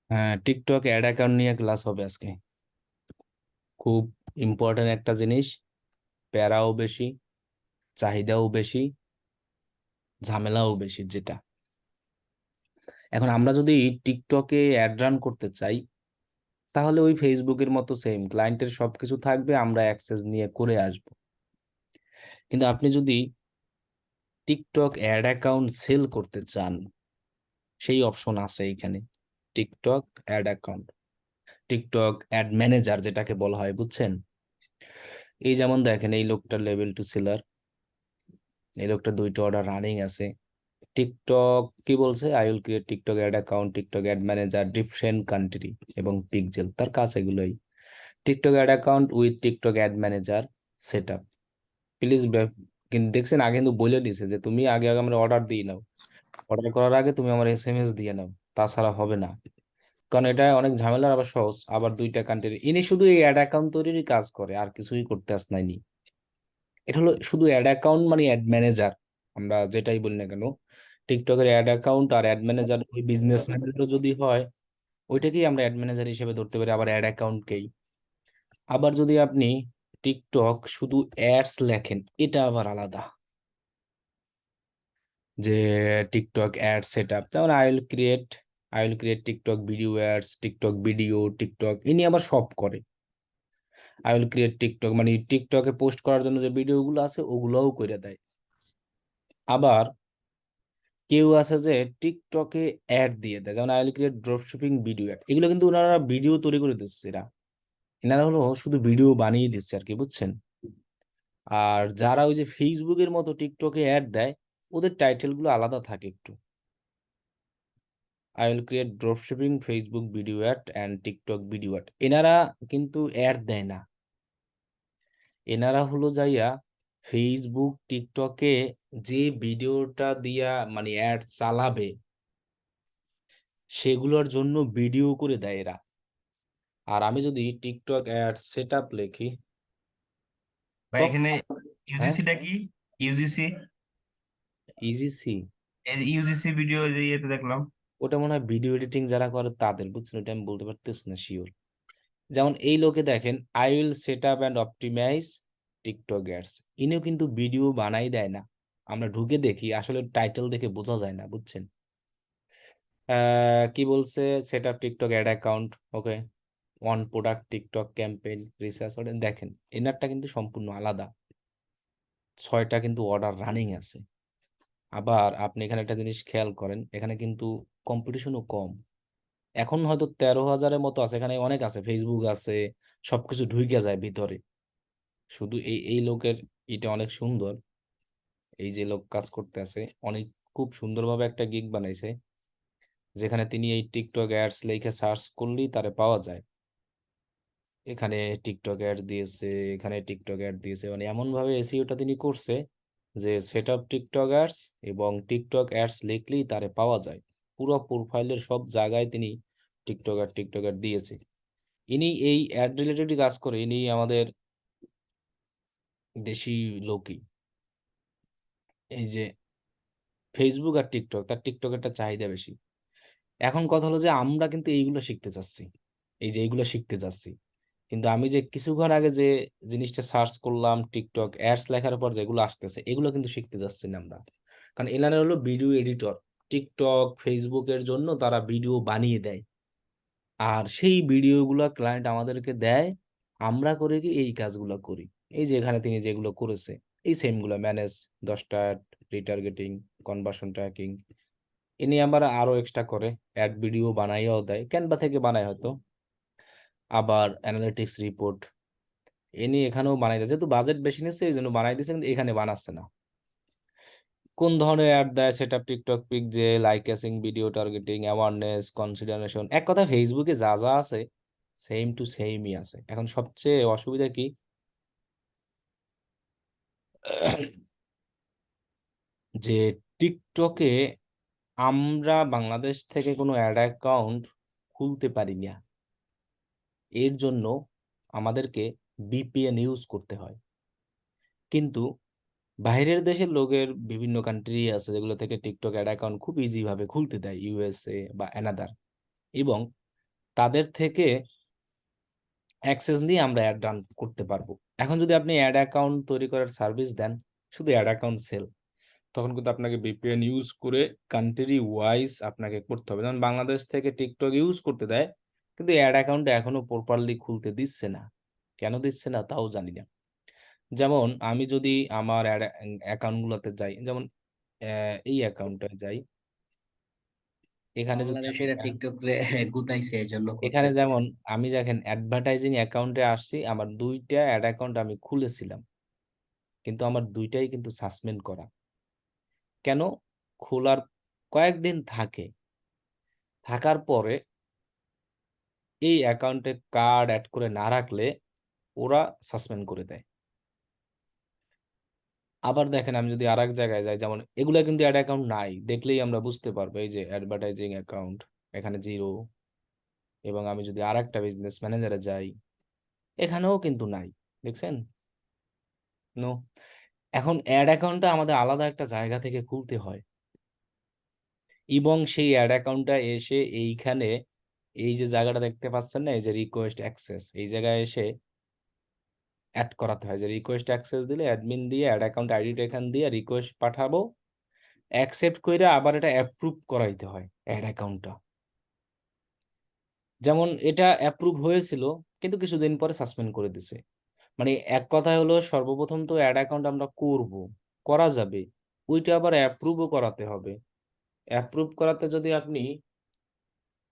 হ্যাঁ, TikTok ad account নিয়ে class হবে আজকে। খুব ইম্পর্টেন্ট একটা জিনিস, প্যারাও বেশি, চাহিদাও বেশি, ঝামেলাও বেশি। যেটা এখন আমরা যদি টিকটকে অ্যাড রান করতে চাই, তাহলে ওই ফেসবুকের মতো সেম ক্লায়েন্টের সবকিছু থাকবে, আমরা অ্যাক্সেস নিয়ে করে আসব। কিন্তু আপনি যদি টিকটক অ্যাড অ্যাকাউন্ট সেল করতে চান, সেই অপশন আছে এইখানে, TikTok ad account, TikTok ad manager যেটাকে বলা হয়, বুঝছেন? এই যেমন দেখেন, এই লোকটার লেভেল টু সেলার, এই লোকটা 2টা অর্ডার রানিং আছে। টিকটক কি বলছে? I will create TikTok ad account, TikTok ad manager, different country এবং পিক্সেল। তার কাছে এগুলোই, TikTok ad account with TikTok ad manager set up please. কিন্তু দেখছেন, আগে কিন্তু বলে দিছে যে তুমি আগে আগে আমরা অর্ডার দিয়ে নাও, অর্ডার করার আগে তুমি আমার এসএমএস দিয়ে নাও, তাছাড়া হবে না। কারণ এটা অনেক ঝামেলার, আবার সহজ, আবার 2টা কান্ট্রি। ইনি শুধু এই অ্যাড অ্যাকাউন্ট তৈরিরই কাজ করে, আর কিছুই করতে আস নাইনি। এটা হলো শুধু অ্যাড অ্যাকাউন্ট মানে অ্যাড ম্যানেজার, আমরা যেটাই বলি না কেন। টিকটকের অ্যাড অ্যাকাউন্ট আর অ্যাড ম্যানেজার ওই বিজনেস ম্যানেজারও যদি হয়, ওইটাকেই আমরা অ্যাড ম্যানেজার হিসেবে ধরতে পারি, আবার অ্যাড অ্যাকাউন্টকেই। আবার যদি আপনি টিকটক শুধু অ্যাডস লেখেন, এটা আবার আলাদা। যে টিকটক অ্যাড সেট আপ, যেমন I will create TikTok video ads, TikTok video, TikTok, ইনি আবার সব করে। আই উইল ক্রিয়েট টিকটক মানে টিকটকে পোস্ট করার জন্য যে ভিডিওগুলো আছে ওগুলোও করে দেয়। আবার কেউ আছে যে টিকটকে অ্যাড দিয়ে দেয়, যেমন I will create drop shipping video ad, এগুলো কিন্তু ওনারা ভিডিও তৈরি করে দিচ্ছে। এনারা হলো শুধু ভিডিও বানিয়ে দিচ্ছে আর কি, বুঝছেন? আর যারা ওই যে ফেসবুকের মতো টিকটকে অ্যাড দেয়, ওদের টাইটেল গুলো আলাদা থাকে একটু। I will create drop shipping Facebook video ad and TikTok video ad. এনারা কিন্তু অ্যাড দেয় না, এনারা হলো যাইয়া ফেসবুক টিকটকে যে ভিডিওটা দিয়া মানে অ্যাড চালাবে, সেগুলোর জন্য ভিডিও করে দেয় এরা। আর আমি যদি টিকটক অ্যাড সেট আপ লিখি, ভাই তখন এখানে হ্যাঁ, ইউজিসিটা কি? ইউজিসি, ইজিসি, ইউজিসি ভিডিও যে ইয়েতে দেখলাম। ওটা মনে হয় ভিডিও এডিটিং যারা করে তাদের, বুঝছেন? ওটা আমি বলতে পারতেছি না শিওর। যেমন এই লোকে দেখেন, I will set up and optimise TikTok ads, ইনিও কিন্তু ভিডিও বানাই দেয় না। আমরা ঢুকে দেখি, আসলে টাইটেল দেখে বোঝা যায় না, বুঝছেন? কি বলছে? Set up TikTok ad account, okay, one product TikTok campaign research. দেখেন এনারটা কিন্তু সম্পূর্ণ আলাদা, 6টা কিন্তু অর্ডার রানিং আছে। আবার আপনি এখানে একটা জিনিস খেয়াল করেন, এখানে কিন্তু কম্পিটিশনও কম। এখন হয়তো 13,000-এর মতো আছে, এখানে অনেক আছে, ফেসবুক আছে, সবকিছু ঢুকে যায় ভিতরে। শুধু এই এই লোকের এটা অনেক সুন্দর, এই যে লোক কাজ করতে আছে অনেক, খুব সুন্দরভাবে একটা গিগ বানাইছে, যেখানে তিনি এই টিকটক অ্যাডস লিখে সার্চ করলেই তারে পাওয়া যায়। এখানে টিকটক অ্যাড দিয়েছে, এখানে টিকটক অ্যাড দিয়েছে, মানে এমন ভাবে এসইওটা তিনি করছে যে সেট আপ টিকটক অ্যাডস এবং টিকটক অ্যাডস লিখলেই তারে পাওয়া যায়। পুরো প্রোফাইলের সব জায়গায় তিনি টিকটক অ্যাড দিয়েছে। ইনি এই অ্যাড রিলেটেড কাজ করে, ইনি আমাদের দেশি লোকই। এই যে ফেসবুক আর টিকটক, তার টিকটকেরটা চাহিদা বেশি। এখন কথা হলো যে আমরা কিন্তু এইগুলো শিখতে চাচ্ছি, এই যে এইগুলো শিখতে চাচ্ছি, কিন্তু আমি যে কিছুক্ষণ আগে যে জিনিসটা সার্চ করলাম, টিকটক অ্যাডস লেখার পর যেগুলো আসতেছে, এগুলো কিন্তু শিখতে যাচ্ছি না আমরা। কারণ এলানে হলো ভিডিও এডিটর, টিকটক ফেসবুকের জন্য তারা ভিডিও বানিয়ে দেয়, আর সেই ভিডিওগুলো ক্লায়েন্ট আমাদেরকে দেয়, আমরা করে কি এই কাজগুলো করি। এই যে এখানে তিনি যেগুলো করেছে, এই সেম গুলো ম্যানেজ 10টা রিটার্গেটিং, কনভার্সন ট্র্যাকিং, ইনি আবার আরো এক্সট্রা করে, অ্যাড ভিডিও বানাইয়াও দেয়, ক্যানভা থেকে বানায় হয়তো। আবার অ্যানালিটিক্স রিপোর্ট ইনি এখানেও বানাই দেয়, যেহেতু বাজেট বেশি নিচ্ছে এই জন্য বানাই দিচ্ছে, কিন্তু এখানে বানাচ্ছে না। কোন ধরনের অ্যাড দেয়? সেটআপ টিকটক পিক, যে লাইকেসিং, ভিডিও টার্গেটিং, অ্যাওয়ারনেস, কনসিডারেশন, এক কথা ফেসবুকে যা যা আছে সেম টু সেমই আছে। এখন সবচেয়ে অসুবিধা কি, যে টিকটকে আমরা বাংলাদেশ থেকে কোনো অ্যাড অ্যাকাউন্ট খুলতে পারি না। এর জন্য আমাদেরকে ভিপিএন ইউজ করতে হয়। কিন্তু বাইরের দেশের লোকের বিভিন্ন কান্ট্রি আছে যেগুলো থেকে টিকটক অ্যাড অ্যাকাউন্ট খুব ইজি ভাবে খুলতে দেয়, ইউএসএ বা অ্যানাদার। এবং তাদের থেকে অ্যাক্সেস নিয়ে আমরা অ্যাড রান করতে পারবো। এখন যদি আপনি অ্যাড অ্যাকাউন্ট তৈরি করার সার্ভিস দেন, শুধু অ্যাড অ্যাকাউন্ট সেল, তখন কিন্তু আপনাকে ভিপিএন ইউজ করে কান্ট্রি ওয়াইজ আপনাকে করতে হবে। যেমন বাংলাদেশ থেকে টিকটক ইউজ করতে দেয়, কিন্তু অ্যাড অ্যাকাউন্টে এখনো প্রপারলি খুলতে দিচ্ছে না। কেন দিচ্ছে না তাও জানি না। যেমন আমি যদি আমার অ্যাড অ্যাকাউন্টগুলোতে যাই, যেমন এই অ্যাকাউন্টে যাই, এখানে যদি বাংলাদেশের টিকটক রে গুতাইছে এই জন্য এখানে করতেছে। যেমন আমি যখন অ্যাডভার্টাইজিং অ্যাকাউন্টে আসছি, আমার 2টা অ্যাড অ্যাকাউন্ট আমি খুলেছিলাম, কিন্তু আমার 2টাই কিন্তু সাসপেন্ড করা। কেন? খোলার কয়েকদিন থাকার পরে এই অ্যাকাউন্টে কার্ড অ্যাড করে না রাখলে ওরা সাসপেন্ড করে দেয়। আবার দেখেন আমি যদি আরেক জায়গায় যাই, যেমন এগুলা কিন্তু অ্যাড অ্যাকাউন্ট নাই, দেখলেই আমরা বুঝতে পারবো। এই যে অ্যাডভার্টাইজিং অ্যাকাউন্ট, এখানে 0। এবং আমি যদি আরেকটা বিজনেস ম্যানেজারে যাই, এখানেও কিন্তু নাই, দেখছেন? নো। এখন অ্যাড অ্যাকাউন্টটা আমাদের আলাদা একটা জায়গা থেকে খুলতে হয়, এবং সেই অ্যাড অ্যাকাউন্টটা এসে এইখানে এই যে জায়গাটা দেখতে পাচ্ছেন না, এই যে রিকোয়েস্ট অ্যাক্সেস, এই জায়গায় এসে অ্যাড করাতে হয়। যে রিকোয়েস্ট অ্যাক্সেস দিলে অ্যাডমিন দিয়ে অ্যাড অ্যাকাউন্ট আইডিটা এখান দিয়ে রিকোয়েস্ট পাঠাবো, অ্যাকসেপ্ট করে আবার এটা অ্যাপ্রুভ করাইতে হয় অ্যাড অ্যাকাউন্টটা। যেমন এটা অ্যাপ্রুভ হয়েছিল, কিন্তু কিছুদিন পরে সাসপেন্ড করে দিছে। মানে এক কথায় হলো, সর্বপ্রথম তো অ্যাড অ্যাকাউন্ট আমরা করা যাবে, ওইটা আবার অ্যাপ্রুভও করাতে হবে। অ্যাপ্রুভ করাতে যদি আপনি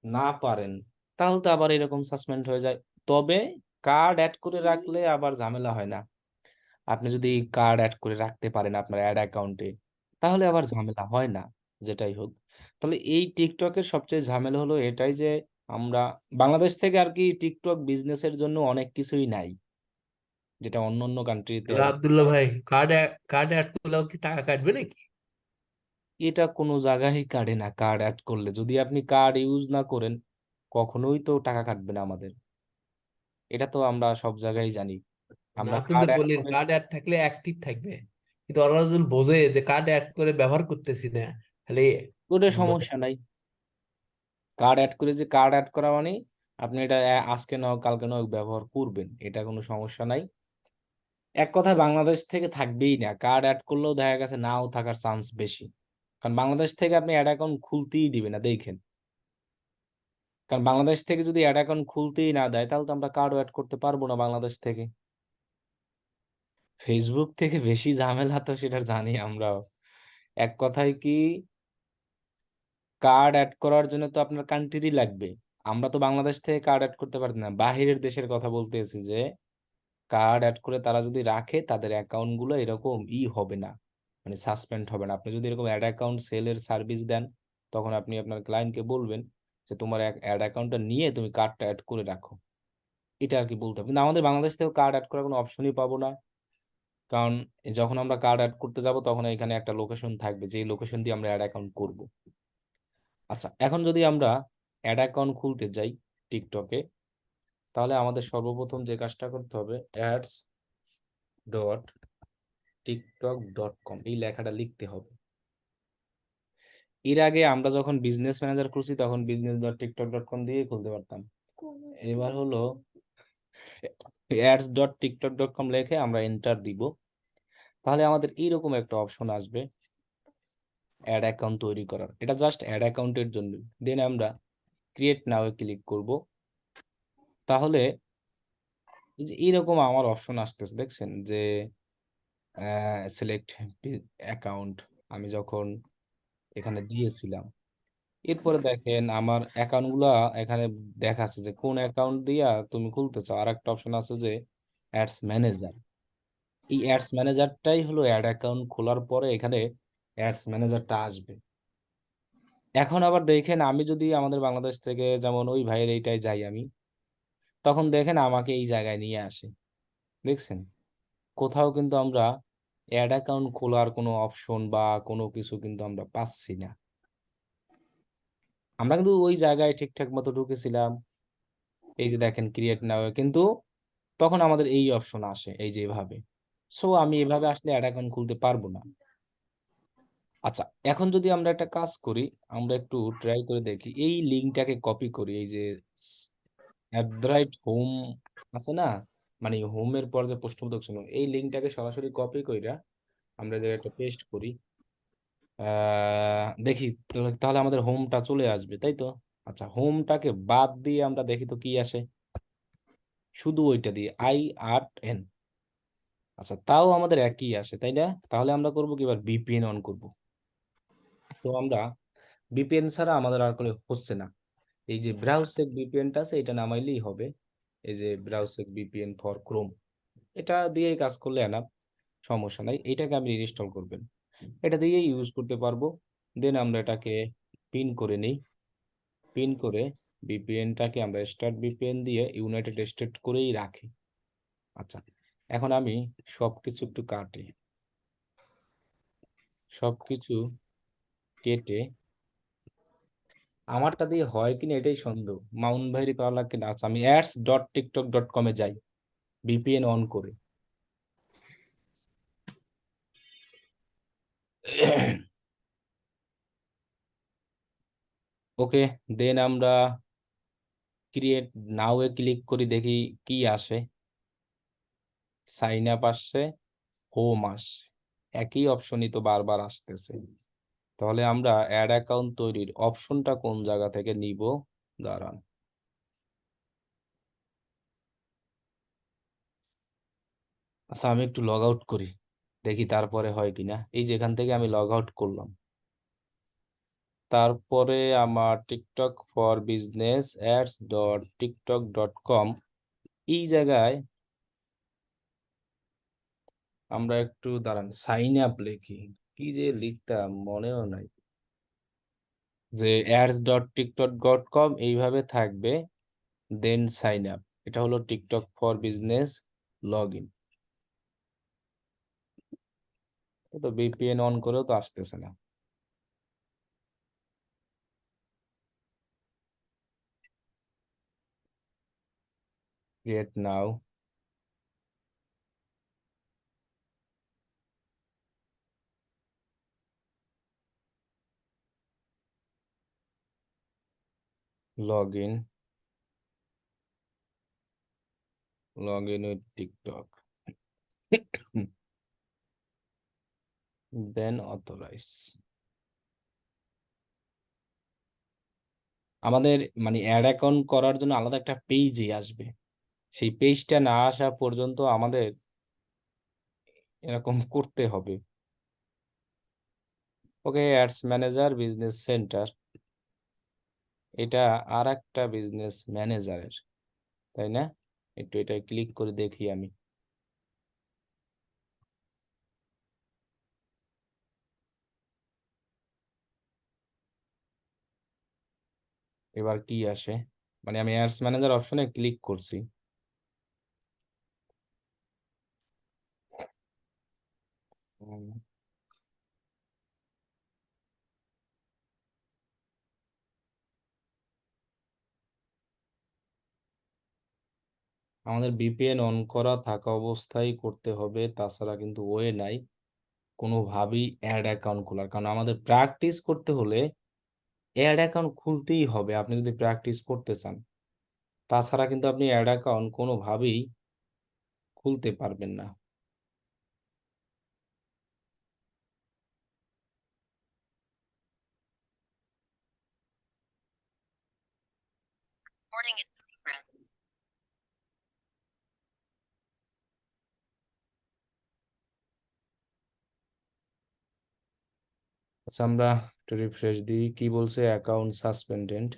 না পারেন, তাহলে তো আবার এরকম সাসপেন্ড হয়ে যায়। তবে কার্ড অ্যাড করে রাখলে আবার ঝামেলা হয় না। আপনি যদি কার্ড অ্যাড করে রাখতে পারেন আপনার অ্যাড অ্যাকাউন্টে, তাহলে আবার ঝামেলা হয় না। যেটাই হোক, তাহলে এই টিকটকের সবচেয়ে ঝামেলা হলো এটাই যে আমরা বাংলাদেশ থেকে আর কি টিকটক বিজনেসের জন্য অনেক কিছুই নাই, যেটা অন্য অন্য কান্ট্রিতে আর কি আব্দুল্লাহ পাওয়া ভাই, যায়। কার্ড অ্যাড করলেও কি টাকা কাটবে নাকি? এটা কোনো জায়গায় কাটে না। কার্ড অ্যাড করলে যদি আপনি কার্ড ইউজ না করেন, কখনোই তো টাকা কাটবে না আমাদের। এটা তো আমরা সব জায়গায় জানি। না, আমরা আপনি কার্ড যে অ্যাড বললেন করে, কার্ড অ্যাড থাকলে অ্যাক্টিভ থাকবে, কিন্তু ওরা যদি বোঝে যে কার্ড অ্যাড করে ব্যবহার করতেছি না, তাহলে ওটা মানে সমস্যা নাই। কার্ড অ্যাড করে, যে কার্ড অ্যাড করা মানে আপনি এটা আজকে না হোক কালকে না হোক ব্যবহার করবেন, এটা কোনো সমস্যা নাই। এক কথায় বাংলাদেশ থেকে থাকবেই না। কার্ড অ্যাড করলেও দেখা গেছে নাও থাকার চান্স বেশি, কারণ বাংলাদেশ থেকে আপনি অ্যাড অ্যাকাউন্ট খুলতেই দিবে না, দেখেন। কারণ বাংলাদেশ থেকে যদি অ্যাড অ্যাকাউন্ট খুলতেই না দেয়, তাহলে তো আমরা কার্ড অ্যাড করতে পারবো না বাংলাদেশ থেকে। ফেসবুক থেকে বেশি ঝামেলা তো সেটা জানি আমরাও। এক কথায় কি, কার্ড অ্যাড করার জন্য তো আপনার কান্ট্রি লাগবে। আমরা তো বাংলাদেশ থেকে কার্ড অ্যাড করতে পারি না। বাহিরের দেশের কথা বলতেছি, যে কার্ড অ্যাড করে তারা যদি রাখে, তাদের অ্যাকাউন্ট গুলো এরকম হবে না, মানে সাসপেন্ড হবে না। আপনি যদি এরকম অ্যাড অ্যাকাউন্ট সেলের সার্ভিস দেন, তখন আপনি আপনার ক্লায়েন্টকে বলবেন যে তোমার অ্যাড অ্যাকাউন্টটা নিয়ে তুমি কার্ডটা অ্যাড করে রাখো, এটা আর কি বলতে হবে। কিন্তু আমাদের বাংলাদেশ থেকে কার্ড অ্যাড করার কোনো অপশনই পাবো না। কারণ যখন আমরা কার্ড অ্যাড করতে যাব, তখন এখানে একটা লোকেশন থাকবে, যে লোকেশন দিয়ে আমরা অ্যাড অ্যাকাউন্ট করব। আচ্ছা, এখন যদি আমরা অ্যাড অ্যাকাউন্ট খুলতে যাই টিকটকে, তাহলে আমাদের সর্বপ্রথম যে কাজটা করতে হবে, ads.tiktok.com এই লেখাটা লিখতে হবে। এর আগে আমরা যখন বিজনেস ম্যানেজার খুলছি, তখন business.tiktok.com দিয়ে খুলতে পারতাম। এবার হলো ads.tiktok.com লিখে আমরা এন্টার দিব, তাহলে আমাদের এইরকম একটা অপশন আসবে অ্যাড অ্যাকাউন্ট তৈরি করার। এটা জাস্ট অ্যাড অ্যাকাউন্টের জন্য। দেন আমরা ক্রিয়েট নাও এ ক্লিক করব। তাহলে এই যে এইরকম আমার অপশন আসতেছে, দেখছেন যে সিলেক্ট অ্যাকাউন্ট আমি যখন এখানে দিয়েছিলাম, এরপরে দেখেন আমার অ্যাকাউন্ট গুলা এখানে দেখাচ্ছে যে কোন অ্যাকাউন্ট দিয়া তুমি খুলতে চাও। আর একটা অপশন আছে যে অ্যাডস ম্যানেজার। এই অ্যাডস ম্যানেজারটাই হলো অ্যাড অ্যাকাউন্ট খোলার পরে এখানে অ্যাডস ম্যানেজারটা আসবে। এখন আবার দেখেন, আমি যদি আমাদের বাংলাদেশ থেকে যেমন ওই ভাইয়ের এইটাই যাই আমি, তখন দেখেন আমাকে এই জায়গায় নিয়ে আসে, দেখছেন? কোথাও কিন্তু আমরা অ্যাড অ্যাকাউন্ট খোলার কোনো অপশন বা কোনো কিছু কিন্তু আমরা পাচ্ছি না। আমরা কিন্তু ওই জায়গায় ঠিকঠাক মতো ঢুকেছিলাম, এই যে দেখেন ক্রিয়েট নাও, কিন্তু তখন আমাদের এই অপশন আসে এই যে এভাবে। সো আমি এভাবে আসলে অ্যাড অ্যাকাউন্ট খুলতে পারবো না। আচ্ছা, এখন যদি আমরা একটা কাজ করি, আমরা একটু ট্রাই করে দেখি, এই লিঙ্কটাকে কপি করি, এই যে @home আছে না, মানে হোমের পর যে প্রশ্নবোধক চিহ্ন, এই লিঙ্কটাকে সরাসরি কপি কইরা আমরা যে একটা পেস্ট করি, দেখি তাহলে আমাদের হোমটা চলে আসবে, তাই তো? আচ্ছা, হোমটাকে বাদ দিয়ে আমরা দেখি তো কি আসে, শুধু ওইটা দিয়ে IRN। আচ্ছা, তাও আমাদের একই আসে, তাই না? তাহলে আমরা করবো কি, এবার VPN অন করব। তো আমরা VPN ছাড়া আমাদের আর কোনো হচ্ছে না। এই যে ব্রাউজসেক VPNটা আছে, এটা নামাইলেই হবে। এই যে ব্রাউজসেক VPN ফর ক্রোম, এটা দিয়েই কাজ করলে এনাফ, সমস্যা নাই। এটাকে আপনি ইনস্টল করবেন, এটা দিয়েই ইউজ করতে পারবো। দেন আমরা এটাকে পিন করে নিই, পিন করে VPNটাকে আমরা স্টার্ট VPN দিয়ে ইউনাইটেড স্টেট করেই রাখি। আচ্ছা, এখন আমি সবকিছু একটু কাটি, সবকিছু কেটে আমারটা দিয়ে হয় কিনা এটাই সন্দেহ, মাউন্ট ভাইরি করা লাগে কিনা। আচ্ছা, আমি ads.tiktok.com এ যাই VPN অন করে। ওকে, দেন আমরা ক্রিয়েট নাও এ ক্লিক করি, দেখি কি আসে। সাইন আপ আসছে, হোম আসছে, একই অপশনই তো বারবার আসতেছে। তাহলে আমরা অ্যাড অ্যাকাউন্ট তৈরির অপশনটা কোন জায়গা থেকে নিব? দাঁড়ান, আচ্ছা আমি একটু লগ আউট করি, দেখি তারপরে হয় কিনা। এই যে এখান থেকে আমি লগ আউট করলাম, তারপরে আমার টিকটক ফর বিজনেস ads.tiktok.com, এই জায়গায় আমরা একটু দাঁড়ান, সাইন আপ লিখি, কি যে লিখতাম মনেও নাই, যে ads.tiktok.com এইভাবে থাকবে, দেন সাইন আপ। এটা হলো TikTok for business log in. তো VPN অন করেও তো আসতেছে না। Create now, log in, log in with TikTok, then authorise. আমাদের মানে অ্যাড অ্যাকাউন্ট করার জন্য আলাদা একটা পেজই আসবে, সেই পেজটা না আসা পর্যন্ত আমাদের এরকম করতে হবে। ওকে, অ্যাডস ম্যানেজার বিজনেস সেন্টার, এটা আর একটা বিজনেস ম্যানেজারের, তাই না? একটু এটা ক্লিক করে দেখি আমি, এবার কি আসে। মানে আমি অ্যাডস ম্যানেজার অপশনে ক্লিক করছি, আমাদের VPN অন করা থাকা অবস্থায় করতে হবে, তাছাড়া কিন্তু ওয়ে নাই কোনোভাবেই অ্যাড অ্যাকাউন্ট খোলার। কারণ আমাদের প্র্যাকটিস করতে হলে অ্যাড অ্যাকাউন্ট খুলতেই হবে, আপনি যদি প্র্যাকটিস করতে চান। তাছাড়া কিন্তু আপনি অ্যাড অ্যাকাউন্ট কোনোভাবেই খুলতে পারবেন না। আচ্ছা, আমরা একটু রিফ্রেশ দিই, কি বলছে, অ্যাকাউন্ট সাসপেন্ডেড।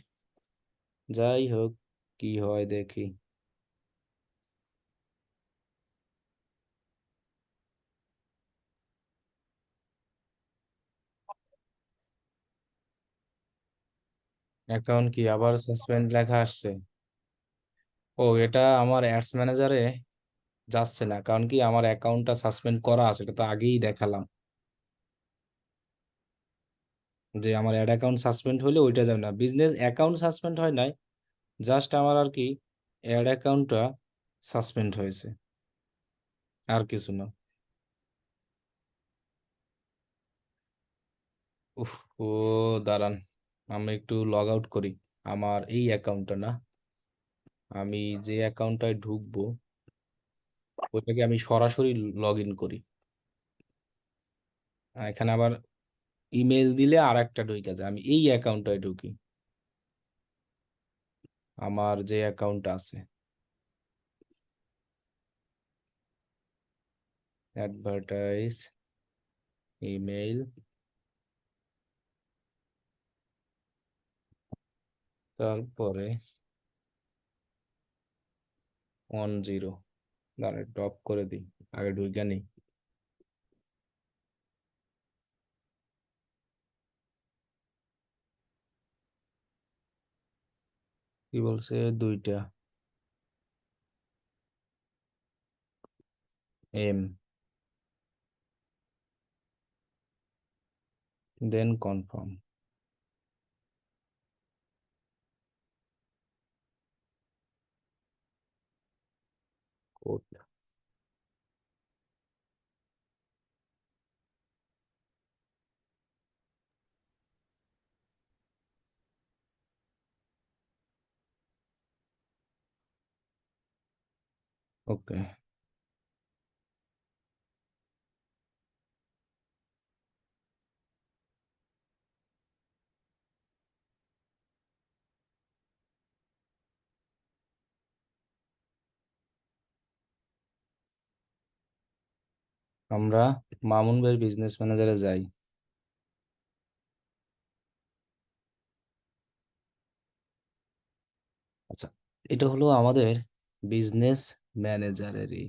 যাই হোক, কি হয় দেখি। অ্যাকাউন্ট কি আবার সাসপেন্ড লেখা আসছে? ও, এটা আমার অ্যাডস ম্যানেজারে যাচ্ছে না, কারণ কি আমার অ্যাকাউন্টটা সাসপেন্ড করা আছে, এটা তো আগেই দেখালাম যে আমার অ্যাড অ্যাকাউন্ট সাসপেন্ড হলে ওইটা যাবে না। বিজনেস অ্যাকাউন্ট সাসপেন্ড হয় নাই, জাস্ট আমার আর কি অ্যাড অ্যাকাউন্টটা সাসপেন্ড হয়েছে, আর কিছু না। উফ, ও দাঁড়ান, আমি একটু লগ আউট করি, আমার এই অ্যাকাউন্টটা না, আমি যে অ্যাকাউন্টটায় ঢুকবো ওইটাকে আমি সরাসরি লগ ইন করি। এখানে আবার ইমেল দিলে আর একটা ঢুকে যায়, আমি এই অ্যাকাউন্টটায় ঢুকি, আমার যে অ্যাকাউন্ট আছে অ্যাডভার্টাইজ ইমেল, তারপরে 10 দাঁড়ায় ড্রপ করে দিই, আগে ঢুকে নেই। কি বলছে? 2টা এম, দেন কনফার্ম। কোড ওকে। আমরা মামুন ভাইয়ের বিজনেস ম্যানেজারে যাই। আচ্ছা, এটা হলো আমাদের বিজনেস ম্যানেজারেরই।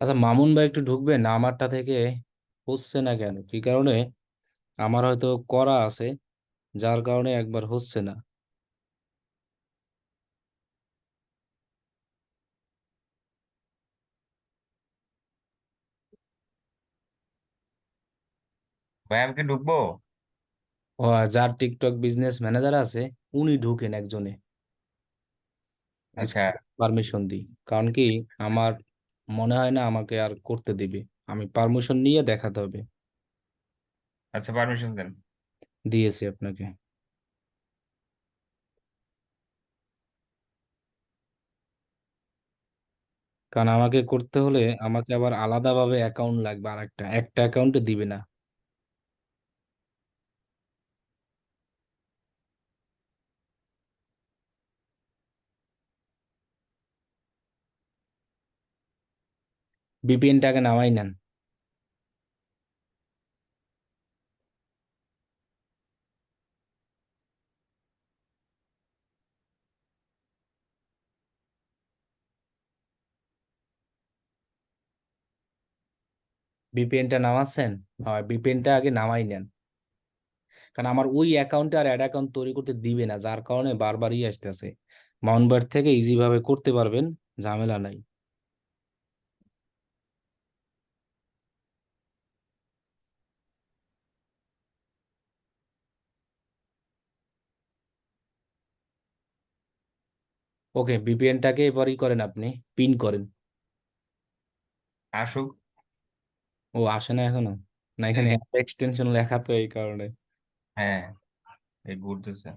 আচ্ছা মামুন ভাই একটু ঢুকবেন, আমারটা থেকে হচ্ছে না কেন, কি কারণে? আমার হয়তো করা আছে যার কারণে একবার হচ্ছে না। ভাই আমি কি ঢুকবো? ও, যার টিকটক বিজনেস ম্যানেজার আছে উনি ঢুকেন একজনে, আচ্ছা পারমিশন দিই। কারণ কি, আমার মনে হয় না আমাকে আর করতে দিবে, আমি পারমিশন নিয়ে দেখাতে হবে। আচ্ছা, পারমিশন দেন। দিয়েছি আপনাকে। কারণ আমাকে করতে হলে আমাকে আবার আলাদাভাবে অ্যাকাউন্ট লাগবে, আর একটা অ্যাকাউন্টে দিবে না। ভিপিএনটাকে নামাই নেন। ভিপিএনটা নামাচ্ছেন? হ্যাঁ, ভিপিএনটা আগে নামাই নেন। কারণ আমার ওই অ্যাকাউন্টে আর অ্যাড অ্যাকাউন্ট তৈরি করতে দিবে না, যার কারণে বারবারই আসতেছে। মাউন্টবার থেকে ইজি ভাবে করতে পারবেন, ঝামেলা নাই। ওকে, ভিপিএনটাকে এবারই করেন, আপনি পিন করেন। আসুক। ও আসে না এখনো? না, এখানে এক্সটেনশন লেখা তো এই কারণে। হ্যাঁ, এই ঘুরতেছে।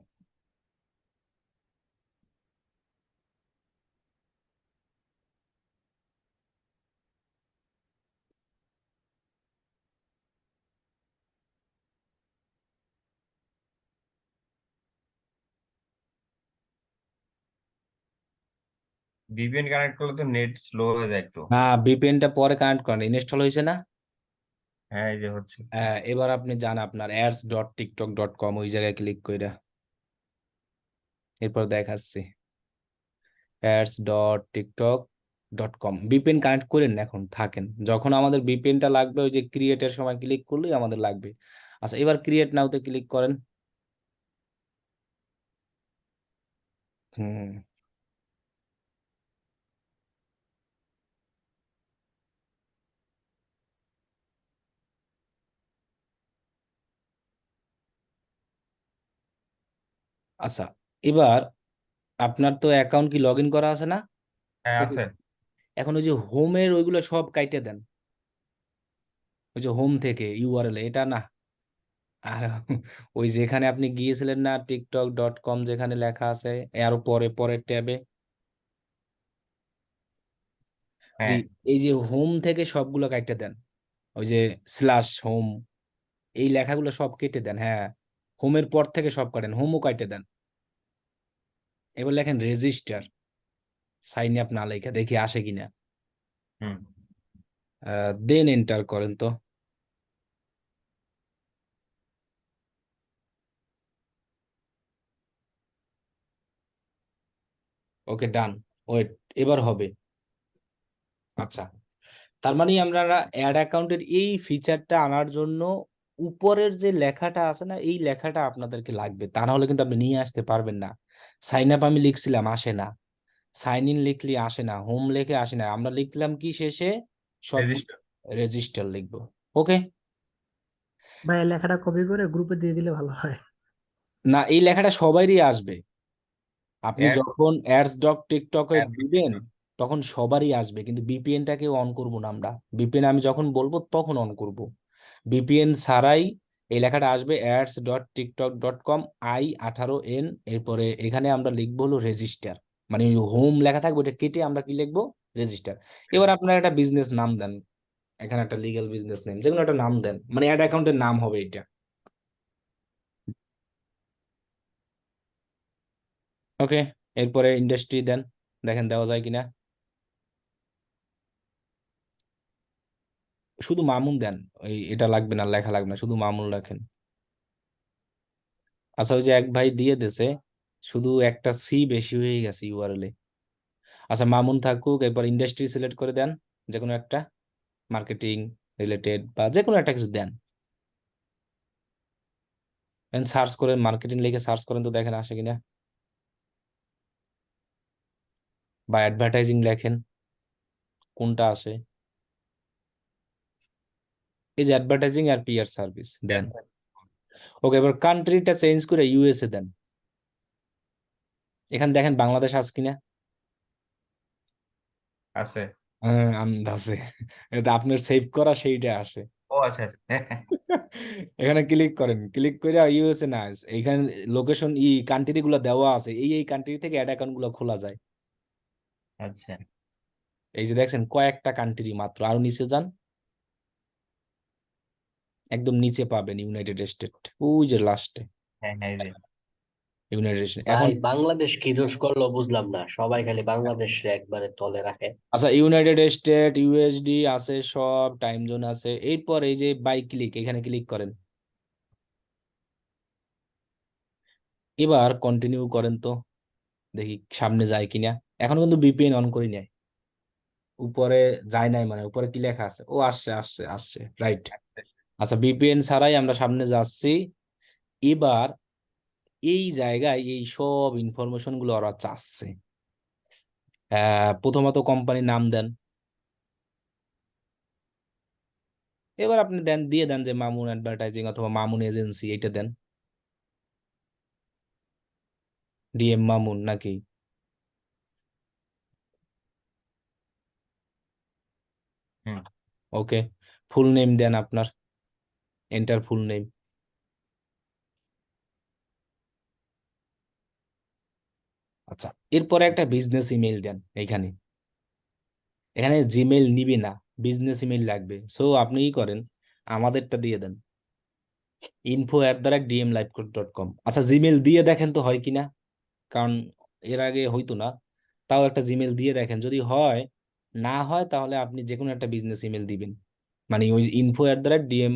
ভিপিএন কানেক্ট করলে তো নেট স্লো হয়ে যায় একটু। হ্যাঁ, ভিপিএনটা পরে কানেক্ট করেন, ইনস্টল হয়েছে না? হ্যাঁ, এই যে হচ্ছে। হ্যাঁ, এবার আপনি যান আপনার ads.tiktok.com, ওই জায়গায় ক্লিক কইরা এরপর দেখাচ্ছি ads.tiktok.com। ভিপিএন কানেক্ট করেন না, এখন থাকেন, যখন আমাদের ভিপিএনটা লাগবে ওই যে ক্রিয়েটের সময় ক্লিক করলেই আমাদের লাগবে। আচ্ছা, এবার ক্রিয়েট নাওতে ক্লিক করেন। হুম। আচ্ছা, এবার আপনার তো অ্যাকাউন্ট কি লগ ইন করা আছে না? হ্যাঁ আছে। এখন ওই যে হোমের ওইগুলো সব কাইটে দেন, ওই যে হোম থেকে ইউআরএল এটা না। আর ওই যেখানে আপনি গিয়েছিলেন না tiktok.com, যেখানে লেখা আছে আরো পরের ট্যাবে, জি, হ্যাঁ এই যে হোম থেকে সবগুলো কাইটে দেন, ওই যে স্ল্যাশ হোম, এই লেখাগুলো সব কেটে দেন। হ্যাঁ, হোমের পর থেকে সব কাটেন, হোমও কাটে দেন। এবার লেখেন রেজিস্টার, সাইন আপ না লেখা, দেখি আসে কিনা। হুম দেন এন্টার করেন তো। ওকে ডান, ওয়েট, এবার হবে। আচ্ছা, তার মানে আমরা অ্যাড অ্যাকাউন্টের এই ফিচারটা আনার জন্য উপরের যে লেখাটা আছে না, এই লেখাটা আপনাদেরকে লাগবে, তা না হলে কিন্তু আপনি নিয়ে আসতে পারবেন না। সাইন আপ আমি লিখছিলাম, আসে না। সাইন ইন লিখলি আসে না, হোম লেখে আসে না। আমরা লিখলাম কি শেষে, সব রেজিস্টার। রেজিস্টার লিখবো। ওকে, ভাই এই লেখাটা কপি করে গ্রুপে দিয়ে দিলে ভালো হয়। না এই লেখাটা সবারই আসবে। আপনি অ্যাডস যখন অ্যাডস ডট টিকটকে অ্যাড দিবেন তখন সবারই আসবে, কিন্তু বিপিএনটাকে অন করব না আমরা। বিপিএন আমি যখন বলবো তখন অন করব, বিপিএন ছাড়াই এই লেখাটা আসবে ads.tiktok.com I18N, এরপরে এখানে আমরা লিখবো হলো রেজিস্টার, মানে হোম লেখা থাকবে, ওটা কেটে আমরা কি লিখবো, রেজিস্টার। এবার আপনারা একটা বিজনেস নাম দেন, এখানে একটা লিগ্যাল বিজনেস নেম, যে কোনো একটা নাম দেন, মানে অ্যাড অ্যাকাউন্টের নাম হবে এটা। ওকে, এরপরে ইন্ডাস্ট্রি দেন, দেখেন দেওয়া যায় কিনা। শুধু মামুন দেন, ওই এটা লাগবে না, লেখা লাগবে না, শুধু মামুন লেখেন। আচ্ছা, ওই যে এক ভাই দিয়ে দিছে, শুধু একটা সি বেশি হয়ে গেছে ইউআরএল এ। আচ্ছা মামুন থাকুক, এরপর ইন্ডাস্ট্রি সিলেক্ট করে দেন, যে কোনো একটা, মার্কেটিং রিলেটেড বা যে কোনো একটা কিছু দেন। সার্চ করেন, মার্কেটিং লিখে সার্চ করেন তো দেখেন আসে কিনা, বা অ্যাডভার্টাইজিং লেখেন, কোনটা আসে। এই যে অ্যাডভার্টাইজিং আর পিআর সার্ভিস দেন। ওকে, এবার কান্ট্রিটা চেঞ্জ করে ইউএসএ দেন। এখানে দেখেন বাংলাদেশ আছে কিনা। আছে। হ্যাঁ আছে, এটা আপনার সেভ করা সেইটা আসে। ও আচ্ছা আচ্ছা। এখানে ক্লিক করেন, ক্লিক করে ইউএসএ না, এখানে লোকেশন কান্ট্রি গুলো দেওয়া আছে, এই কান্ট্রি থেকে অ্যাড অ্যাকাউন্ট গুলো খোলা যায়। আচ্ছা এই যে দেখছেন কয়েকটা কান্ট্রি মাত্র, আরো নিচে যান, একদম নিচে পাবেন ইউনাইটেড স্টেট, ওই যে লাস্টে হ্যাঁ হ্যাঁ এই যে ইউনাইটেড স্টেট। এখন ভাই বাংলাদেশ কি দোষ করলো বুঝলাম না, সবাই খালি বাংলাদেশ একবারে তলে রাখে। আচ্ছা, ইউনাইটেড স্টেট, ইউএসডি আছে, সব টাইম জোন আছে। এরপর এই যে বাই ক্লিক, এখানে ক্লিক করেন। এবার কন্টিনিউ করেন তো, দেখি সামনে যায় কিনা। এখন কিন্তু বিপিএন অন করি নাই, উপরে যায় নাই, মানে উপরে কি লেখা আছে, ও আসছে আসছে আসছে, রাইট। আচ্ছা, বিপিএন ছাড়াই আমরা সামনে যাচ্ছি। এবার এই জায়গায় এই সব ইনফরমেশন গুলো ওরা চাচ্ছে। প্রথমত কোম্পানির নাম দেন, এবার আপনি দেন, দিয়ে দেন যে মামুন অ্যাডভার্টাইজিং অথবা মামুন এজেন্সি, এটা দেন, ডিএম মামুন নাকি। হুম ওকে, ফুল নেম দেন আপনার, এন্টার ফুল নেম। আচ্ছা, এরপরে একটা বিজনেস ইমেল দেন। এখানে এখানে জিমেল নিবে না, বিজনেস ইমেল লাগবে। সো আপনি কি করেন, আমাদেরটা দিয়ে দেন, info@dmlivecourse.com। আচ্ছা, জিমেল দিয়ে দেখেন তো হয় কিনা, কারণ এর আগে হয়তো না। তাও একটা জিমেল দিয়ে দেখেন, যদি হয়, না হয় তাহলে আপনি যে কোনো একটা বিজনেস ইমেল দিবেন, মানে ওই info@dm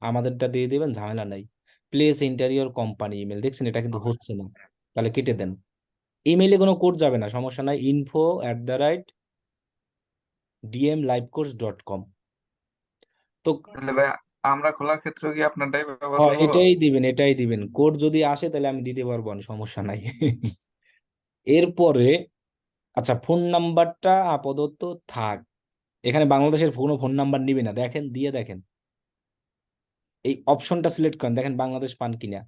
আমাদেরটা দিয়ে দিবেন, ঝামেলা নাই। প্লেস ইন্টারিয়র কোম্পানি ইমেল, দেখছেন এটা কিন্তু হচ্ছে না, তাহলে কেটে দেন। ইমেইলে কোনো কোড যাবে না, সমস্যা নাই, info@dmlivecourse.com। তো তাহলে ভাই আমরা খোলার ক্ষেত্রে কি আপনারটাই ব্যবহার করবো? এটাই দিবেন, এটাই দিবেন, কোড যদি আসে তাহলে আমি দিতে পারবো না, সমস্যা নাই। এরপরে আচ্ছা, ফোন নাম্বারটা আপাতত থাক, এখানে বাংলাদেশের কোনো ফোন নাম্বার নিবে না, দেখেন দিয়ে দেখেন, এই অপশনটা সিলেক্ট করেন, দেখেন বাংলাদেশ পান কিনা,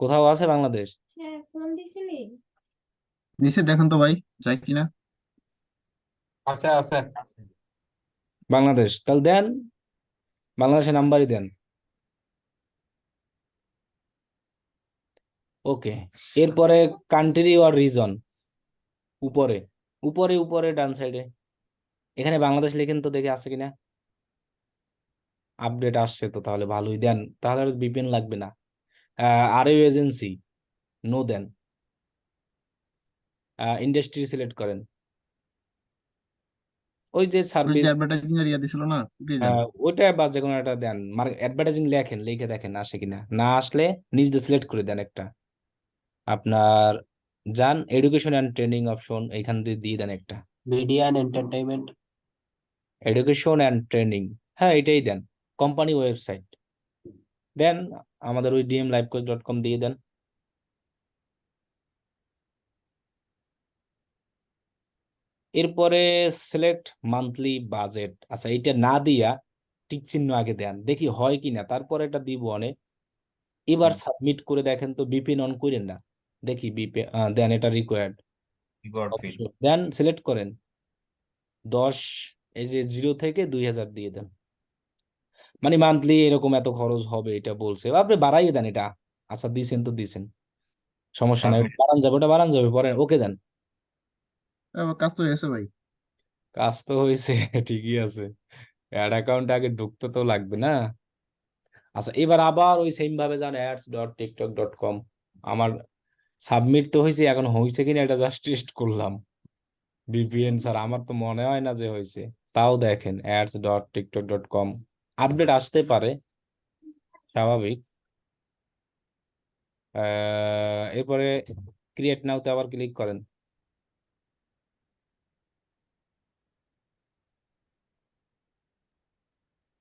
কোথাও আছে বাংলাদেশ। নিচে দেখেন তো ভাই, যায় কিনা। আছে আছে। বাংলাদেশ তাহলে দেন, বাংলাদেশের নাম্বারই দেন। ওকে, এরপরে কান্ট্রি অর রিজন, উপরে উপরে উপরে ডান সাইডে এখানে বাংলাদেশ লেখেন তো, দেখে আছে কিনা। আপডেট আসছে তো, তাহলে ভালোই দেন, তাহলে আর ভিপিএন লাগবে না। আর ইউ এজেন্সি, নো দেন। ইন্ডাস্ট্রি সিলেক্ট করেন, ওই যে ওই সার্ভিস, যে অ্যাডভার্টাইজিং এর ইয়া দিছিল না, উঠিয়ে দেন। ওইটা বা যে কোনো একটা দেন, অ্যাডভার্টাইজিং লেখেন, লিখে দেখেন আসে কিনা, না আসলে নিজ দিয়ে সিলেক্ট করে দেন একটা আপনার। যান এডুকেশন অ্যান্ড ট্রেনিং অপশন, এইখান দিয়ে দিয়ে দেন একটা media and entertainment. Education and training, হ্যাঁ এটাই দেন। কোম্পানি ওয়েবসাইট দেন, আমাদের ওই DMLiveCourse.com দিয়ে দেন। এরপরে সিলেক্ট মান্থলি বাজেট, আচ্ছা এটা না দিয়া টিক চিহ্ন আগে দেন, দেখি হয় কিনা, তারপরে এটা দিব অনেক। এবার সাবমিট করে দেখেন তো, বিপিএন অন করেন না, দেখি বিপিএন দেন, এটা রিকোয়ার্ড রিকর্ড ফিল্ড। দেন, সিলেক্ট করেন 10, এই যে 0 থেকে 2000 দিয়ে দেন, মানে মান্থলি এরকম এত খরচ হবে এটা বলছে, আপনি বাড়াইয়ে দেন এটা। আচ্ছা দিছেন তো দিছেন, সমস্যা নাই, সাবমিট। বাড়ান যাবে, ওটা বাড়ান যাবে পরে, ওকে দেন। কাজ তো হয়েছে ভাই। কাজ তো হয়েছে ঠিকই আছে, অ্যাড অ্যাকাউন্ট আগে ঢুকতে তো লাগবে না। আচ্ছা এবার আবার ওই সেম ভাবে যান ads.tiktok.com, আমার সাবমিট তো হয়েছে, এখন হয়েছে কিনা এটা জাস্ট টেস্ট করলাম। ভিপিএন স্যার, আমার তো মনে হয় না যে হয়েছে, তাও দেখেন ads.tiktok.com, আপডেট আসতে পারে, স্বাভাবিক। এরপরে ক্রিয়েট নাওতে আবার ক্লিক করেন,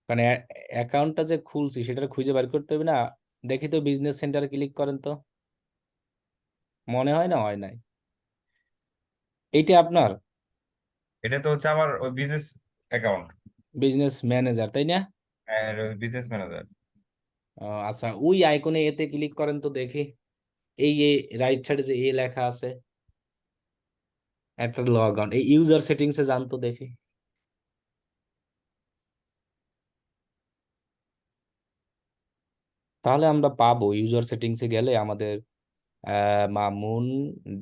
মানে অ্যাকাউন্টটা যে খুলছি সেটা খুঁজে বের করতে হবে না। দেখি তো বিজনেস সেন্টারে ক্লিক করেন তো, মনে হয় না, হয় নাই। এইটা আপনার এটা তো হচ্ছে আমার ওই বিজনেস অ্যাকাউন্ট, বিজনেস ম্যানেজার, তাই না? Business manager. আচ্ছা ওই আইকনে এতে ক্লিক করেন তো দেখি, এই রাইট সাইডে যে লেখা আছে, একটা লগ অন, এই ইউজার সেটিংসে যান তো দেখি। তাহলে আমরা পাবো ইউজার সেটিংসে গেলে আমাদের Mamun,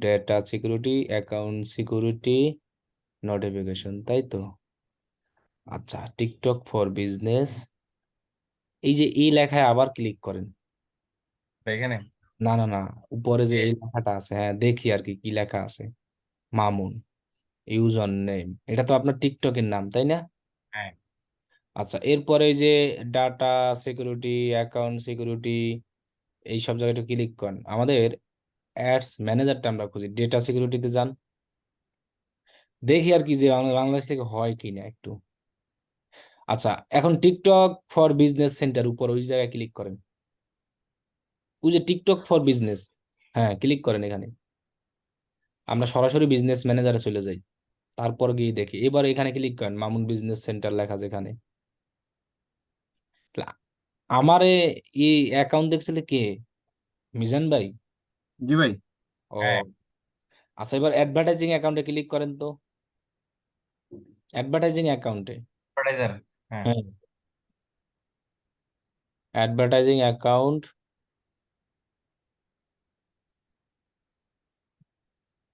data security, account security, notification, তাই তো। আচ্ছা টিকটক ফর বিজনেস, এই যে এই লেখায় আবার ক্লিক করেন। এখানে না না না, উপরে যে এ, এই লেখাটা আছে, হ্যাঁ দেখি আর কি কি লেখা আছে। মামুন, ইউজার নেম, এটা তো আপনার টিকটকের নাম, তাই না? হ্যাঁ আচ্ছা এরপরে এই যে ডাটা সিকিউরিটি, অ্যাকাউন্ট সিকিউরিটি, এই সব জায়গাটা ক্লিক করেন। আমাদের অ্যাডস ম্যানেজারটা আমরা খুঁজি, ডেটা সিকিউরিটিতে যান, দেখি আর কি যে বাংলাদেশ থেকে হয় কিনা একটু। আচ্ছা এখন টিকটক ফর বিজনেস সেন্টার, উপর ওই জায়গায় ক্লিক করেন, ওই যে টিকটক ফর বিজনেস, হ্যাঁ ক্লিক করেন এখানে। আমরা সরাসরি বিজনেস ম্যানেজারে চলে যাই, তারপর গিয়ে দেখি, এবার এখানে ক্লিক করেন, মামুন বিজনেস সেন্টার লেখা যেখানে। তাহলে আমারে এই অ্যাকাউন্ট দেখছিলে কে, মিজান ভাই? জি ভাই। ও হ্যাঁ আচ্ছা, এবার অ্যাডভার্টাইজিং অ্যাকাউন্টে ক্লিক করেন তো, অ্যাডভার্টাইজিং অ্যাকাউন্টে, অ্যাডভার্টাইজার। হ্যাঁ হ্যাঁ অ্যাডভার্টাইজিং অ্যাকাউন্ট,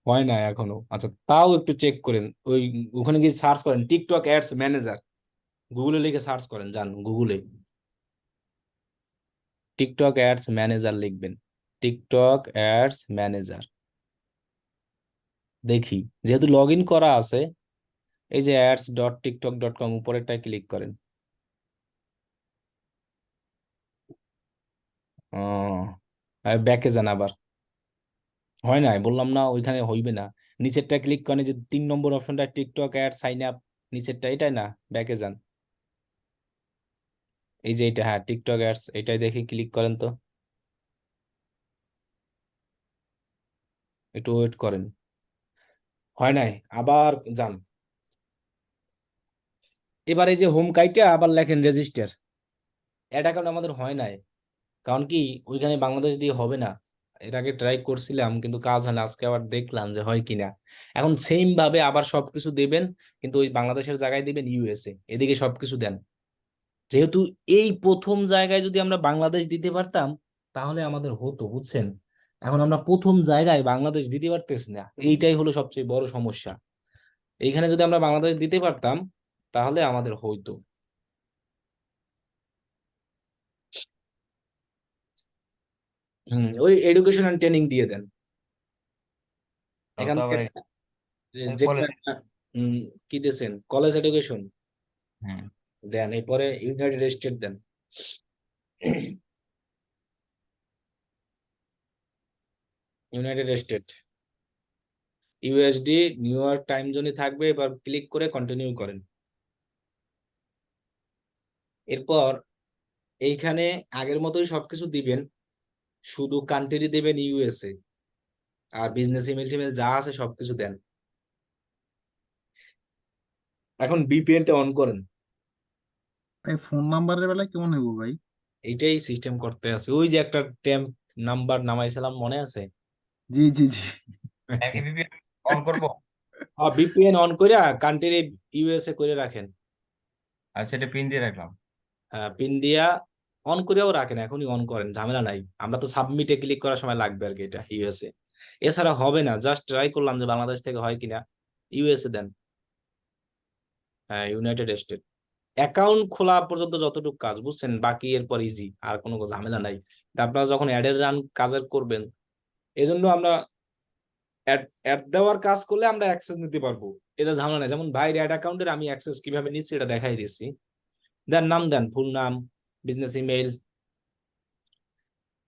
হয় না এখনো। আচ্ছা তাও একটু চেক করেন, ওই ওখানে গিয়ে সার্চ করেন টিকটক অ্যাডস ম্যানেজার, গুগলে লিখে সার্চ করেন, যান গুগলে টিকটক অ্যাডস ম্যানেজার লিখবেন, টিকটক অ্যাডস ম্যানেজার, দেখি যেহেতু লগ ইন করা আছে, এই যে ads.tiktok.com উপরেরটায় ক্লিক করেন। ব্যাকে যান আবার, হয় নাই বললাম না, ওইখানে হইবে না। নিচেরটা ক্লিক করেন, এই যে 3 নম্বর অপশনটা টিকটক অ্যাড সাইন আপ, নিচেরটা, এটাই না, ব্যাকে যান, এই যে এটা, হ্যাঁ টিকটক অ্যাডস, এটাই দেখি ক্লিক করেন তো, একটু ওয়েট করেন, হয় নাই, আবার যান। এবার এই যে হোম কাইটা আবার লেখেন রেজিস্টার, অ্যাড অ্যাকাউন্ট আমাদের হয় নাই, কারণ কি ওইখানে বাংলাদেশ দিয়ে হবে না, এর আগে ট্রাই করছিলাম কিন্তু কাজ হয় না, আজকে আবার দেখলাম যে হয় কিনা। এখন সেম ভাবে আবার সবকিছু দিবেন, কিন্তু ওই বাংলাদেশের জায়গায় দিবেন ইউএসএ, এদিকে সবকিছু দেন। যেহেতু এই প্রথম জায়গায় যদি আমরা বাংলাদেশ দিতে পারতাম তাহলে আমাদের হতো, বুঝছেন। এখন আমরা প্রথম জায়গায় বাংলাদেশ দিতে পারতেছি না, এইটাই হলো সবচেয়ে বড় সমস্যা। এইখানে যদি আমরা বাংলাদেশ দিতে পারতাম তাহলে আমাদের হইতো। ওই এডুকেশন এন্ড ট্রেনিং দিয়ে দেন এখান থেকে। যে কোনো কলেজ। একটা, কি দিয়েছেন, কলেজ এডুকেশন হুম। দেন, এরপরে United State then. United State, USD, New York time জোনে থাকবে, এবার ক্লিক করে কন্টিনিউ করেন। এরপর এইখানে আগের মতোই সবকিছু দিবেন, শুধু কান্ট্রি দিবেন ইউএসএ, আর বিজনেস ইমেল টিমেল যা আছে সবকিছু দেন। এখন বিপিএনটা অন করেন। ভাই ফোন নাম্বারের বেলায় কেমন হইব ভাই? এইটাই সিস্টেম করতে আছে, ওই যে একটা টেম্প নাম্বার নামাইছিলাম মনে আছে। জি জি জি। একই VPN অন করব। বিপিএন অন করে কান্ট্রি ইউএসএ করে রাখেন। আর সেটা পিন দিয়ে রাখলাম। পিন দিয়া অন করেও রাখেন, এখনই অন করেন, ঝামেলা নাই। আমরা তো সাবমিটে ক্লিক করার সময় লাগবে আর কি, এটা ইউএসএ। এছাড়া হবে না, জাস্ট ট্রাই করলাম যে বাংলাদেশ থেকে হয় কিনা। ইউএসএ দেন, হ্যাঁ ইউনাইটেড স্টেট। অ্যাকাউন্ট খোলা পর্যন্ত যতটুকু কাজ, বুঝছেন, বাকি এরপর ইজি, আর কোনো ঝামেলা নাই। তা আপনারা যখন অ্যাডের রান কাজের করবেন, এজন্য আমরা অ্যাড দেওয়ার কাজ করলে আমরা অ্যাক্সেস নিতে পারবো, এটা ঝামেলা নাই। যেমন ভাইয়ের অ্যাড অ্যাকাউন্টের আমি অ্যাক্সেস কিভাবে নিচ্ছি এটা দেখাই দিচ্ছি। দেন নাম দেন, ফুল নাম, বিজনেস ইমেইল,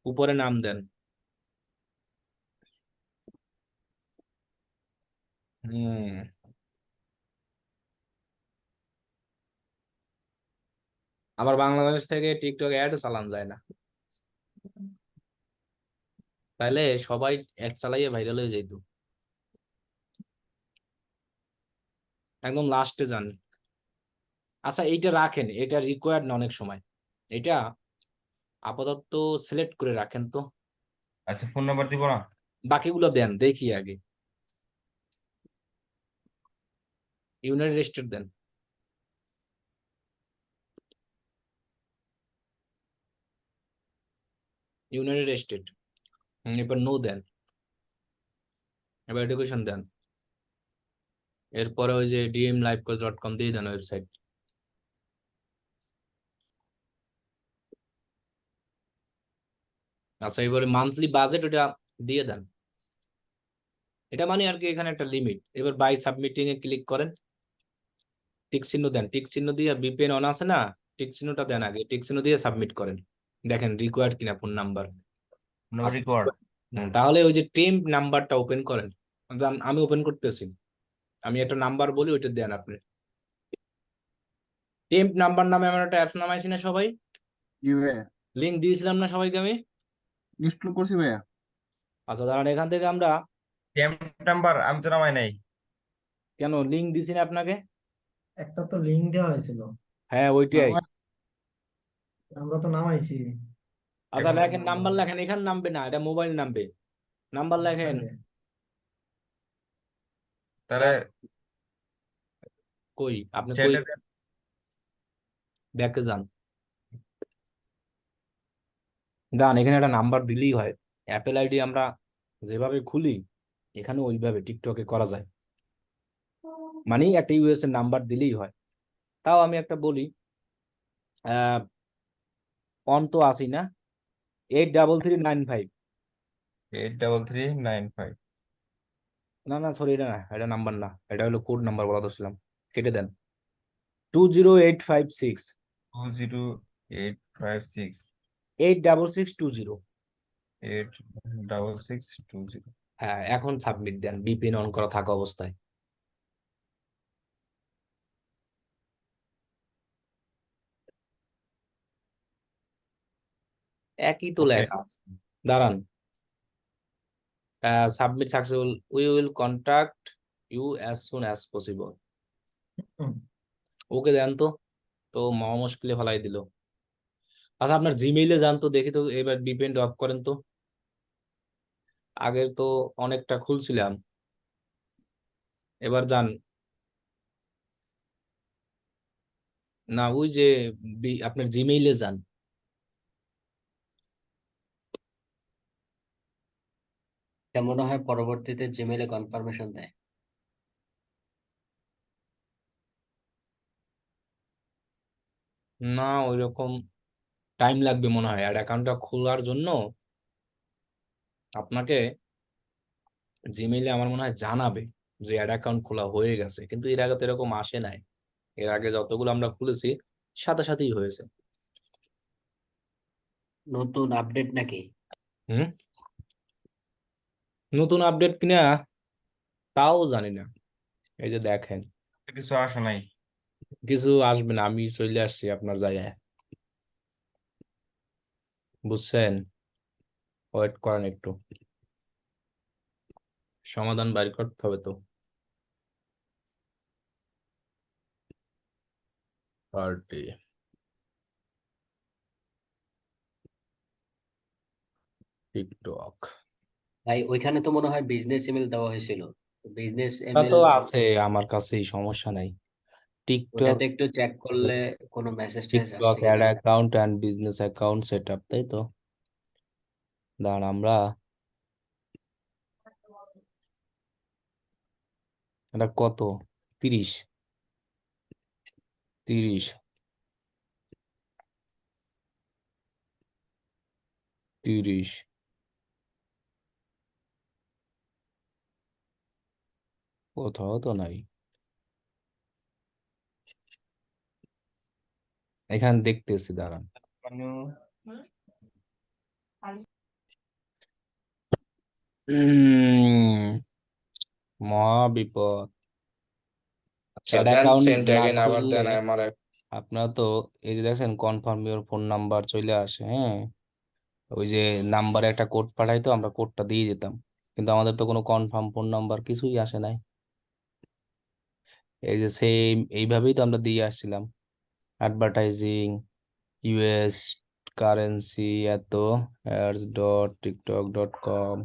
উপরে নাম দেন। আবার বাংলাদেশ থেকে টিকটক অ্যাডও চালান যায় না, তাইলে সবাই অ্যাড চালাইয়ে ভাইরাল হয়ে যেত। একদম লাস্টে যান। আচ্ছা এইটা রাখেন, এটা রিকোয়ার্ড না অনেক সময়, এটা আপাতত সিলেক্ট করে রাখেন তো। আচ্ছা, ফোন নাম্বার দিব না? বাকিগুলো দেন দেখি আগে। United State then, United state. এবার নো দেন, এবার এডুকেশন দেন। এরপরে ওই যে DMLiveCourse.com দিয়ে দেন ওয়েবসাইট। আচ্ছা এবারে মান্থলি বাজেট ওটা দিয়ে দেন। এটা মানে আর কি এখানে একটা লিমিট। এবার বাই সাবমিটিং এ ক্লিক করেন, টিক চিহ্ন দেন, টিক চিহ্ন দিয়ে বিপিএন অন আছে না, টিক চিহ্নটা দেন আগে, টিক চিহ্ন দিয়ে সাবমিট করেন, দেখেন রিকোয়ার্ড কিনা ফোন নাম্বার। রিকোয়ার্ড। তাহলে ওই যে টেম্প নাম্বারটা ওপেন করেন। আমি ওপেন করতেছি, আমি একটা নাম্বার বলি, ওইটা দেন আপনি। টেম্প নাম্বার নামে আমার একটা অ্যাপস নামাইছি না সবাই, জি ভাইয়া, লিংক দিয়েছিলাম না সবাইকে আমি। ইনস্টল করছি ভাইয়া। আচ্ছা দাঁড়ান, এখান থেকে আমরা, টেম্প নাম্বার আমি তো নামাই নাই। কেন লিংক দিছি না আপনাকে? একটা তো লিংক দেওয়া হয়েছিল, হ্যাঁ ওইটাই। আমরা তো নামাইছি। আচ্ছা লেখেন, নাম্বার লেখেন, এখানে নামবে না, এটা মোবাইল নামবে, নাম্বার লেখেন। তাহলে কই আপনি কই, চ্যাটে ব্যাকে যান, ডান, এখানে একটা নাম্বার দিলেই হয়। অ্যাপেল আইডি আমরা যেভাবে খুলি এখানে ওইভাবে টিকটকে করা যায়, মানে একটা ইউএস এর নাম্বার দিলেই হয়। তাও আমি একটা বলি, অন তো আসি না, 83395। 83395। না না সরি, এটা না, এটা নাম্বার না, এটা হলো কোড নাম্বার বলা দরছিলাম, কেটে দেন। 20856 20856 86620। 86620। হ্যাঁ এখন সাবমিট দেন বিপিএন অন করা থাকা অবস্থায়। একই তো ওকে। লেখা আছে। দাঁড়ান, submit successful, we will contact you as soon as possible. Okay then তো, তো মহা মুশকিলে ফেলাই দিল। আচ্ছা আপনার জিমেইলে যান তো দেখি তো, এবার বিপিএন অফ করেন তো। আগের তো অনেকটা খুলছিলাম, এবার যান না ওই যে আপনার জিমেইলে যান। এটা মনে হয় পরবর্তীতে জিমেইলে কনফার্মেশন দেয়। না ওইরকম টাইম লাগবে মনে হয় অ্যাড অ্যাকাউন্টটা খোলার জন্য। আপনাকে জিমেইলে আমার মনে হয় জানাবে যে অ্যাড অ্যাকাউন্ট খোলা হয়ে গেছে, কিন্তু এর আগে তো এরকম আসে নাই। এর আগে যতগুলো আমরা খুলেছি সাথে সাথেই হয়েছে। নতুন আপডেট নাকি? হুম, নতুন আপডেট কিনা তাও জানি না। এই যে দেখেন কিছু আসে নাই। কিছু আসবে না, আমি চলে আসছি আপনার জায়গায়, বুঝছেন? ওয়েট করেন একটু, সমাধান বাইর করতে হবে তো। পার্টি টিকটক ভাই ওইখানে তো মনে হয় বিজনেস ইমেল দেওয়া হয়েছিল, বিজনেস তা ইমেল তো আছে আমার কাছেই, সমস্যা নাই। টিকটক ওটাতে একটু চেক করলে কোনো মেসেজ টেসেজ টিকটক আসছে অ্যাড কিনা। Account and business account set up, তাই তো? দাঁড়ান আমরা এটা কত, 30 30 30 কোথাও তো নাই, এখানে দেখতেছি দাঁড়ান। মহা বিপদ। আচ্ছা অ্যাড দেন, অ্যাকাউন্ট সেন্ট না অ্যাগেন, আবার খুললে দেন আমার আপনারা তো এই যে দেখছেন কনফার্ম ইওর ফোন নাম্বার চলে আসে, হ্যাঁ? ওই যে নাম্বারে একটা কোড পাঠাইতো, আমরা কোডটা দিয়ে দিতাম, কিন্তু আমাদের তো কোনো কনফার্ম ফোন নাম্বার কিছুই আসে নাই। এই যে সেম এইভাবেই তো আমরা দিয়ে আসছিলাম। অ্যাডভার্টাইজিং ইউএস কারেন্সি এত ads.tiktok.com।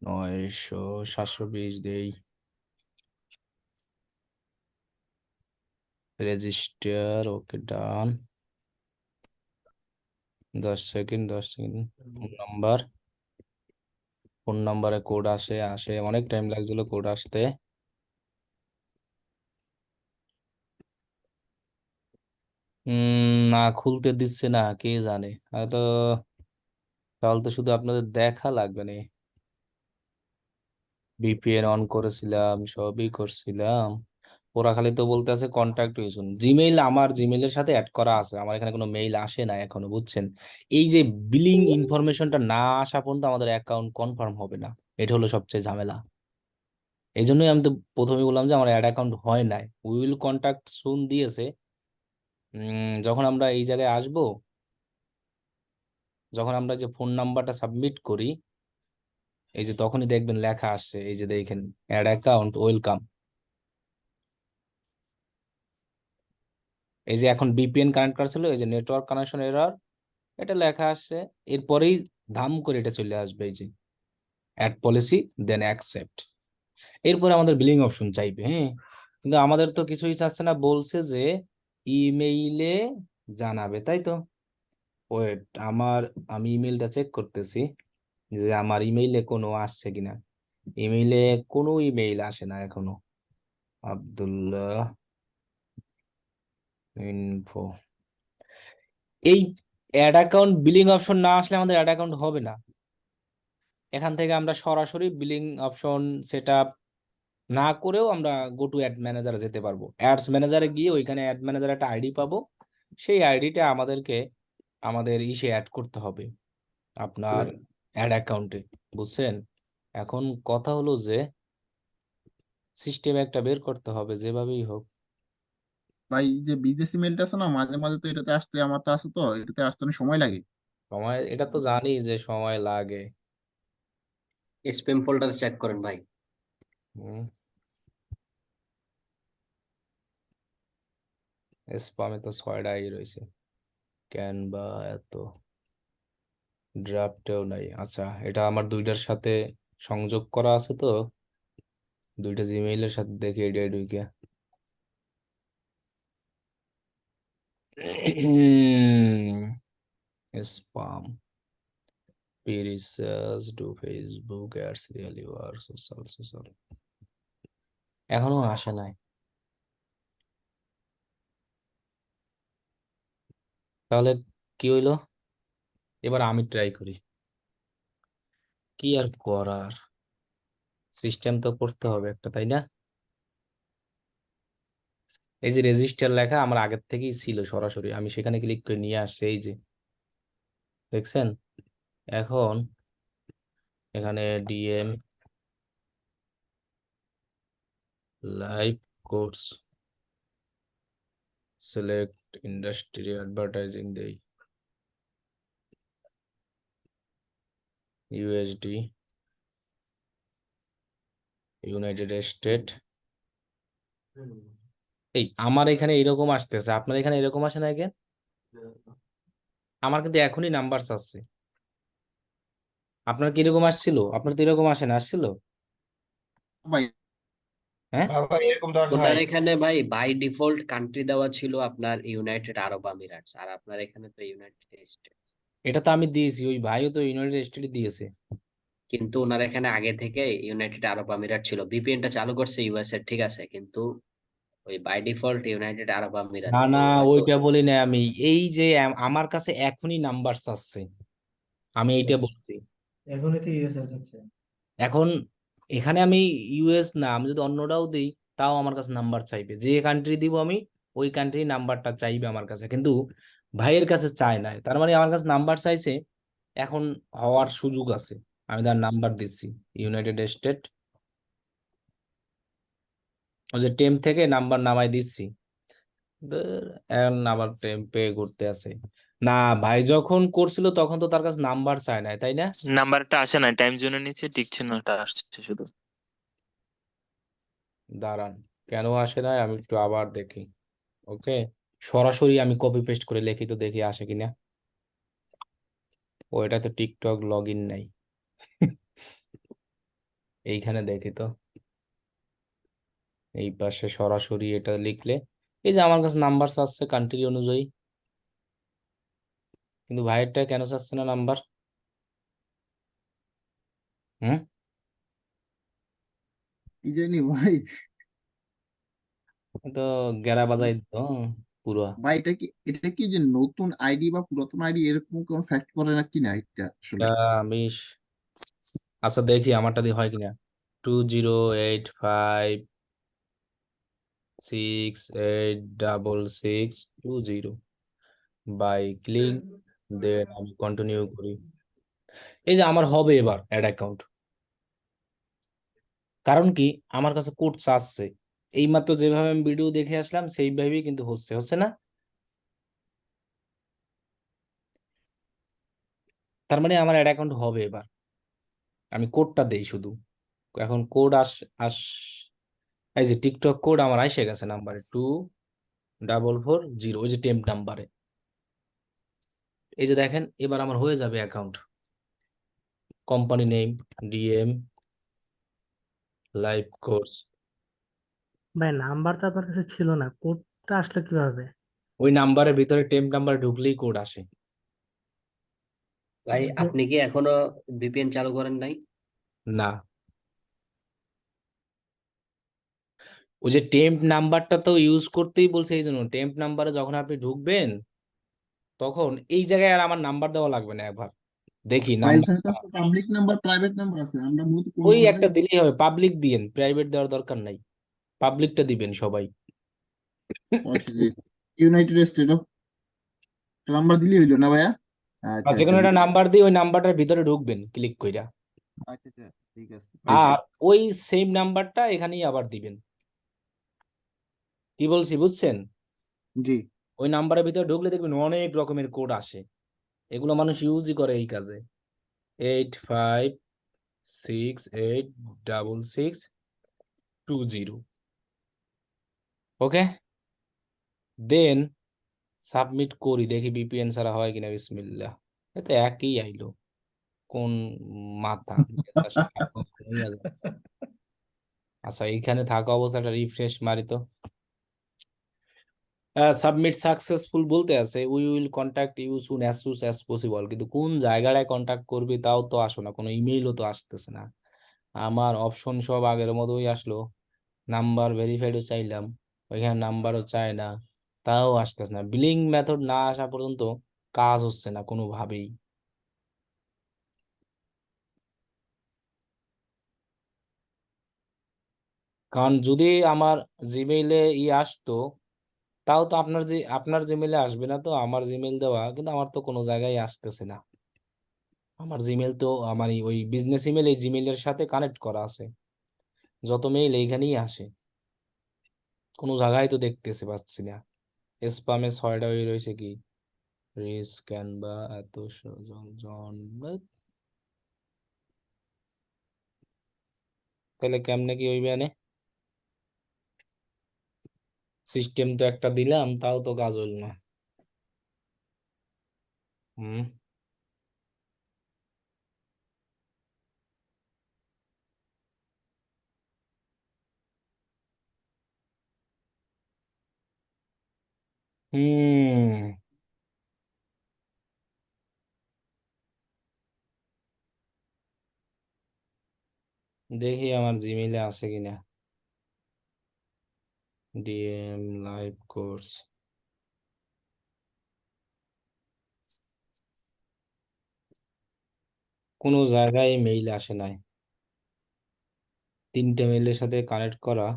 নয়শো 720 দেই, রেজিস্টার, ওকে ডান। 10 সেকেন্ড ফোন নাম্বারে কোড আসে, অনেক টাইম লাগছিল কোড আসতে। না খুলতে দিচ্ছে না, কে জানে। হয়তো তাহলে তো শুধু আপনাদের দেখা লাগবে না। ভিপিএন অন করেছিলাম, সবই করছিলাম, ওরা খালি তো বলতে আছে কন্ট্যাক্ট ইউজুন। জিমেইল আমার জিমেইলের সাথে অ্যাড করা আছে, আমার এখানে কোনো মেইল আসে না এখনো, বুঝছেন? এই যে বিলিং ইনফরমেশনটা না আসা পর্যন্ত আমাদের অ্যাকাউন্ট কনফার্ম হবে না, এটা হলো সবচেয়ে ঝামেলা। এই জন্যই আমি তো প্রথমে বললাম যে আমার অ্যাড অ্যাকাউন্ট হয় নাই, উইল কন্ট্যাক্ট সুন দিয়েছে। যখন আমরা এই জায়গায় আসব, যখন আমরা যে ফোন নাম্বারটা সাবমিট করি, এই যে তখনই দেখবেন লেখা আসছে, এই যে দেখেন অ্যাড অ্যাকাউন্ট ওয়েলকাম। এই যে এখন বিপিএন কানেক্ট করা ছিল, এই যে নেটওয়ার্ক কানেকশন এরর, এটা লেখা আসছে। এরপরেই ধাম করে এটা চলে আসবে এই যে অ্যাড পলিসি, দেন অ্যাকসেপ্ট। এরপরে আমাদের বিলিং অপশন চাইবে, হ্যাঁ? কিন্তু আমাদের তো কিছুই চাচ্ছে না, বলছে যে ইমেইলে জানাবে, তাই তো? ওয়েট, আমি ইমেইলটা চেক করতেছি যে আমার ইমেইলে কোনো আসছে কিনা। ইমেইলে কোনো ইমেইল আসে না এখনো। আব্দুল্লাহ ইনফো, এই অ্যাড অ্যাকাউন্ট বিলিং অপশন না আসলে আমাদের অ্যাড অ্যাকাউন্ট হবে না। এখান থেকে আমরা সরাসরি বিলিং অপশন সেট আপ না করেও আমরা গো টু অ্যাড ম্যানেজারে যেতে পারবো। অ্যাডস ম্যানেজারে গিয়ে ওইখানে অ্যাড ম্যানেজার একটা আইডি পাবো, সেই আইডিটা আমাদেরকে আমাদের ইসে অ্যাড করতে হবে আপনার অ্যাড অ্যাকাউন্টে, বুঝছেন? এখন কথা হলো যে সিস্টেম একটা বের করতে হবে যেভাবেই হোক। ভাই এই যে বিজনেস ইমেলটা আছে না, মাঝে মাঝে তো এটাতে আসতে, আমার তো আছে, তো এটাতে আসতে অনেক সময় লাগে। সময়, এটা তো জানি যে সময় লাগে। স্প্যাম ফোল্ডার চেক করেন ভাই। হুম, স্পামে তো 6টাই রয়েছে, ক্যানভা এত, ড্রাফটেও নাই। আচ্ছা, এটা আমার দুইটার সাথে সংযোগ করা আছে তো, দুইটা জিমেইলের সাথে দেখি এডিআই ঢুকে। Spam, research, do Facebook ads really work, social. এখনো আসে নাই, তাহলে কি হইলো? এবার আমি ট্রাই করি, কি আর করার, সিস্টেম তো করতে হবে একটা, তাই না? এই যে রেজিস্টার লেখা আমার আগের থেকেই ছিল সরাসরি, আমি সেখানে ক্লিক করে নিয়ে আসছি, এই যে দেখছেন। এখন এখানে DM live course, select industry, advertising দেই, ইউএসডি, ইউনাইটেড স্টেট। এই আমার এখানে এরকম আসতেছে, আপনার এখানে এরকম আসে না কেন? আমার কিন্তু এখনই নাম্বার আসছে, আপনার কি এরকম আসছিল? আপনার তো এরকম আসে না, আসছিল? ভাই হ্যাঁ, বাবা এরকম তো আছে ওনার ভাই। এখানে ভাই বাই ডিফল্ট কান্ট্রি দেওয়া ছিল আপনার ইউনাইটেড আরব আমিরাটস, আর আপনার এখানে তো ইউনাইটেড স্টেটস। এটা তো আমি দিয়েছি, ওই ভাইও তো ইউনাইটেড স্টেট দিয়েছে। কিন্তু ওনার এখানে আগে থেকে ইউনাইটেড আরব আমিরাট ছিল, ভিপিএনটা চালু করছে ইউএস এর, ঠিক আছে, কিন্তু ওই বাই ডিফল্ট ইউনাইটেড আরব আমিরাত, না তো না, হয়তো। ওইটা বলি না আমি, এই যে আমার কাছে এখনই নাম্বার আসছে, আমি এইটা বলছি। এখনই তো ইউএস আছে। এখন এখানে আমি ইউএস না, আমি যদি অন্যটাও দিই তাও আমার কাছে নাম্বার চাইবে, যে কান্ট্রি দিব আমি ওই কান্ট্রি নাম্বারটা চাইবে আমার কাছে, কিন্তু ভাইয়ের কাছে চায় না, তার মানে আমার কাছে নাম্বার চাইছে, এখন হওয়ার সুযোগ আছে। আমি তার নাম্বার দিচ্ছি, ইউনাইটেড স্টেট, ওই যে টেম্প থেকে নাম্বার নামাই দিচ্ছি। এখন আবার টেম্পে ঘুরতে আছে। না, ভাই যখন করছিল তখন তো তার কাছে নাম্বার চায় নাই, তাই না? নাম্বারটা আসে না, টাইম জোনের নিচে টিক চিহ্নটা আসছে শুধু। দাঁড়ান, কেন আসে নাই আমি একটু আবার দেখি। ওকে, সরাসরি আমি কপি পেস্ট করে লিখি তো, দেখি আসে কিনা। ও, এটা তো টিকটক লগ ইন নাই। এইখানে দেখি তো, এই পাশে সরাসরি এটা লিখলে, এই যে আমার কাছে নাম্বার চাচ্ছে কান্ট্রি অনুযায়ী, কিন্তু ভাইয়েরটা কেন চাচ্ছে না নাম্বার? হুম, কি জানি ভাই। তো গেরা বাজাই তো পুরো। ভাই এটা কি যে নতুন আইডি বা পুরাতন আইডি এরকম কোন ফ্যাক্ট করে না কিনা এটা আসলে? আমি আচ্ছা দেখি আমারটা দিয়ে হয় কিনা। 2085686620 বাই ক্লিক, দেন আমি কন্টিনিউ করি। এই যে আমার হবে এবার অ্যাড অ্যাকাউন্ট, কারণ কি আমার কাছে কোড চাচ্ছে, এইমাত্র যেভাবে আমি ভিডিও দেখে আসলাম সেইভাবেই কিন্তু হচ্ছে, হচ্ছে না? তার মানে আমার অ্যাড অ্যাকাউন্ট হবে এবার, আমি কোডটা দেই শুধু। এখন কোড আস এই যে টিকটক কোড আমার এসে গেছে নাম্বারে 2440, ওই যে টেম্প নাম্বারে। এই যে দেখেন, এবার আমার হয়ে যাবে account. Company name DM live course, ভাই নাম্বার তো আপনার কাছে ছিল না, কোডটা আসলো কিভাবে? ওই নাম্বারের ভিতরে টেম্প নাম্বার ঢুকলেই কোড আসে। ভাই আপনি কি এখনো ভিপিএন চালু করেন নাই? না, ওই যে টেম্প নাম্বারটা তো ইউজ করতেই বলছে, এই জন্য টেম্প নাম্বারে যখন আপনি ঢুকবেন তখন এই জায়গায় আর আমার নাম্বার দেওয়া লাগবে না। একবার দেখি ভাই নাম্বার, এখানে তো পাবলিক নাম্বার প্রাইভেট নাম্বার আছে, আমরা মূলত কোন ওই নাম্বারে? একটা দিলেই হবে, পাবলিক দিয়েন, প্রাইভেট দেওয়ার দরকার নাই, পাবলিকটা দিবেন সবাই। আচ্ছা, যে ইউনাইটেড স্টেট অফ নাম্বার দিলেই হইলো না ভাইয়া? আর আচ্ছা যে আচ্ছা কোনো একটা নাম্বার দিয়ে ওই নাম্বারটার ভিতরে ঢুকবেন ক্লিক কইরা, আচ্ছা আচ্ছা, ঠিক আছে। আর ওই সেম নাম্বারটা এখানেই আবার দিবেন। কি বলছি বুঝছেন? জি। ওই নাম্বারের ভিতরে ঢুকলে দেখবেন অনেক রকমের কোড আসে, এগুলো মানুষ ইউজই করে এই কাজে। 85686620, ওকে। দেন সাবমিট করি, দেখি ভিপিএন ছাড়া হয় কিনা। বিসমিল্লাহ, এতে একই আইলো। কোন মাথা মেজাজ খারাপ হইয়া যাচ্ছে। আচ্ছা, এইখানে থাকা অবস্থাটা রিফ্রেশ মারি তো। সাবমিট সাকসেসফুল বলতে আছে, we will contact you soon as possible, কিন্তু কোন জায়গায় কন্ট্যাক্ট করবি তাও তো আসো না, কোনো ইমেইলও তো আসতেছে না। আমার অপশন সব আগের মতোই আসলো, নাম্বার ভেরিফাইডও চাইলাম, ওইখানে নাম্বারও চায় না, তাও আসতেছে না। বিলিং মেথড না আসা পর্যন্ত কাজ হচ্ছে না কোনোভাবেই। কারণ যদি আমার জিমেইলে আসতো, তাও তো আপনার জিমেইলে আসবে না, তো আমার জিমেইল দেওয়া, কিন্তু আমার তো কোনো জায়গায় আসতেছে না। আমার জিমেইল তো আমার ওই বিজনেস ইমেল এই জিমেইলের সাথে কানেক্ট করা আছে, যত মেইল এইখানেই আসে, কোনো জায়গায় তো দেখতেছে পাচ্ছি না। স্প্যামে 6টা হয়ে রয়েছে কি রিস্ক ক্যানভা এত জন। তাহলে কেমনে কি হইবে? আনে সিস্টেম তো একটা দিলাম, তাও তো কাজ হইল না। হুম হুম দেখি আমার জিমেইলে আছে কিনা। ডিএম লাইভ কোর্স, কোনো জায়গায় মেইল আসে নাই। 3টে মেইলের সাথে কানেক্ট করা,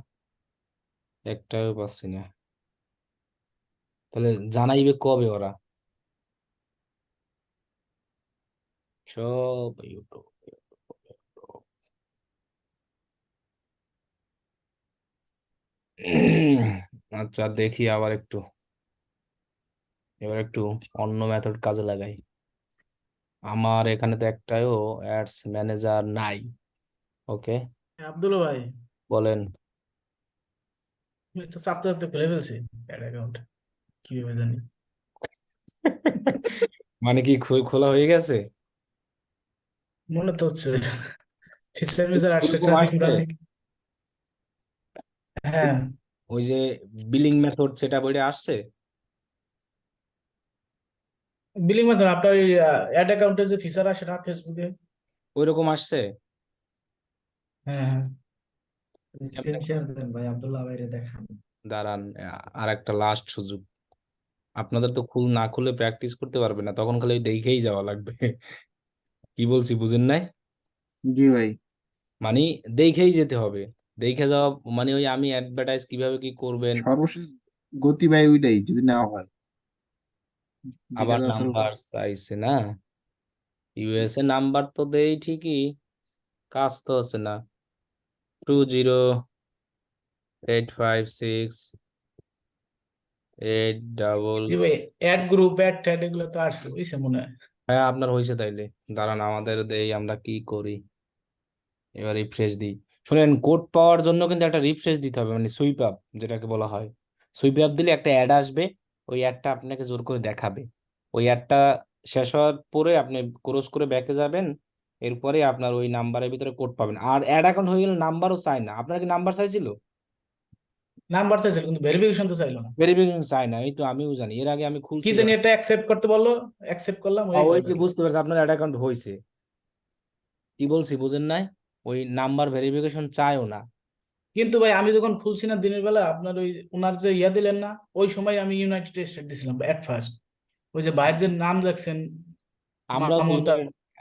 একটাও পাচ্ছি না। তাহলে জানাইবে কবে ওরা? সব ইউটিউব। আচ্ছা, দেখি আবার একটু, এবার একটু অন্য মেথড কাজে লাগাই। আমার এখানে তো একটাও অ্যাডস ম্যানেজার নাই। ওকে, আব্দুল্লাহ ভাই, বলেন। আমি তো চাপতে চাপতে খুলে ফেলছি অ্যাড অ্যাকাউন্ট, কিভাবে জানি। মানে কি খোলা হয়ে গেছে? মনে তো হচ্ছে ফিচার মিচার আসছে, ওরকম ট্রাফিক আসছে? ট্রাফিক। হ্যাঁ, ওই যে বিলিং মেথড সেটা বইটা আসছে? বিলিং মাধ্যমে আপনার ওই অ্যাড অ্যাকাউন্টে যে ফিচার আসে না ফেসবুকে। ওইরকম আসছে? হ্যাঁ হ্যাঁ, কেমনে? স্ক্রিন শেয়ার দেন ভাই, আব্দুল্লাহ ভাইরে দেখান। দাঁড়ান, আর একটা লাস্ট সুযোগ। আপনাদের তো না খুলে প্র্যাকটিস করতে পারবে না, তখন খালি ওই দেখেই যাওয়া লাগবে। কি বলছি বুঝেন নাই? জি ভাই। মানে দেখেই যেতে হবে। দেখে যাওয়া মানে ওই আমি অ্যাডভার্টাইজ কিভাবে কি করবেন, সর্বশেষ গতি ভাই ওইটাই যদি নেওয়া হয়, দেখে আবার যাওয়া শুরু নাম্বার চাইছে না। ইউএসএ নাম্বার তো দেই ঠিকই, কাজ তো হচ্ছে না। 20856 জি ভাই, অ্যাড গ্রুপ অ্যাড ট্যাড এগুলো তো আসছে, বুঝছে মনে হয়। হ্যাঁ, আপনার হয়েছে তাইলে। দাঁড়ান, আমাদের দেই, আমরা কি করি, এবার রিফ্রেশ দিই। শুনেন, কোড পাওয়ার জন্য কিন্তু একটা রিফ্রেশ দিতে হবে, মানে সুইপ আপ যেটাকে বলা হয়। সুইপ আপ দিলে একটা অ্যাড আসবে, ওই অ্যাডটা আপনাকে জোর করে দেখাবে। ওই অ্যাডটা শেষ হওয়ার পরে আপনি ক্রস করে ব্যাকে যাবেন, এরপরে আপনার ওই নাম্বারের ভিতরে কোড পাবেন। আর অ্যাড অ্যাকাউন্ট হয়ে গেলে নাম্বারও চাই না। আপনার কি নাম্বার চাইছিল? নাম্বার চাইছিল কিন্তু ভেরিফিকেশন তো চাইলো না। ভেরিফিকেশন চাই না, এই তো আমিও জানি, এর আগে আমি কি খুলছি। জানি একটা অ্যাকসেপ্ট করতে বললো, অ্যাকসেপ্ট করলাম, ওই ওই হয়ে যে গেল। বুঝতে পারছি আপনার অ্যাড অ্যাকাউন্ট হয়েছে। কি বলছি বুঝেন নাই? ওই নাম্বার ভেরিফিকেশন চাইও না। কিন্তু ভাই আমি যখন খুলছি না দিনের বেলা, আপনার ওই ওনার যে ইয়া দিলেন না, ওই সময় আমি ইউনাইটেড স্টেট দিছিলাম এট ফার্স্ট। ওই যে বাইরের যে নাম দেখছেন, আমরাও তো মামুন,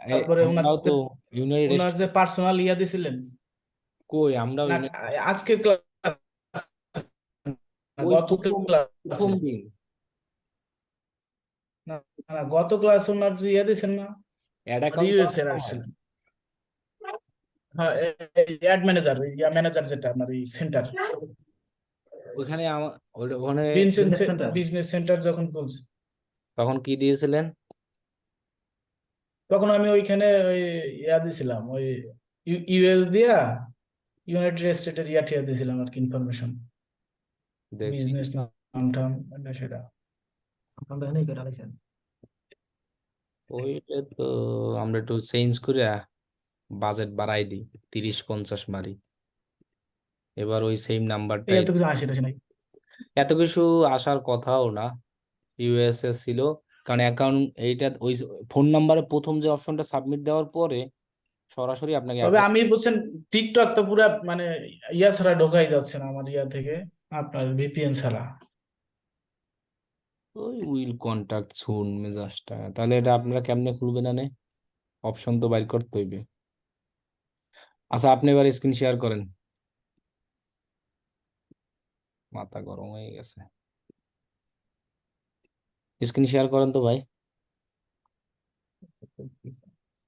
তারপরে ওনার আমরাও যে তো ইউনাইটেড ওনার যে পার্সোনাল ইয়া দিছিলেন কই, আমরাও না, আজকের ক্লাস, ওই গত প্রথম ক্লাসে, দিন না না, গত ক্লাসে ওনার যে ইয়া দিছেন না, অ্যাড অ্যাকাউন্ট ইউএস এর আসছিল। হ্যাঁ, অ্যাড ম্যানেজার, ইয়া ম্যানেজার যেটা আপনার এই সেন্টার, ওখানে ওখানে বিজনেস সেন্টার। বিজনেস সেন্টার যখন খুলছে, তখন কি দিয়েছিলেন? তখন আমি ওইখানে ওই ইয়া দিছিলাম, ওই ইউএস দিয়া ইউনাইটেড স্টেটের ইয়া ঠিয়া দিছিলাম আর কি, ইনফরমেশন দেখি, বিজনেস না নাম এটা সেটা আপনাদের এখানে করে আলাইছেন ওইটা তো আমরা একটু চেঞ্জ করে বাজেট বাড়াই দিই, 30-50 মারি। এবার ওই সেম এই নাম্বারটাই, এত কিছু আসে টাসে নাই। এত কিছু আসার কথাও না। ইউএসএ ছিল, কারণ অ্যাকাউন্ট এইটা ওই ফোন নাম্বারে প্রথম যে অপশনটা সাবমিট দেওয়ার পরে সরাসরি আপনাকে তবে আমি বুঝছেন টিকটক তো পুরা মানে ইয়া ছাড়া ঢোকাই যাচ্ছে না আমার ইয়া থেকে, আপনার ভিপিএন ছাড়া। ওই উইল কন্টাক্ট সুন মেজাজটা, তাহলে এটা আপনারা কেমনে খুলবেন? না অপশন তো বাইর করতে হইবে। আচ্ছা, আপনি এবার স্ক্রিন শেয়ার করেন, মাথা গরম হয়ে গেছে। স্ক্রিন শেয়ার করেন তো ভাই।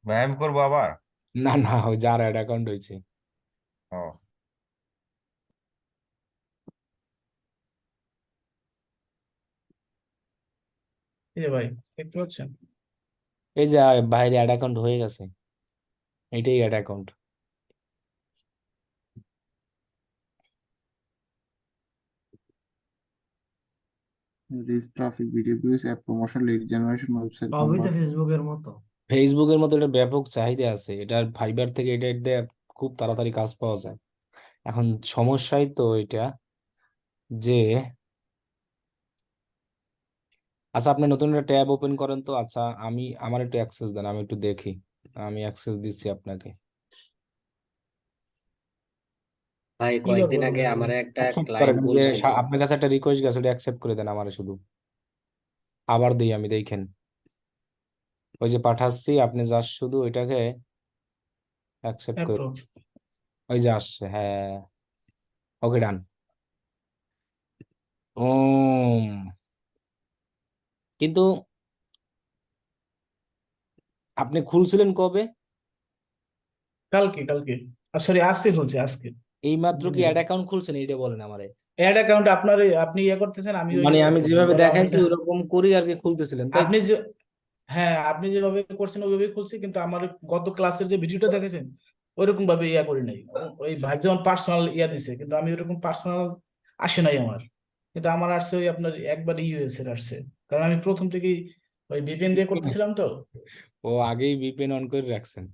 ভাই আমি করবো আবার। না না, ওই যার অ্যাড অ্যাকাউন্ট হয়েছে। ও এই যে ভাই দেখতে পাচ্ছেন, এই যে বাইরে অ্যাড অ্যাকাউন্ট হয়ে গেছে, এটাই ad account. Reach traffic, video views, app promotion, lead generation, website সবই তো কনভার্ট। ফেসবুকের মতো। ফেসবুকের মতো এটা ব্যাপক চাহিদা আছে, এটার ফাইবার থেকে এটা দিয়ে খুব তাড়াতাড়ি কাজ পাওয়া যায়। এখন সমস্যাই তো এটা যে, আচ্ছা আপনি নতুন একটা ট্যাব ওপেন করেন তো। আচ্ছা আমার একটু অ্যাক্সেস দেন, আমি একটু দেখি। আমি অ্যাক্সেস দিচ্ছি আপনাকে। ভাই কি কয়েকদিন করবো আগে বলেন? আমার একটা অ্যাকসেপ্ট ক্লায়েন্ট করেন, যে বলছিল। আপনার কাছে একটা রিকোয়েস্ট গেছে, ওটা অ্যাকসেপ্ট করে দেন আমারে শুধু। আবার দিই আমি, দেখেন ওই যে পাঠাচ্ছি, আপনি জাস্ট শুধু ওইটাকে অ্যাকসেপ্ট করে, অ্যাপ্রুভ। ওই যে আসছে, হ্যাঁ। ওকে ডান। ওম কিন্তু আপনি খুলছিলেন কবে? কালকে কালকে, সরি আজকে বলছি, আজকে। এই মাত্র কি অ্যাড অ্যাকাউন্ট খুলছেন এইটা বলেন আমারে। অ্যাড অ্যাকাউন্ট আপনার আপনি ইয়ে করতেছেন, আমি ওই মানে আমি করতেছি, যেভাবে পরে দেখাইছি আমাকে ওরকম করি আর কি, খুলতেছিলেন তাই আপনি তো? যে, হ্যাঁ আপনি যেভাবে করছেন ওইভাবেই খুলছি, কিন্তু আমার গত ক্লাসের যে ভিডিওটা দেখেছেন ওইরকম ভাবে ইয়া করি নাই। ওই ভাই যেমন পার্সোনাল ইয়া দিছে, কিন্তু আমি ওইরকম পার্সোনাল আসে নাই আমার। কিন্তু আমার আসছে ওই আপনার একবার ইউএস এর আসছে, কারণ আমি প্রথম থেকেই ওই ভিপিএন দিয়ে করতেছিলাম তো। ও আগেই ভিপিএন অন করে রাখছেন।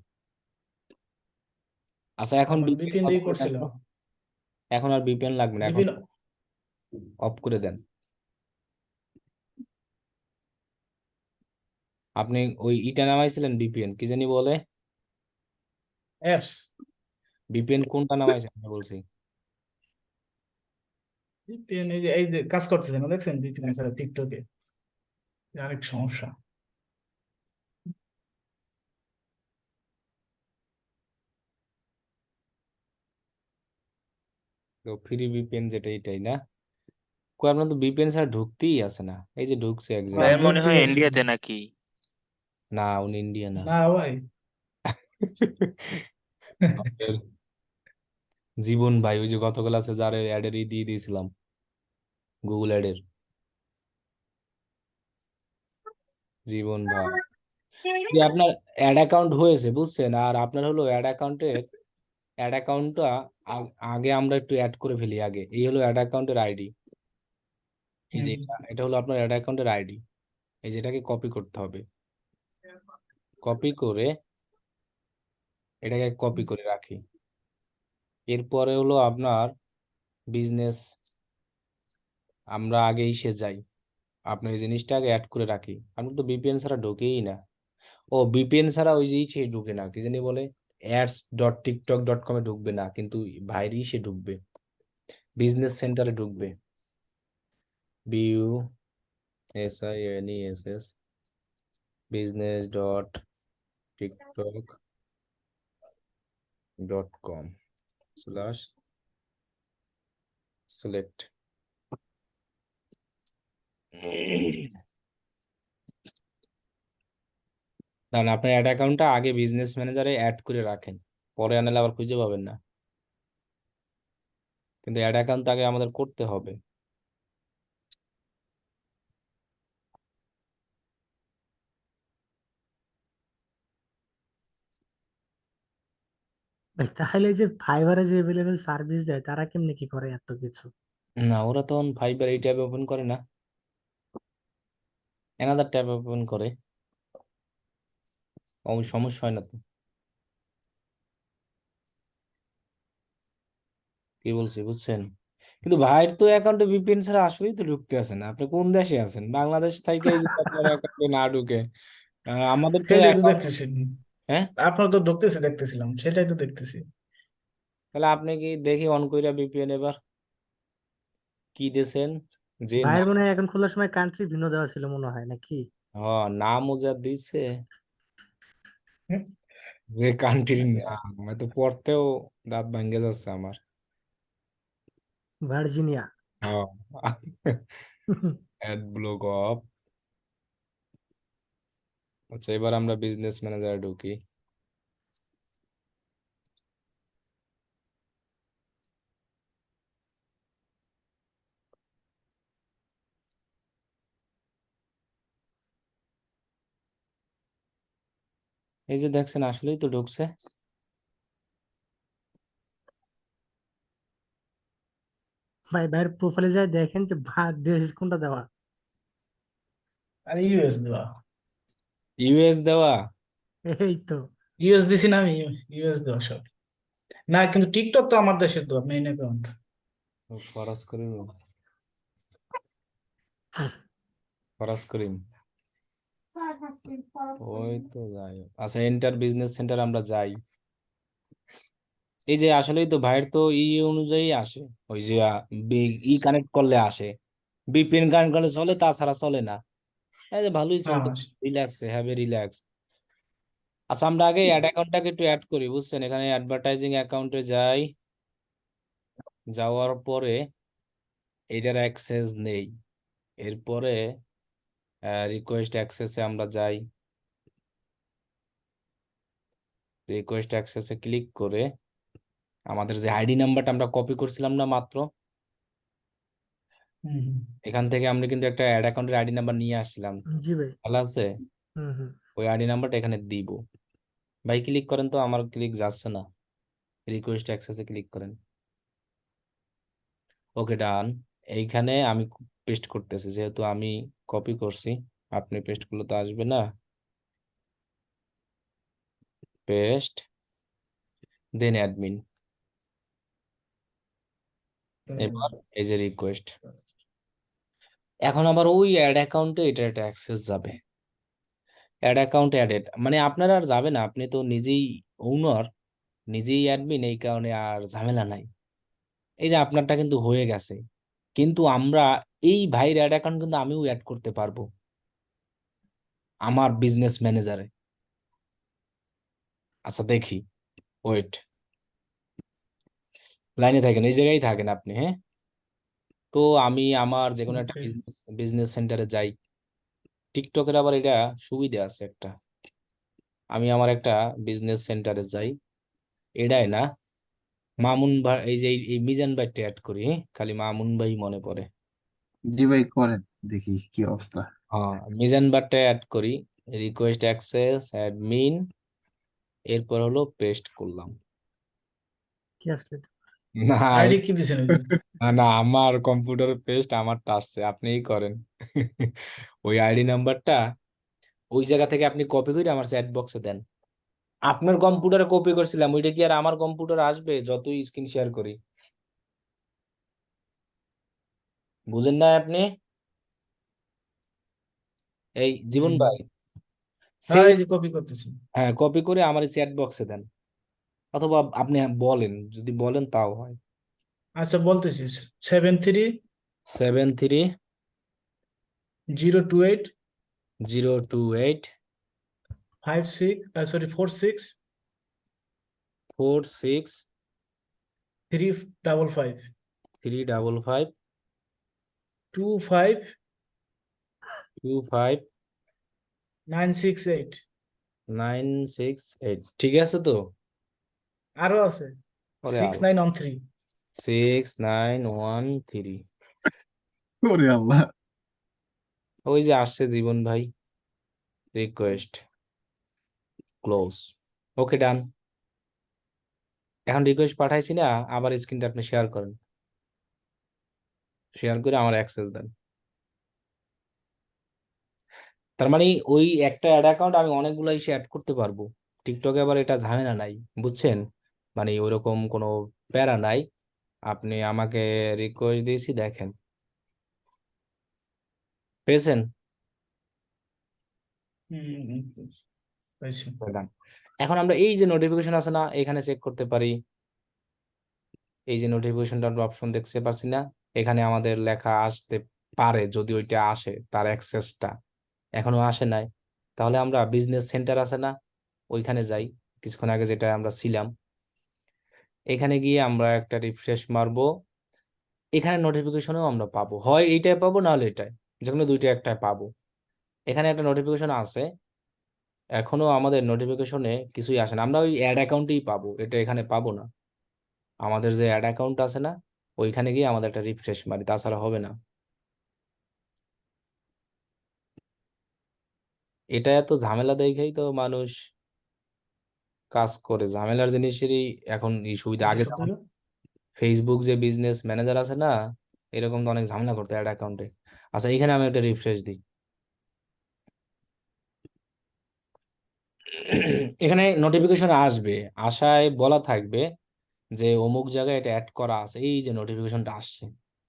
আচ্ছা এখন আমার ভিপিএন ভিপিএন অফ দিয়ে করে দেন তো। করছিলাম। এখন আর ভিপিএন লাগবে না, এখন ভিপিএন অফ করে দেন। আপনি ওই ইটা নামাইছিলেন ভিপিএন, কি জানি বলে, অ্যাপস, ভিপিএন কোনটা নামাইছেন আমি বলছি। ভিপিএন এই যে কাজ করতেছে না, দেখছেন ভিপিএন ছাড়া টিকটকে অনেক সমস্যা। তো ফ্রি ভিপিএন যেটা, এটাই না? কই আপনার তো ভিপিএন ছাড়া ঢুকতেই আছে না। এই যে ঢুকছে একজন। ভাইয়ের মনে ঢুকতে হয় গেছি। ইন্ডিয়াতে নাকি? না, উনি ইন্ডিয়া না। না ভাই, আমাদের জীবন ভাই, ওই যে গত ক্লাসে যার অ্যাডের দিয়ে দিয়েছিলাম, গুগল অ্যাডের, জীবন ভাই। যে আপনার অ্যাড অ্যাকাউন্ট হয়েছে বুঝছেন, আর আপনার হলো অ্যাড অ্যাকাউন্টটা আগে আমরা একটু অ্যাড করে ফেলি আগে। এই হলো অ্যাড অ্যাকাউন্টের আইডি, এই যে এটা হলো আপনার অ্যাড অ্যাকাউন্টের আইডি। এই যেটাকে কপি করতে হবে, কপি করে এটাকে কপি করে রাখি। এরপরে হলো আপনার বিজনেস, আমরা আগে ইসে যাই, আপনার এই জিনিসটা আগে অ্যাড করে রাখি। আপনি তো ভিপিএন ছাড়া ঢোকেই না। ও ভিপিএন ছাড়া ওই যে ইসে ঢুকে না, কি জানি বলে, ads.tiktok.com-এ ঢুকবে না, কিন্তু বাইরেই সে ঢুকবে, বিজনেস সেন্টারে ঢুকবে। BUSINESS business.tiktok.com/select। কারণ আপনার অ্যাড অ্যাকাউন্টটা আগে বিজনেস ম্যানেজারে অ্যাড করে রাখেন, পরে আনলে আবার খুঁজে পাবেন না। কিন্তু অ্যাড অ্যাকাউন্ট আগে আমাদের করতে হবে। ভাই তাহলে এই যে ফাইবারে যে এভেলেবেল সার্ভিস দেয় তারা কেমনে কি করে এত কিছু? না, ওরা তখন ফাইবার এই ট্যাব ওপেন করে না, অ্যানাদার ট্যাব ওপেন করে। সমস্যা হয় না তো। কি বলছি বুঝছেন? কিন্তু ভাইয়ের তো অ্যাকাউন্টে ভিপিএন ছাড়া আসলেই তো ঢুকতে আসে না। আপনি কোন দেশে আছেন? বাংলাদেশ থেকে যদি আপনার অ্যাকাউন্টে না ঢুকে, আমাদের তো সেটাই তো অ্যাকাউন্ট। দেখতেছি, হ্যাঁ, আপনার তো ঢুকতেছে দেখতেছিলাম, সেটাই তো দেখতেছি। তাহলে আপনি কি দেখি অন কইরা ভিপিএন এবার কি দিয়েছেন যে ভাইয়ের নাম। মনে হয় অ্যাকাউন্ট খোলার সময় কান্ট্রি ভিন্ন দেওয়া ছিল মনে হয় নাকি? নাম যা দিছে, হুম? যে কান্ট্রির নাম আমি তো পড়তেও দাঁত ভাঙ্গে যাচ্ছে আমার। ভার্জিনিয়া। হ্যাঁ, অ্যাড ব্লক অফ। আচ্ছা, এবার আমরা বিজনেস ম্যানেজারে ঢুকি। এই যে দেখছেন, আসলেই তো ঢুকছে। ভাইয়ের প্রোফাইলে যায় দেখেন যে দেশ কোনটা দেওয়া। আর ইউএস দেওয়া, ইউএস দেওয়া। এই তো। ইউএস দিছি না আমি, ইউএস দেওয়া সব। না কিন্তু টিকটক তো আমার দেশের দেওয়া মেইন অ্যাকাউন্ট। খরচ করিম, খরচ করিম। ওই তো যাই হোক। আচ্ছা, এন্টার বিজনেস সেন্টার আমরা যাই। এই যে আসলেই তো ভাইয়ের তো অনুযায়ী আসে। ওই যে কানেক্ট করলে আসে, বিপিএন কানেক্ট করলে চলে, তাছাড়া চলে না। এই যে ভালোই চলতে, হ্যাঁ, রিল্যাক্সে, হ্যাভি রিল্যাক্স। আচ্ছা, আমরা আগে অ্যাড অ্যাকাউন্টটাকে একটু অ্যাড করি বুঝছেন। এখানে অ্যাডভার্টাইজিং অ্যাকাউন্টে যাই, যাওয়ার পরে এটার অ্যাক্সেস নেই। এরপরে রিকোয়েস্ট অ্যাক্সেসে আমরা যাই, রিকোয়েস্ট অ্যাক্সেসে ক্লিক করে আমাদের যে আইডি নাম্বারটা আমরা কপি করছিলাম না মাত্র, হুম, হুম। এখান থেকে আমরা কিন্তু একটা অ্যাড অ্যাকাউন্টের আইডি নাম্বার নিয়ে আসছিলাম, জি ভাই। ভালো আছে? হুম। ওই আইডি নাম্বারটা এখানে দিব। ভাই ক্লিক করেন তো, আমার ক্লিক যাচ্ছে না। রিকোয়েস্ট অ্যাক্সেসে ক্লিক করেন। ওকে, ডান। এইখানে আমি পেস্ট করতেছি, যেহেতু আমি কপি করছি, আপনি পেস্ট করলে তো আসবে না। পেস্ট, দেন অ্যাডমিন। এবার এই যে রিকোয়েস্ট, এখন আবার ওই অ্যাড অ্যাকাউন্টে এটা একটা অ্যাক্সেস যাবে। অ্যাড অ্যাকাউন্ট অ্যাডেড, মানে আপনার আর যাবে না, আপনি তো নিজেই ওনার, নিজেই অ্যাডমিন, এই কারণে আর ঝামেলা নাই। এই যে আপনারটা কিন্তু হয়ে গেছে, কিন্তু আমরা এই ভাইয়ের অ্যাড অ্যাকাউন্ট কিন্তু আমিও অ্যাড করতে পারবো আমার বিজনেস ম্যানেজারে। আচ্ছা দেখি, ওয়েট, লাইনে থাকেন, এই জায়গায় থাকেন আপনি, হ্যাঁ। তো আমি আমার যে কোনো একটা Okay. বিজনেস সেন্টারে যাই। টিকটকের আবার এটা সুবিধা আছে একটা, আমি আমার একটা বিজনেস সেন্টারে যাই, এটাই না, মামুন ভাই, এই যে এই মিজান ভাইটা অ্যাড করি, খালি মামুন ভাই মনে পড়ে। জি ভাই করেন, দেখি কি অবস্থা। হ্যাঁ, মিজান ভাইটা অ্যাড করি, রিকোয়েস্ট অ্যাক্সেস অ্যাডমিন, এরপর হলো পেস্ট করলাম। কি আসলে? না আইডি কি দিছেন ওই যে? না না, আমার কম্পিউটার পেস্ট আমারটা আসছে, আপনিই করেন। ওই আইডি নাম্বারটা ওই জায়গা থেকে আপনি কপি করে আমার চ্যাট বক্সে দেন। আপনার কম্পিউটারে কপি করছিলাম, ওইটা কি আর আমার কম্পিউটারে আসবে যতই স্ক্রিন শেয়ার করি? বুঝেন না আপনি? এই জীবন হুম। ভাই, হ্যাঁ, সেম। এই যে কপি করতেছি। হ্যাঁ, কপি করে আমার চ্যাট বক্সে দেন, অথবা আপনি বলেন, যদি বলেন তাও হয়। আচ্ছা বলতেছি, 73 73 028 028 46 46 355 355 25 25 968। 968, ঠিক আছে তো? আরো আছে ওরে 6913। 6913। ওরে আল্লাহ। ওই যে আসছে জীবন ভাই, রিকোয়েস্ট ক্লোজ। ওকে, ডান। এখন রিকোয়েস্ট পাঠাইছি না, আবার স্ক্রিনটা আপনি শেয়ার করেন। শেয়ার করে আমার অ্যাক্সেস দেন। তার মানে ওই একটা অ্যাড অ্যাকাউন্ট আমি অনেকগুলো এসে অ্যাড করতে পারবো। টিকটকে আবার এটা ঝামেলা নাই, বুঝছেন? মানে ওইরকম কোনো প্যারা নাই। আপনি আমাকে রিকোয়েস্ট দিয়েছি, দেখেন পেয়েছেন? পাইছি। Done. এখন আমরা এই যে নোটিফিকেশন আছে না, এখানে চেক করতে পারি। এই যে নোটিফিকেশনটা অপশন দেখতে পাচ্ছি না, এখানে আমাদের লেখা আসতে পারে, যদি ওইটা আসে, তার অ্যাক্সেসটা এখনো আসে নাই। তাহলে আমরা বিজনেস সেন্টার আছে না, ওইখানে যাই, কিছুক্ষণ আগে যেটা আমরা ছিলাম। এখানে গিয়ে আমরা একটা রিফ্রেশ মারবো। এখানে নোটিফিকেশনও আমরা পাবো, হয় এইটাই পাবো, নাহলে এটাই, যে কোনো দুইটা একটা পাবো। এখানে একটা নোটিফিকেশন আছে, এখনো আমাদের নোটিফিকেশনে কিছুই আসে না, আমরা ওই অ্যাড অ্যাকাউন্টেই পাবো, এটা এখানে পাবো না। আমাদের যে অ্যাড অ্যাকাউন্ট আছে না, ওইখানে গিয়ে আমাদের একটা রিফ্রেশ মারি, তাছাড়া হবে না। এটা এত ঝামেলা দেখেই তো মানুষ কাজ করে, ঝামেলার জিনিসেরই এখন এই সুবিধা। আগে যেমন ফেসবুক যে বিজনেস ম্যানেজার আছে না, এরকম তো অনেক ঝামেলা করতে অ্যাড অ্যাকাউন্টে। আচ্ছা, এখানে আমি একটা রিফ্রেশ দিই। এখানে নোটিফিকেশন আসবে, আশায় বলা থাকবে যে অমুক জায়গায় এটা অ্যাড করা আছে, এই যে নোটিফিকেশনটা আসছে,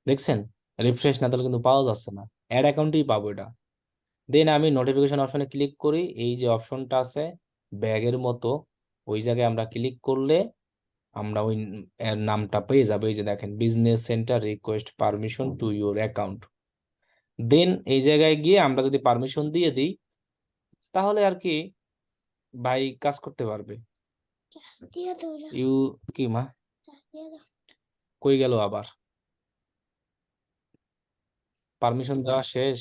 দেখছেন? রিফ্রেশ না দিলে কিন্তু পাওয়া যাচ্ছে না, অ্যাড অ্যাকাউন্টেই পাবো এটা। দেন আমি নোটিফিকেশন অপশনে ক্লিক করি, এই যে অপশনটা আছে ব্যাগের মতো, ওই জায়গায় আমরা ক্লিক করলে আমরা ওই এর নামটা পেয়ে যাবো। এই যে দেখেন, business centre request permission to your account. Then এই জায়গায় গিয়ে আমরা যদি পারমিশন দিয়ে দিই, তাহলে আর কি ভাই কাজ করতে পারবে। ইউ কি মা, কই গেল আবার? পারমিশন দেওয়া শেষ?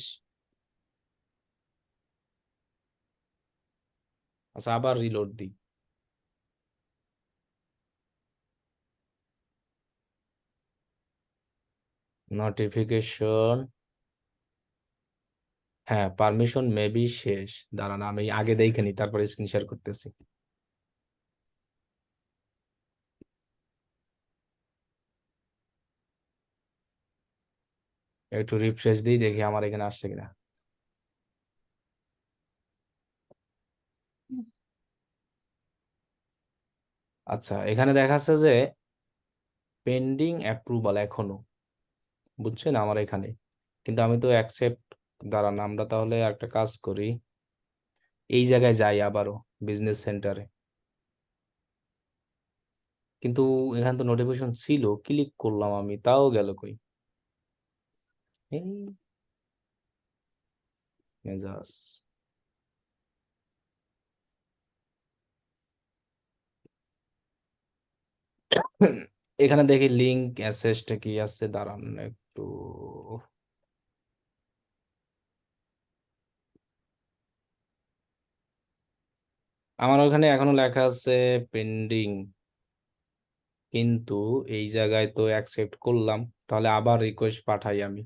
আচ্ছা, আবার রিলোড দিই। নোটিফিকেশন, হ্যাঁ, পারমিশন মেবি শেষ। দাঁড়ান, আমি আগে দেখে নিই, তারপরে স্ক্রিন শেয়ার করতেছি। একটু রিফ্রেশ দিই, দেখি আমার এখানে আসছে কিনা। আচ্ছা, এখানে দেখাচ্ছে যে পেন্ডিং অ্যাপ্রুভাল এখনো, বুঝছেন আমার এখানে, কিন্তু আমি তো অ্যাকসেপ্ট। দাঁড়ান, আমরা তাহলে একটা কাজ করি, এই জায়গায় যাই আবারও, বিজনেস সেন্টারে। কিন্তু এখানে তো নোটিফিকেশন ছিল, ক্লিক করলাম আমি, তাও গেল কই? এই মেজাজ। এখানে দেখি লিঙ্ক অ্যাসেসটা কি আছে, দাঁড়ান একটু। আমার ওখানে এখনো লেখা আছে পেন্ডিং, কিন্তু এই জায়গায় তো অ্যাকসেপ্ট করলাম, তাহলে আবার রিকোয়েস্ট পাঠাই আমি।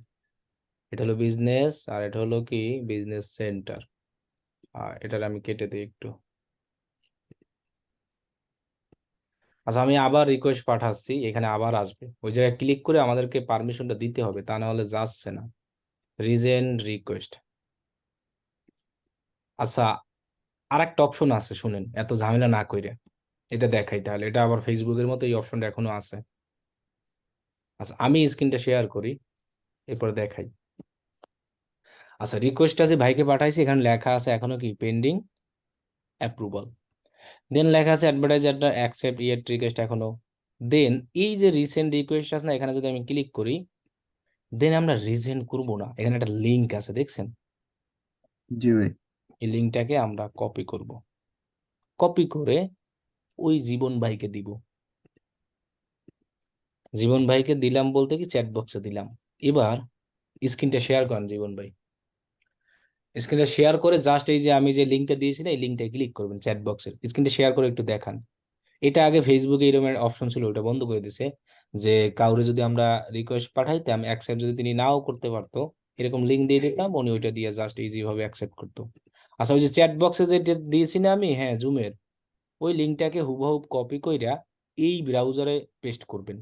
এটা হলো বিজনেস, আর এটা হলো কি বিজনেস সেন্টার। এটার আমি কেটে দিই একটু। আচ্ছা, আমি আবার রিকোয়েস্ট পাঠাচ্ছি, এখানে আবার আসবে, ওই জায়গায় ক্লিক করে আমাদেরকে পারমিশনটা দিতে হবে, তা না হলে যাচ্ছে না। Regent request. আচ্ছা, আর একটা অপশন আছে, শুনেন, এত ঝামেলা না কইরে এটা দেখাই, তাহলে এটা আবার ফেসবুকের মতো এই অপশনটা এখনো আছে। আচ্ছা, আমি স্ক্রিনটা শেয়ার করি, এরপরে দেখাই। আচ্ছা, রিকোয়েস্ট আছে, ভাইকে পাঠাইছি, এখানে লেখা আছে এখনো কি পেন্ডিং অ্যাপ্রুভাল। দেন লেখা আছে অ্যাডভার্টাইজ অ্যাকসেপ্ট ইয়েট রিকোয়েস্ট এখনো। দেন এই যে রিসেন্ট রিকোয়েস্ট আছে না, এখানে যদি আমি ক্লিক করি, দেন আমরা রিসেন্ট করব না, এখানে একটা লিংক আছে, দেখছেন? জি ভাই। এই লিংকটাকে আমরা কপি করব, কপি করে ওই জীবন ভাইকে দিব। জীবন ভাইকে দিলাম বলতে কি চ্যাট বক্সে দিলাম। এবার স্ক্রিনটা শেয়ার করেন জীবন ভাই, স্ক্রিনটা শেয়ার করে জাস্ট এই যে আমি যে লিংকটা দিয়েছি না, এই লিংকটা ক্লিক করবেন চ্যাট বক্সের। স্ক্রিনটা শেয়ার করে একটু দেখান। এটা আগে ফেসবুকে এরকম অপশন ছিল, ওটা বন্ধ করে দিছে, যে কাউরে যদি আমরা রিকোয়েস্ট পাঠাইতাম, অ্যাকসেপ্ট যদি তিনি নাও করতে পারতো, এরকম লিংক দিয়ে দিতাম, উনি ওইটা দিয়ে জাস্ট ইজি ভাবে অ্যাকসেপ্ট করতো। আচ্ছা, ওই যে চ্যাট বক্সে যে দিয়েছি না আমি, হ্যাঁ, জুমের, ওই লিংকটাকে হুবহু কপি কইরা এই ব্রাউজারে পেস্ট করবেন।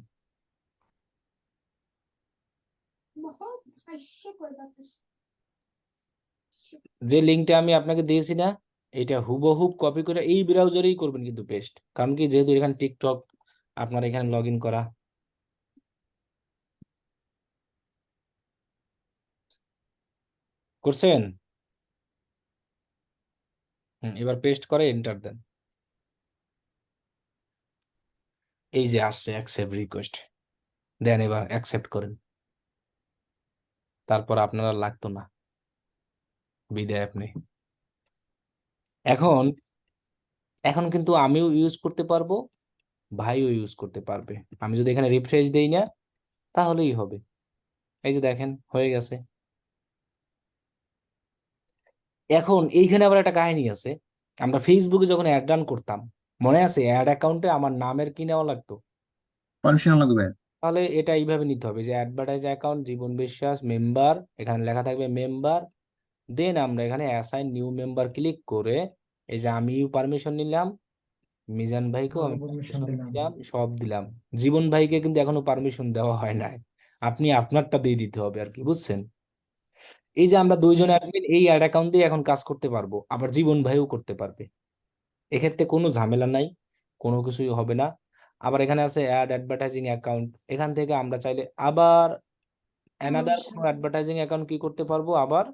যে লিঙ্কটা আমি আপনাকে দিয়েছি না, এটা হুবহুব কপি করে এই ব্রাউজারেই করবেন কিন্তু পেস্ট, কারণ কি যেহেতু এখানে টিকটক আপনার এখানে লগ ইন করা। করছেন? এবার পেস্ট করে এন্টার দেন। এই যে আসছে অ্যাকসেপ্ট রিকোয়েস্ট, দেন এবার অ্যাকসেপ্ট করেন। তারপর আপনারা লাগতো না, বিদায় আপনি। এখন এখন কিন্তু আমিও ইউজ করতে পারবো, ভাইও ইউজ করতে পারবে। আমি যদি এখানে রিফ্রেশ দেই না তাহলেই হবে। এই যে দেখেন হয়ে গেছে। এখন এইখানে আবার একটা কাহিনী আছে, আমরা ফেসবুকে যখন অ্যাড রান করতাম, মনে আছে অ্যাড অ্যাকাউন্টে আমার নামের কি নেওয়া লাগতো? পারমিশন লাগবে। তাহলে এটা এইভাবে নিতে হবে যে অ্যাডভার্টাইজ অ্যাকাউন্ট জীবন বিশ্বাস মেম্বার, এখানে লেখা থাকবে মেম্বার, দেন আমরা এখানে অ্যাসাইন নিউ মেম্বার ক্লিক করে এই যে আমিও পারমিশন নিলাম, মিজান ভাইকেও আমি পারমিশন পারমিশন দিলাম। দিলাম, সব দিলাম। জীবন ভাইকে কিন্তু এখনো পারমিশন দেওয়া হয় নাই, আপনি আপনারটা দিয়ে দিতে হবে আর কি, বুঝছেন? এই যে আমরা দুইজন অ্যাডমিন এই অ্যাড অ্যাকাউন্ট দিয়ে এখন কাজ করতে পারবো, আবার জীবন ভাইও করতে পারবে। এক্ষেত্রে কোনো ঝামেলা নাই, কোনো কিছুই হবে না। আবার এখানে আছে অ্যাড অ্যাডভার্টাইজিং অ্যাকাউন্ট, এখান থেকে আমরা চাইলে আবার অ্যানাদার কোনো অ্যাডভার্টাইজিং অ্যাকাউন্ট কি করতে পারবো, আবার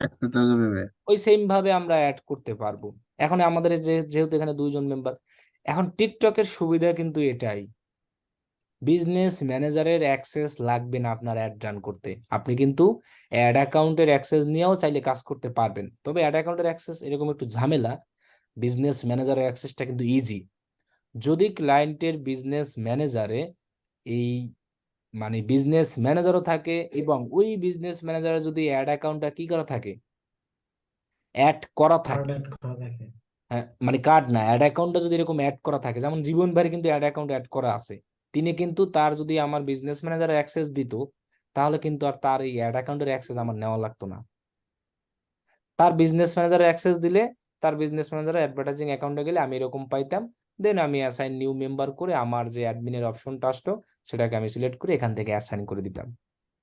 অ্যাক্সেস দেওয়া যাবে। ওই সেম ভাবে আমরা অ্যাড করতে পারবো। এখন আমাদের যেহেতু এখানে দুইজন মেম্বার, এখন টিকটকের সুবিধা কিন্তু এটাই, বিজনেস ম্যানেজারের অ্যাক্সেস লাগবে না আপনার অ্যাড রান করতে। আপনি কিন্তু অ্যাড অ্যাকাউন্টের অ্যাক্সেস নিয়েও চাইলে কাজ করতে পারবেন, তবে অ্যাড অ্যাকাউন্টের অ্যাক্সেস এরকম একটু ঝামেলা, বিজনেস ম্যানেজারের অ্যাক্সেসটা কিন্তু ইজি। যদি ক্লায়েন্টের বিজনেস ম্যানেজারে এই মানে বিজনেস ম্যানেজারও থাকে এবং ওই বিজনেস ম্যানেজারে যদি অ্যাড অ্যাকাউন্টটা কি করা থাকে, অ্যাড করা থাকে, কার্ড করা থাকে। হ্যাঁ মানে কার্ড না, অ্যাড অ্যাকাউন্টটা যদি এরকম অ্যাড করা থাকে, যেমন জীবন ভাইয়ের কিন্তু অ্যাড অ্যাকাউন্ট অ্যাড করা আছে, তিনি কিন্তু তার যদি আমার বিজনেস ম্যানেজারের অ্যাক্সেস দিত, তাহলে কিন্তু আর তার এই অ্যাড অ্যাকাউন্টের অ্যাক্সেস আমার নেওয়া লাগতো না। তার বিজনেস ম্যানেজারের অ্যাক্সেস দিলে তার বিজনেস ম্যানেজারের অ্যাডভার্টাইজিং অ্যাকাউন্টে গেলে আমি এরকম পাইতাম, দেন আমি অ্যাসাইন নিউ মেম্বার করে আমার যে অ্যাডমিনের অপশনটা আসতো সেটাকে আমি সিলেক্ট করে এখান থেকে অ্যাসাইন করে দিতাম।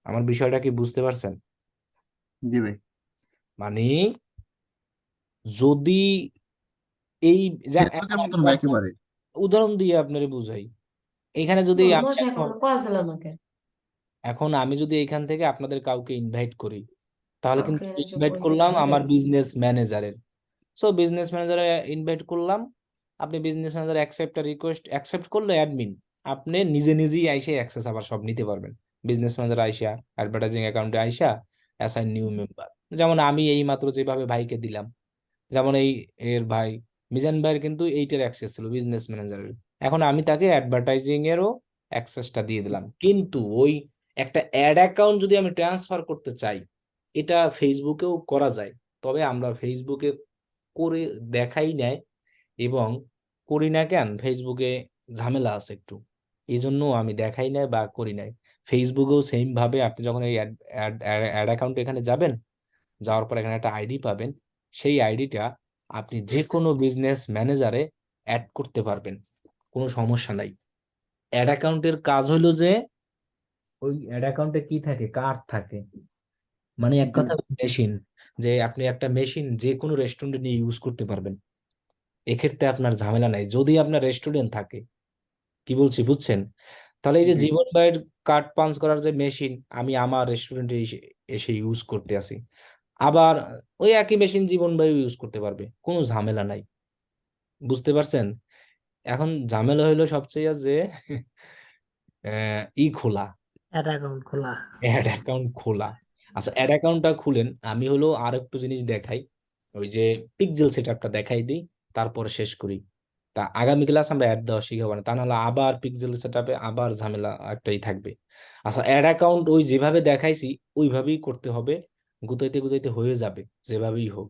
আমার বিষয়টা কি বুঝতে পারছেন? জি ভাই। মানে যদি এই যা ফেসবুকের মতন ভাই একেবারে। উদাহরণ দিয়ে আপনারে বুঝাই, এখানে যদি আমি এখন আমি যদি এখান থেকে আপনাদের কাউকে ইনভাইট করি, তাহলে কিন্তু ইনভাইট করলাম আমার বিজনেস ম্যানেজারের, সো বিজনেস ম্যানেজারে ইনভাইট করলাম, আপনি business manager accept request accept করলে অ্যাডমিন আপনি নিজে নিজেই আইসে অ্যাক্সেস আবার সব নিতে পারবেন। বিজনেস ম্যানেজার আইসা অ্যাডভার্টাইজিং অ্যাকাউন্টে আইসা অ্যাসাইন নিউ মেম্বার, যেমন আমি এই মাত্র যেভাবে ভাইকে দিলাম, যেমন এই এর ভাই মিজান ভাইয়ের কিন্তু এইটার অ্যাক্সেস ছিল বিজনেস ম্যানেজারের, এখন আমি তাকে অ্যাডভার্টাইজিং এরও অ্যাক্সেসটা দিয়ে দিলাম। কিন্তু ওই একটা অ্যাড অ্যাকাউন্ট যদি আমি ট্রান্সফার করতে চাই, এটা ফেসবুকেও করা যায়, তবে আমরা ফেসবুকে করে দেখাই নাই এবং করি না কেন, ফেসবুকে ঝামেলা আছে একটু, এই জন্য আমি দেখাই নাই বা করি নাই। ফেসবুকেও সেম ভাবে আপনি যখন এই অ্যাড অ্যাকাউন্ট এখানে যাবেন, যাওয়ার পর এখানে একটা আইডি পাবেন, সেই আইডিটা আপনি যে কোনো বিজনেস ম্যানেজারে অ্যাড করতে পারবেন, কোনো সমস্যা নাই। অ্যাড অ্যাকাউন্টের কাজ হলো যে ওই অ্যাড অ্যাকাউন্টে কি থাকে, কার্ড থাকে, মানে এক কথা মেশিন, যে আপনি একটা মেশিন যে কোনো রেস্টুরেন্টে নিয়ে ইউজ করতে পারবেন, এক্ষেত্রে আপনার ঝামেলা নাই যদি আপনার রেস্টুরেন্ট থাকে। কি বলছি বুঝছেন? তাহলে এই যে জি। জীবন ভাইয়ের কার্ড পাঞ্চ করার যে মেশিন আমি আমার রেস্টুরেন্টে এসে ইউজ করতে আসি, আবার ওই একই মেশিন জীবন ভাই ইউজ করতে পারবে, কোনো ঝামেলা নাই। বুঝতে পারছেন? এখন ঝামেলা হইলো সবচেয়ে যে খোলা, অ্যাড অ্যাকাউন্ট খোলা। অ্যাড অ্যাকাউন্ট খোলা। আচ্ছা অ্যাড অ্যাকাউন্টটা খুলেন, আমি হলো আর একটু জিনিস দেখাই, ওই যে পিক্সেল সেটআপটা দেখাই দিই, তারপরে শেষ করি। তা আগামী ক্লাস আমরা অ্যাড দেওয়া শিখাবো না, তা নাহলে আবার পিক্সেল সেটআপে আবার ঝামেলা একটাই থাকবে। আচ্ছা অ্যাড অ্যাকাউন্ট ওই যেভাবে দেখাইছি ওইভাবেই করতে হবে, গুতাইতে গুতাইতে হয়ে যাবে যেভাবেই হোক।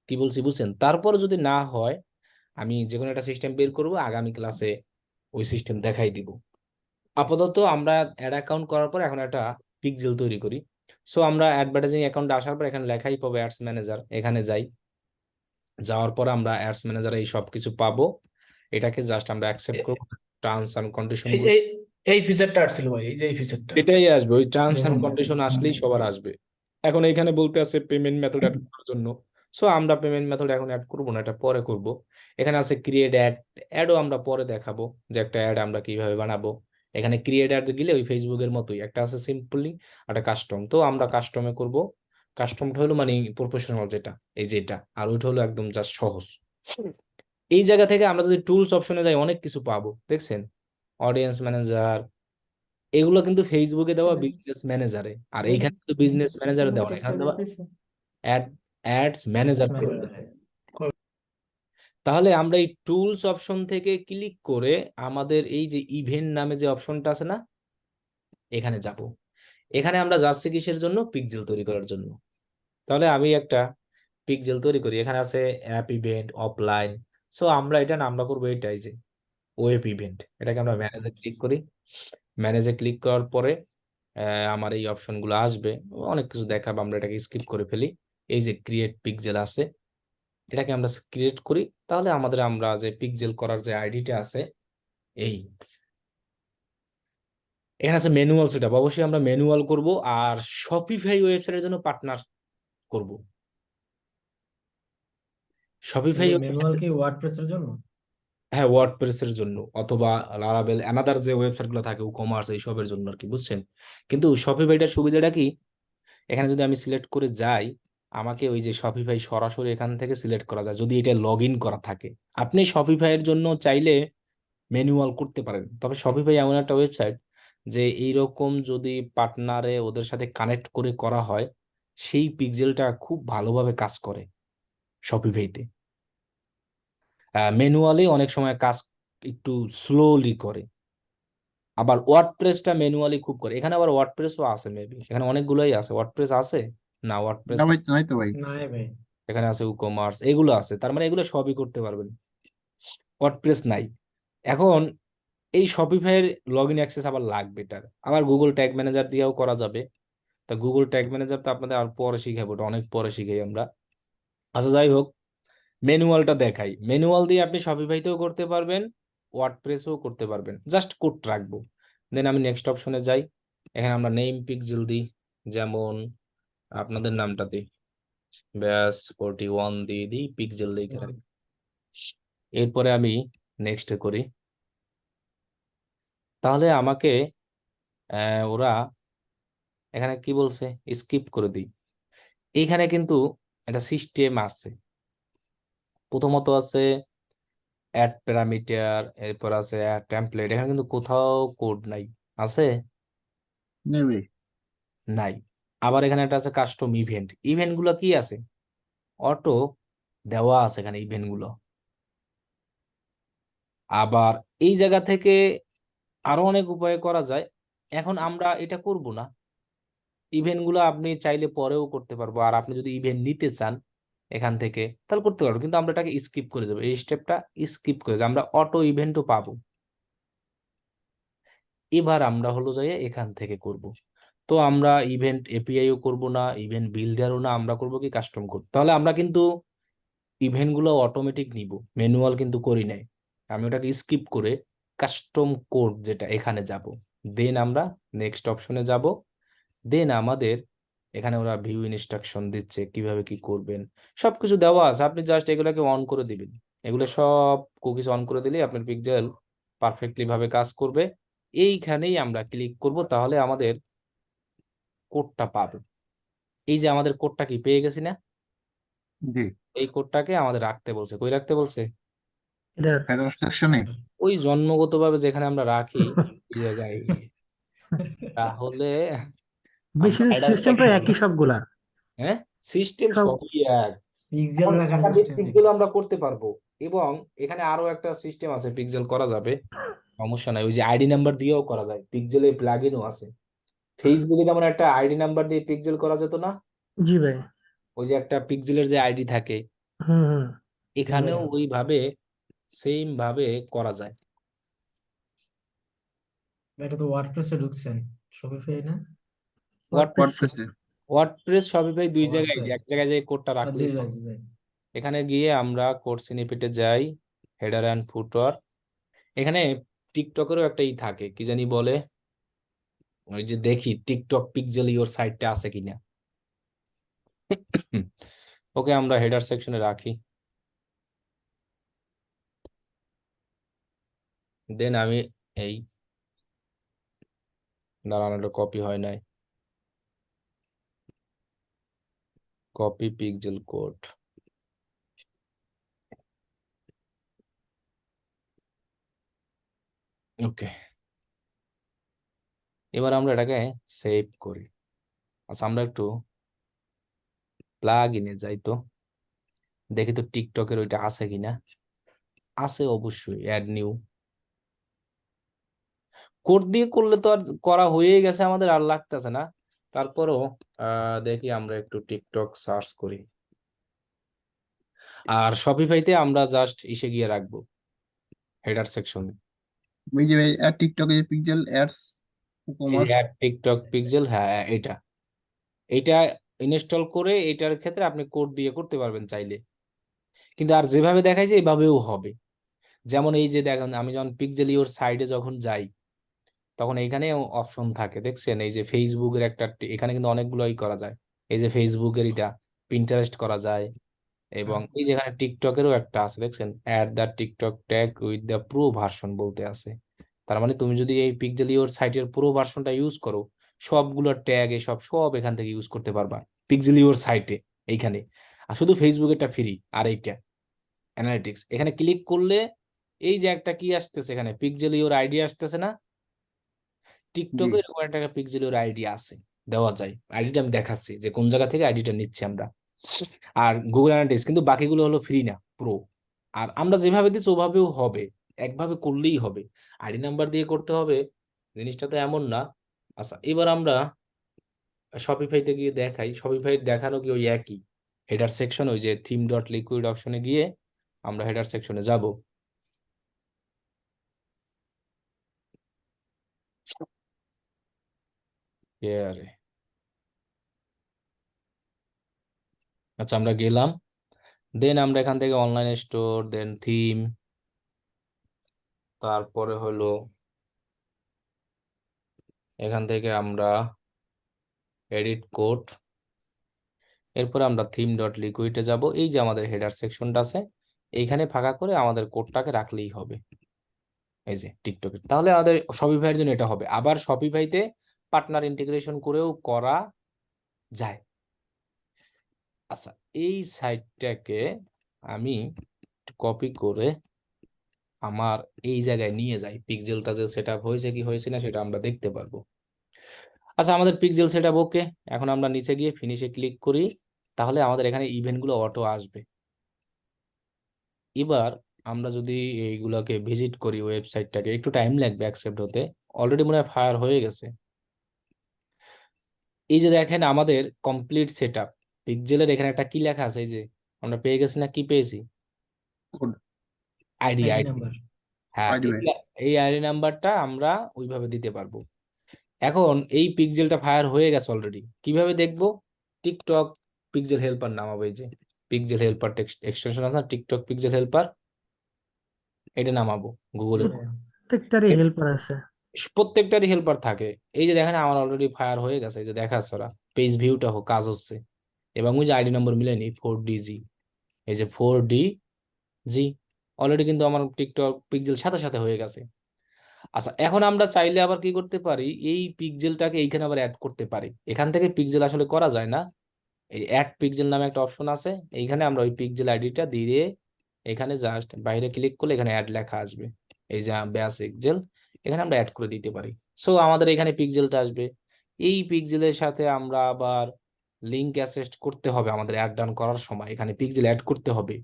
কি বলছি বুঝছেন? তারপর যদি না হয় আমি যে কোনো একটা সিস্টেম বের করব, আগামী ক্লাসে ওই সিস্টেম দেখাই দিব। আপাতত আমরা অ্যাড অ্যাকাউন্ট করার পর এখন একটা পিক্সেল তৈরি করি। সো আমরা অ্যাডভার্টাইজিং অ্যাকাউন্টে আসার পর এখানে লেখাই পাবো অ্যাডস ম্যানেজার, এখানে যাই, যাওয়ার পর আমরা অ্যাডস ম্যানেজারে এই সব কিছু পাবো, এটাকে জাস্ট আমরা অ্যাকসেপ্ট করব, টার্মস এন্ড কন্ডিশন এই এই ফিচারটা আসছিল ভাই, এই যে এই ফিচারটা। এটাই আসবে, ওই টার্মস এন্ড যেমন কন্ডিশন আসলেই সবার আসবে। এখন এখানে বলতে আছে পেমেন্ট মেথড অ্যাড করার জন্য, সো আমরা পেমেন্ট মেথড এখন অ্যাড করবো না, এটা পরে করব। এখানে আছে ক্রিয়েট অ্যাড, অ্যাডও আমরা পরে দেখাবো যে একটা অ্যাড আমরা কিভাবে বানাবো। এখানে ক্রিয়েট অ্যাড গেলে ওই ফেসবুকের মতোই একটা আছে সিম্পলি, একটা কাস্টম, তো আমরা কাস্টমে করব। কাস্টমটা হলো মানে প্রফেশনাল যেটা, এই যেটা, আর ওইটা হলো একদম জাস্ট সহজ। এই জায়গা থেকে আমরা যদি টুলস অপশনে যাই অনেক কিছু পাবো, দেখছেন, অডিয়েন্স ম্যানেজার, এগুলো কিন্তু ফেসবুকে দেওয়া বিজনেস ম্যানেজারে, আর এইখানে কিন্তু বিজনেস ম্যানেজারে দেওয়া, এখানে দেওয়া অ্যাডস ম্যানেজার করে দিয়েছে। তাহলে আমরা এই টুলস অপশন থেকে ক্লিক করে আমাদের এই যে ইভেন্ট নামে যে অপশনটা আছে না, এখানে যাব। এখানে আমরা যাচ্ছি কিসের জন্য? পিক্সেল তৈরি করার জন্য। তাহলে আমি একটা পিক্সেল তৈরি করি, এখানে আছে অ্যাপ ইভেন্ট অফলাইন, সো আমরা এটা নামটা করবো এটাই যে ওয়েব ইভেন্ট। এটাকে আমরা ম্যানেজে ক্লিক করি। ম্যানেজে ক্লিক করার পরে আমার এই অপশনগুলো আসবে, অনেক কিছু দেখাবো, আমরা এটাকে স্কিপ করে ফেলি। এই যে ক্রিয়েট পিক্সেল আছে, এটাকে আমরা ক্রিয়েট করি। তাহলে আমাদের আমরা যে পিক্সেল করার যে আইডিটা আছে, এই এখানে আছে ম্যানুয়াল সেটআপ, অবশ্যই আমরা ম্যানুয়াল করব, আর শপিফাই ওয়েবসাইটের জন্য পার্টনার করব। শপিফাই ম্যানুয়াল কি ওয়ার্ডপ্রেসের জন্য? হ্যাঁ, ওয়ার্ডপ্রেসের জন্য, অথবা লারাবেল অ্যানাদার যে ওয়েবসাইট গুলো থাকে কমার্স এইসবের জন্য আর কি, বুঝছেন। কিন্তু শপিফাইটার সুবিধাটা কি, এখানে যদি আমি সিলেক্ট করে যাই, আমাকে ওই যে শপিফাই সরাসরি এখান থেকে সিলেক্ট করা যায় যদি এটা লগ ইন করা থাকে। আপনি শপিফাইয়ের জন্য চাইলে ম্যানুয়াল করতে পারেন, তবে শপিফাই এমন একটা ওয়েবসাইট যে এইরকম যদি পার্টনারে ওদের সাথে কানেক্ট করে করা হয়, সেই পিক্সেলটা খুব ভালোভাবে কাজ করে শপিফাইতে। ম্যানুয়ালি অনেক সময় কাজ একটু স্লোলি করে, আবার ওয়ার্ডপ্রেসটা ম্যানুয়ালি খুব করে। এখানে আবার ওয়ার্ডপ্রেসও আছে, মেবি এখানে অনেকগুলোই আছে। ওয়ার্ডপ্রেস আছে না? ওয়ার্ডপ্রেস না ভাই, নাই তো ভাই। নাই ভাই। এখানে আছে, কমার্স এগুলো আছে, তার মানে এগুলো সবই করতে পারবেন। ওয়ার্ডপ্রেস নাই। এখন এই শপিফাইয়ের লগ ইন অ্যাক্সেস আবার লাগবে, এটার আবার গুগল ট্যাগ ম্যানেজার দিয়েও করা যাবে। তা গুগল ট্যাগ ম্যানেজার তো আপনাদের আর পরে শিখাবো, ওটা অনেক পরে শিখাই আমরা। আচ্ছা যাই হোক, ম্যানুয়ালটা দেখাই। ম্যানুয়াল দিয়ে আপনি শপিফাইতেও করতে পারবেন, ওয়ার্ডপ্রেসও করতে পারবেন, জাস্ট কোড রাখবো। দেন আমি নেক্সট অপশনে যাই, এখানে আমরা নেম পিক্সেল দিই, যেমন আপনাদের নামটা দিই, ব্যাস 41 দিয়ে দিই, পিক্সেল দিয়ে এখানে। এরপরে আমি নেক্সট করি, তাহলে আমাকে ওরা এখানে কি বলছে, স্কিপ করে দিই। এইখানে কিন্তু একটা সিস্টেম আছে। প্রথমত আছে অ্যাড প্যারামিটার, এরপর আছে অ্যাড টেমপ্লেট, এখানে কিন্তু কোথাও কোড নাই, আছে নেবে। নাই। আবার এখানে একটা আছে কাস্টম ইভেন্ট, ইভেন্ট গুলো কি আছে, অটো দেওয়া আছে এখানে ইভেন্ট গুলো। আবার এই জায়গা থেকে আরো অনেক উপায়ে করা যায়, এখন আমরা এটা করব না। ইভেন্ট গুলো আপনি চাইলে পরেও করতে পারবো, আর আপনি যদি ইভেন্ট নিতে চান এখান থেকে তাহলে করতে পারবো, কিন্তু আমরা এটাকে স্কিপ করে যাবো, এই স্টেপটা স্কিপ করে যাবো, আমরা অটো ইভেন্টও পাবো। এবার আমরা হলো যাই এখান থেকে করব। তো আমরা ইভেন্ট এপিআইও করব না, ইভেন্ট বিল্ডারও না, আমরা করব কি কাস্টম কোড। তাহলে আমরা কিন্তু ইভেন্ট গুলো অটোমেটিক নিব, ম্যানুয়াল কিন্তু করি নাই। আমি ওটাকে স্কিপ করে কাস্টম কোড যেটা, এখানে যাব। দেন আমরা নেক্সট অপশনে যাব। দেন আমাদের এখানে ওরা ভিউ ইনস্ট্রাকশন দিচ্ছে কিভাবে কি করবেন, সবকিছু দেওয়া আছে, আপনি জাস্ট এগুলোকে অন করে দিবেন। এগুলো সব কুকিজ অন করে দিলে আপনার পিক্সেল পারফেক্টলি ভাবে কাজ করবে। এইখানেই আমরা ক্লিক করব, তাহলে আমাদের কোডটা পাবো। এই যে আমাদের কোডটা কি পেয়ে গেছি না, জি। এই কোডটাকে আমাদের রাখতে বলছে, কই রাখতে বলছে, এটা ফেরত সেকশনে। ওই জন্মগতভাবে যেখানে আমরা রাখি এই জায়গায়। তাহলে আমরা বেশি header সিস্টেম প্রায় section, একই সবগুলা। হ্যাঁ সিস্টেম সব সবই এক। পিক্সেল এখন রাখার একাধিক সিস্টেম। পিক্সেল আমরা করতে পারবো, এবং এখানে আরো একটা সিস্টেম আছে, পিক্সেল করা যাবে, সমস্যা নাই। ওই যে আইডি নাম্বার দিয়েও করা যায়, পিক্সেলের প্লাগইনও আছে। ফেসবুকে যেমন একটা আইডি নাম্বার দিয়ে পিক্সেল করা যেত না, জি ভাই। ওই যে একটা পিক্সেলের যে আইডি থাকে, হুম হুম। এখানেও ওইভাবে সেম ভাবে করা যায়। এটা তো ওয়ার্ডপ্রেসে ঢুকছেন, শপিফাই না? ওয়ার্ডপ্রেসে। ওয়ার্ডপ্রেস শপিফাই দুই জায়গায়, যে ওয়ার্ডপ্রেস। এক জায়গায় যে কোডটা রাখলে, জি ভাই, জি ভাই। এখানে গিয়ে আমরা কোড স্নিপেটে যাই, হেডার অ্যান্ড ফুটার, এখানে টিকটকেরও একটা ই থাকে, কি জানি বলে, ওই যে দেখি টিকটক পিক্সেল ইওর সাইটটা আছে কিনা। ওকে, আমরা হেডার সেকশনে রাখি। দেন আমি এই দাঁড়ানোটা কপি হয় নাই, কপি পিক্সেল কোড। ওকে, এবার আমরা এটাকে সেভ করি। আচ্ছা, আমরা একটু প্লাগ ইনে যাই তো, দেখি তো টিকটকের ওইটা আছে কিনা। আছে অবশ্যই, অ্যাড নিউ। কোড দিয়ে করলে তো আর করা হয়ে গেছে আমাদের, আর লাগতেছে না। তারপরও দেখি আমরা একটু টিকটক সার্চ করি। আর শপিফাইতে আমরা জাস্ট ইসে গিয়ে রাখবো হেডার সেকশনে, ওই যে টিকটকে যে পিক্সেল অ্যাডস এই যে কমার্স। অ্যাড টিকটক পিক্সেল, হ্যাঁ এটা এটা ইনস্টল করে এটার ক্ষেত্রে আপনি কোড দিয়ে করতে পারবেন চাইলে, কিন্তু আর যেভাবে দেখাইছে এইভাবেও হবে। যেমন এই যে দেখেন, আমি যখন পিক্সেল ইওর সাইডে যখন যাই, তখন এইখানে অপশন থাকে দেখছেন, এই যে ফেসবুকের একটা, এখানে কিন্তু অনেকগুলোই করা যায়। এই যে ফেসবুকের এটা পিন্টারেস্ট করা যায়, এবং এই যে এখানে টিকটকেরও একটা আছে দেখছেন, ad the TikTok tag with the pro version বলতে আছে। তার মানে তুমি যদি এই পিক্সেল ইওর সাইটের প্রো ভার্সনটা ইউজ করো, সবগুলো ট্যাগ এসব সব এখান থেকে ইউজ করতে পারবা পিক্সেল ইওর সাইটে এইখানে। আর শুধু ফেসবুকেরটা ফ্রি, আর এইটা অ্যানালিটিক্স এখানে ক্লিক করলে এই যে একটা কি আসতেছে, এখানে পিক্সেল ইওর আইডি আসতেছে না, জি টিকটকে এরকম একটা পিক্সেলের আইডি আছে, দেওয়া যায়। আইডিটা আমি দেখাচ্ছি যে কোন জায়গা থেকে আইডিটা নিচ্ছি আমরা। আর গুগল অ্যানালিটিক্স, কিন্তু বাকিগুলো হলো ফ্রি না, প্রো। আর আমরা যেভাবে দিচ্ছি ওভাবেও হবে, একভাবে করলেই হবে। আইডি নাম্বার দিয়ে করতে হবে, জিনিসটা তো এমন না। আচ্ছা, এবার আমরা শপিফাইতে গিয়ে দেখাই। শপিফাই দেখানো কি ওই একই হেডার সেকশন, ওই যে থিম ডট লিকুইড অপশনে গিয়ে আমরা হেডার সেকশনে যাব। আরে আচ্ছা, আমরা গেলাম। দেন আমরা এখান থেকে অনলাইন স্টোর, দেন থিম, তারপরে হলো এখান থেকে আমরা এডিট কোড, এরপরে আমরা থিম ডট লিকুইডে যাব। এই যে আমাদের হেডার সেকশনটা আছে, এইখানে ফাঁকা করে আমাদের কোডটাকে রাখলেই হবে, এই যে টিকটকে। তাহলে আমাদের শপিফাইয়ের জন্য এটা হবে। আবার শপিফাইতে পার্টনার ইন্টিগ্রেশন করেও করা যায়। আচ্ছা, এই সাইটটাকে আমি কপি করে আমার এই জায়গায় নিয়ে যাই, পিক্সেলটা যে সেট আপ হয়েছে কি হয়েছে না সেটা আমরা দেখতে পারবো। আচ্ছা, আমাদের পিক্সেল সেট আপ ওকে। এখন আমরা নিচে গিয়ে ফিনিশে ক্লিক করি, তাহলে আমাদের এখানে ইভেন্টগুলো অটো আসবে। এবার আমরা যদি এইগুলোকে ভিজিট করি, ওয়েবসাইটটাকে, একটু টাইম লাগবে অ্যাকসেপ্ট হতে। অলরেডি মনে হয় ফায়ার হয়ে গেছে। এই যে দেখেন আমাদের কমপ্লিট সেট আপ, পিক্সেলের এখানে একটা কি লেখা আছে, এই যে আমরা পেয়ে গেছি না, কি পেয়েছি, code ID. ID ID, number. হ্যাঁ, আইডি। এই আইডি নাম্বারটা আমরা ওইভাবে দিতে পারবো। এখন এই পিক্সেলটা ফায়ার হয়ে গেছে অলরেডি, কিভাবে দেখবো? টিকটক পিক্সেল হেল্পার নামাবো, এই যে পিক্সেল হেল্পার টেক্সট এক্সটেনশন আছে না, টিকটক পিক্সেল হেল্পার, এটা নামাবো গুগলে। প্রত্যেকটারই হেল্পার আছে। প্রত্যেকটারই হেল্পার থাকে। এই যে দেখেন আমার অলরেডি ফায়ার হয়ে গেছে, এই যে দেখাচ্ছে ওরা পেজ ভিউটা কাজ হচ্ছে, এবং ওই যে আইডি নম্বর মিলেনি 4DG, এই যে 4DG অলরেডি কিন্তু আমার টিকটক পিক্সেল সাথে সাথে হয়ে গেছে। আচ্ছা, এখন আমরা চাইলে আবার কি করতে পারি, এই পিক্সেলটাকে এইখানে আবার অ্যাড করতে পারি। এখান থেকে পিক্সেল আসলে করা যায় না, এই অ্যাড পিক্সেল নামে একটা অপশন আছে, এইখানে আমরা ওই পিক্সেল আইডিটা দিয়ে এখানে জাস্ট বাইরে ক্লিক করলে এখানে অ্যাড লেখা আসবে, এই যে ব্যাস পিক্সেল, এখানে আমরা অ্যাড করে দিতে পারি। সো আমাদের এখানে পিক্সেলটা আসবে। এই পিক্সেলের সাথে আমরা আবার লিঙ্ক অ্যাসেস্ট করতে হবে, আমাদের অ্যাড ডান করার সময় এখানে পিক্সেল অ্যাড করতে হবে।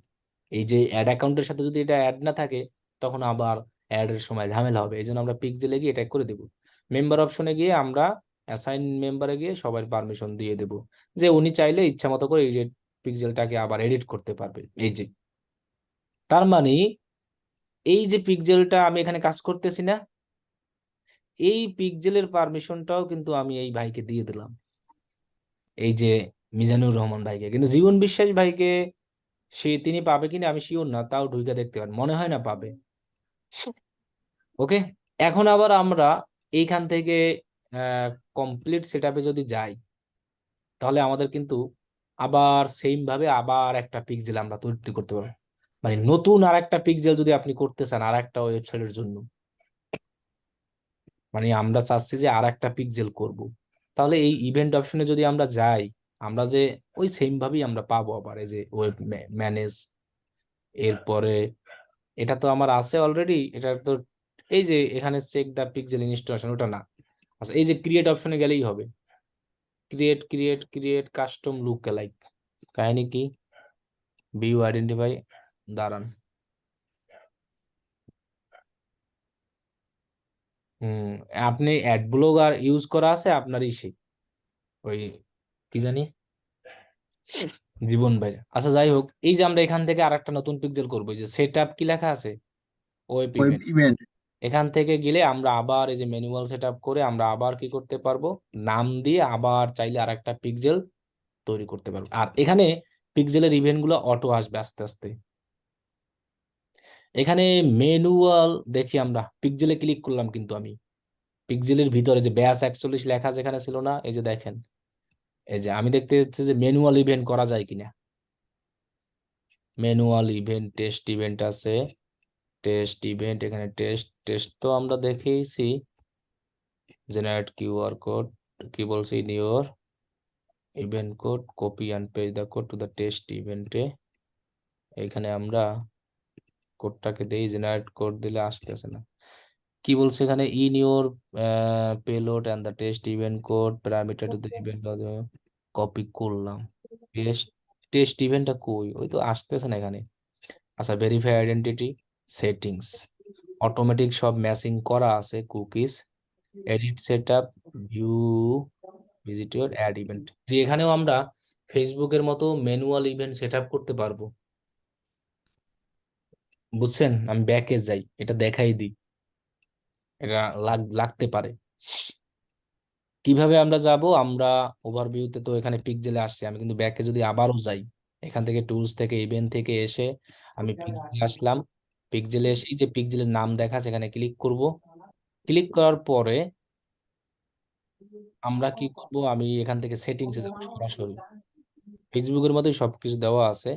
এই যে অ্যাড অ্যাকাউন্টের সাথে যদি এটা অ্যাড না থাকে, তখন আবার অ্যাড এর সময় ঝামেলা হবে। এই জন্য আমরা পিক্সেলে গিয়ে এটা করে দেবো। মেম্বার অপশনে গিয়ে আমরা অ্যাসাইন মেম্বারে গিয়ে সবার পারমিশন দিয়ে দেব, যে উনি চাইলে ইচ্ছা মতো করে এই যে পিক্সেলটাকে আবার এডিট করতে পারবে। এই যে, তার মানে এই যে পিক্সেলটা আমি এখানে কাজ করতেছি না, এই পিক্সেলের পারমিশনটাও কিন্তু আমি এই ভাইকে দিয়ে দিলাম, এই যে মিজানুর রহমান ভাইকে। কিন্তু জীবন বিশ্বাস ভাইকে তিনি পাবে কিনা আমি শিওর না, তাও ঢুকে দেখতে পারেন, মনে হয় না পাবে। ওকে, এখন আবার আমরা এইখান থেকে কমপ্লিট সেটআপে যদি যাই, তাহলে আমাদের কিন্তু আবার সেম ভাবে আবার একটা পিক্সেল আমরা তৈরি করতে পারবো। মানে নতুন আর একটা পিক্সেল যদি আপনি করতে চান আর একটা ওয়েবসাইটের জন্য, মানে আমরা চাচ্ছি যে আর একটা পিক্সেল করব, তাহলে এই ইভেন্ট অপশনে যদি আমরা যাই, আমরা যে ওই সেম ভাবেই আমরা পাবো আবার এই যে ওয়েব ম্যানেজ। এরপরে এটা তো আমার আছে অলরেডি, এটা তো এই যে এখানে চেক দা পিক্সেল ইনস্টলেশন, ওটা না। আচ্ছা, এই যে ক্রিয়েট অপশনে গেলেই হবে, create create create custom look like. কাহিনী কি? ভিউ আইডেন্টিফাই, দাঁড়ান, আপনি অ্যাড ব্লগার ইউজ করা আছে আপনার ইসে, ওই কি জানি জীবন ভাই। আচ্ছা যাই হোক, এই যে আমরা এখান থেকে আর একটা নতুন পিক্সেল করবো, এই যে সেট আপ কি লেখা আছে, ওয়েব ওয়েব ইভেন্ট। ইভেন্ট। এখান থেকে গেলে আমরা আবার এই যে ম্যানুয়াল সেট আপ করে আমরা আবার কি করতে পারবো, নাম দিয়ে আবার চাইলে আর একটা পিক্সেল তৈরি করতে পারবো। আর এখানে পিক্সেলের ইভেন্ট গুলো অটো আসবে আস্তে আস্তে। এখানে ম্যানুয়াল দেখি, আমরা পিক্সেলে ক্লিক করলাম, কিন্তু আমি পিক্সেলের ভিতরে যে ব্যাস 41 লেখা যেখানে ছিল না, এই যে দেখেন, এই যে আমি দেখতে হচ্ছে যে ম্যানুয়াল ইভেন্ট করা যায় কিনা। ম্যানুয়াল ইভেন্ট, টেস্ট ইভেন্ট আছে, টেস্ট ইভেন্ট, এখানে টেস্ট টেস্ট তো আমরা দেখেইছি। জেনারেট কিউআর কোড, কি বলছি, in your event code copy and paste the code to the test ইভেন্টে। এখানে আমরা কোডটাকে দেই, জেনারেট কোড দিলে আসতেছে না। কি বলছে এখানে, in your payload and the test event code parameter to the event, copy করলাম। টেস্ট টেস্ট ইভেন্টটা কই, ওই তো আসতেছে না এখানে। আচ্ছা, ভেরিফাই আইডেন্টিটি, সেটিংস, অটোমেটিক সব ম্যাচিং করা আছে, cookies, edit setup, view visitor, add event. যে এখানেও আমরা ফেসবুকের মতো ম্যানুয়াল ইভেন্ট সেটআপ করতে পারবো, বুঝছেন? আমি ব্যাকে যাই, এটা দেখাই দিই, এটা লাগতে পারে। কিভাবে আমরা যাব, আমরা ওভারভিউতে তো এখানে পিক্সেলে আসছে, আমি কিন্তু ব্যাকে যদি আবারও যাই, এখান থেকে টুলস থেকে ইভেন্ট থেকে এসে আমি পিক্সেলে আসলাম। পিক্সেলে এসে যে পিক্সেলের নাম দেখা সেখানে ক্লিক করব। ক্লিক করার পরে আমরা কি করব, আমি এখান থেকে সেটিংসে যাব সরাসরি, ফেসবুকের মতোই সবকিছু দেওয়া আছে।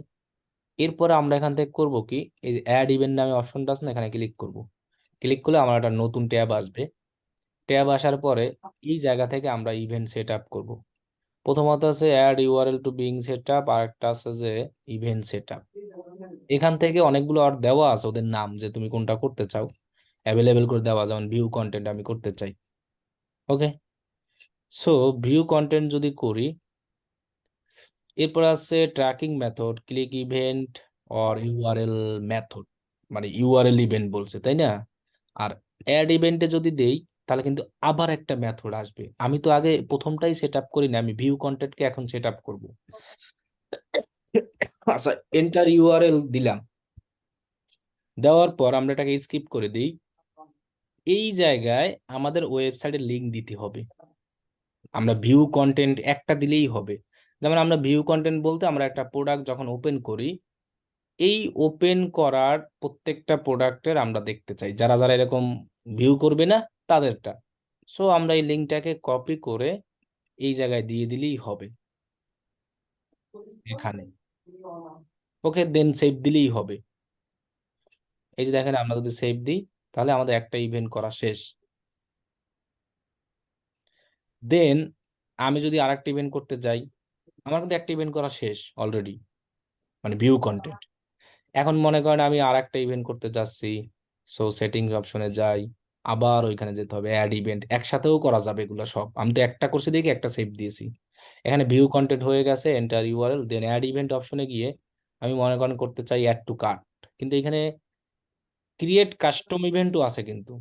এরপরে আমরা এখান থেকে করব কি, এই যে অ্যাড ইভেন্ট নামে অপশনটা আছে না, এখানে ক্লিক করব। ক্লিক করলে আমার একটা নতুন ট্যাব আসবে। ট্যাব আসার পরে এই জায়গা থেকে আমরা ইভেন্ট সেট আপ করবো। প্রথমত আছে add URL to Bing set up, আর একটা আছে যে ইভেন্ট সেট আপ। এখান থেকে অনেকগুলো আর দেওয়া আছে ওদের নাম, যে তুমি কোনটা করতে চাও অ্যাভেলেবেল করে দেওয়া, যেমন ভিউ কন্টেন্ট আমি করতে চাই। ওকে, সো ভিউ কন্টেন্ট যদি করি, এরপর আছে tracking method, click event or URL method, মানে ইউআরএল ইভেন্ট বলছে, তাই না? আর অ্যাড ইভেন্টে যদি দেই, তাহলে কিন্তু আবার একটা মেথড আসবে। আমি তো আগে প্রথমটাই সেট আপ করি না, আমি ভিউ কন্টেন্টকে এখন সেট আপ করবো। আচ্ছা, এন্টার ইউআরএল দিলাম, দেওয়ার পর আমরা এটাকে স্কিপ করে দিই। এই জায়গায় আমাদের ওয়েবসাইটের লিংক দিতে হবে। আমরা ভিউ কন্টেন্ট একটা দিলেই হবে। যেমন আমরা ভিউ কন্টেন্ট বলতে আমরা একটা প্রোডাক্ট যখন ওপেন করি, এই ওপেন করার প্রত্যেকটা প্রোডাক্টের আমরা দেখতে চাই, যারা যারা এরকম ভিউ করবে না তাদেরটা। সো আমরা এই লিংকটাকে কপি করে এই জায়গায় দিয়ে দিলেই হবে এখানে। ওকে, দেন সেভ দিলেই হবে। এই যে দেখেন, আমরা যদি সেভ দিই, তাহলে আমাদের একটা ইভেন্ট করা শেষ। দেন আমি যদি আরেকটা ইভেন্ট করতে যাই, আমার কিন্তু একটা ইভেন্ট করা শেষ অলরেডি, মানে ভিউ কন্টেন্ট। এখন মনে করেন আমি আরেকটা ইভেন্ট করতে যাচ্ছি, সো সেটিংস অপশনে যাই, আবার ওইখানে যেতে হবে, অ্যাড ইভেন্ট। একসাথেও করা যাবে এগুলো সব, আমি তো একটা করছি দেখি একটা সেভ দিয়েছি। এখানে ভিউ কন্টেন্ট হয়ে গেছে, এন্টার ইউআরএল, দেন অ্যাড ইভেন্ট অপশনে গিয়ে আমি মনে করেন করতে চাই অ্যাড টু কার্ট, কিন্তু এখানে ক্রিয়েট কাস্টম ইভেন্টও আছে, কিন্তু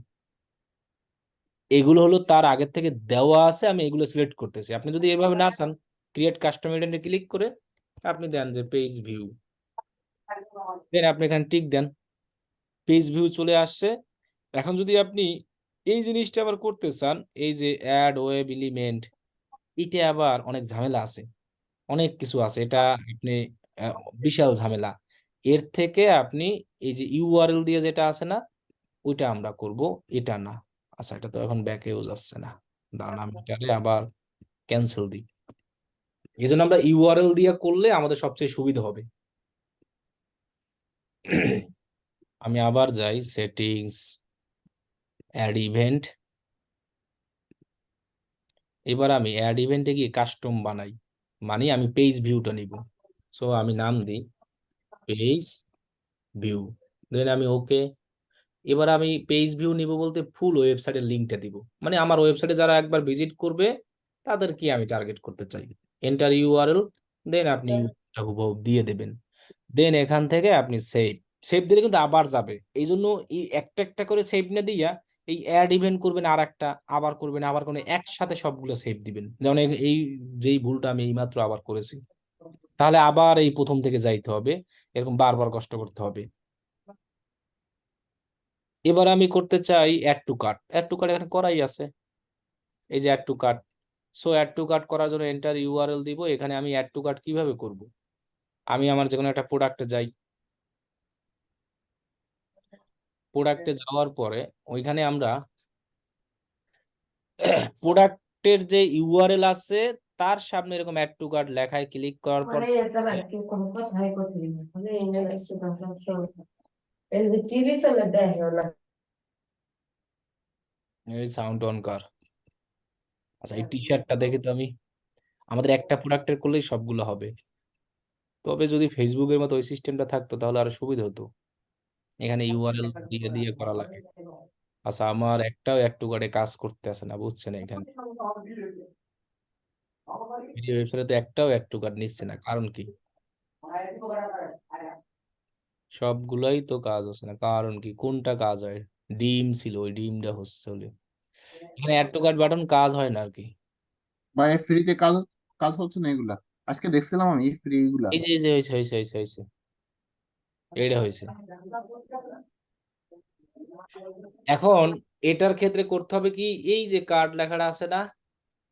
এগুলো হলো তার আগের থেকে দেওয়া আছে, আমি এগুলো সিলেক্ট করতেছি। আপনি যদি এভাবে না চান, ক্রিয়েট কাস্টম ইভেন্টে ক্লিক করে আপনি দেন যে পেজ ভিউ, দেন আপনি এখানে টিক দেন, পেজ ভিউ চলে আসছে। এখন যদি আপনি এই জিনিসটা আবার করতে চান, এই যে অ্যাড ওয়েব এলিমেন্ট, এটা আবার অনেক ঝামেলা আছে, অনেক কিছু আছে, এটা আপনি বিশাল ঝামেলা। এর থেকে আপনি এই যে ইউআরএল দিয়ে যেটা আছে না, ওইটা আমরা করব, এটা না। আচ্ছা, এটা তো এখন ব্যাকেও যাচ্ছে না, দাঁড়ান আমি এটারে আবার ক্যান্সেল দিই। এই জন্য আমরা ইউআরএল দিয়ে করলে আমাদের সবচেয়ে সুবিধা হবে। আমি আবার যাই সেটিংস, অ্যাড ইভেন্ট। এবার আমি অ্যাড ইভেন্টে গিয়ে কাস্টম বানাই, মানে আমি পেজ ভিউটা নিব। সো আমি নাম দিই পেজ ভিউ, দেন আমি ওকে। এবার আমি পেজ ভিউ নিব বলতে ফুল ওয়েবসাইটের লিঙ্কটা দিব, মানে আমার ওয়েবসাইটে যারা একবার ভিজিট করবে তাদেরকে আমি টার্গেট করতে চাই। এন্টার ইউআরএল, দেন আপনি হুবহু দিয়ে দেবেন। দেন এখান থেকে আপনি সেভ, সেভ দিলে কিন্তু আবার যাবে। এই জন্য এই একটা একটা করে সেভ না দিয়া এই অ্যাড ইভেন্ট করবেন আর একটা, আবার করবেন আবার কোনো একসাথে সবগুলো সেভ দিবেন। যেমন এই যেই ভুলটা আমি এইমাত্র আবার করেছি, তাহলে আবার এই প্রথম থেকে যাইতে হবে, এরকম বারবার কষ্ট করতে হবে। এবার আমি করতে চাই add to cart. Add to cart এখানে করাই আছে, এই যে add to cart. So add to cart করার জন্য এন্টার ইউআরএল দিব। এখানে আমি অ্যাড টু কার্ট কিভাবে করব, আমি আমার যে কোনো একটা প্রোডাক্টে যাই, প্রোডাক্টে যাওয়ার পরে ওইখানে আমরা প্রোডাক্টের যে ইউআরএল আছে তার সামনে এরকম অ্যাড টু কার্ট লেখায় ক্লিক করার পর এই সাউন্ড অন কর। আচ্ছা, এই টি শার্টটা দেখে তো আমি, আমাদের একটা প্রোডাক্টের করলেই সবগুলো হবে। তবে যদি ফেসবুকের মতো ওই সিস্টেমটা থাকতো তাহলে আরো সুবিধা হতো, এখানে ইউআরএল দিয়ে দিয়ে করা লাগে। আচ্ছা, আমার একটাও অ্যাড টু কার্টে কাজ করতে আসে না, বুঝছেন? এখানে ভিডিও ওয়েবসাইটে তো একটাও অ্যাড টু কার্ট নিচ্ছে না, কারণ কি? সবগুলাই তো কাজ হচ্ছে না, কারণ কি? কোনটা কাজ হয়? ডিম ছিল, ওই ডিমটা হচ্ছে হলে এখানে অ্যাড টু কার্ট বাটন কাজ হয় না আর কি। বা ফ্রিতে কাজ কাজ হচ্ছে না এগুলা, আজকে দেখছিলাম আমি ফ্রি গুলা। এই যে হয়েছে এইটা হয়েছে। এখন এটার ক্ষেত্রে করতে হবে কি, এই যে কার্ড লেখাটা আছে না,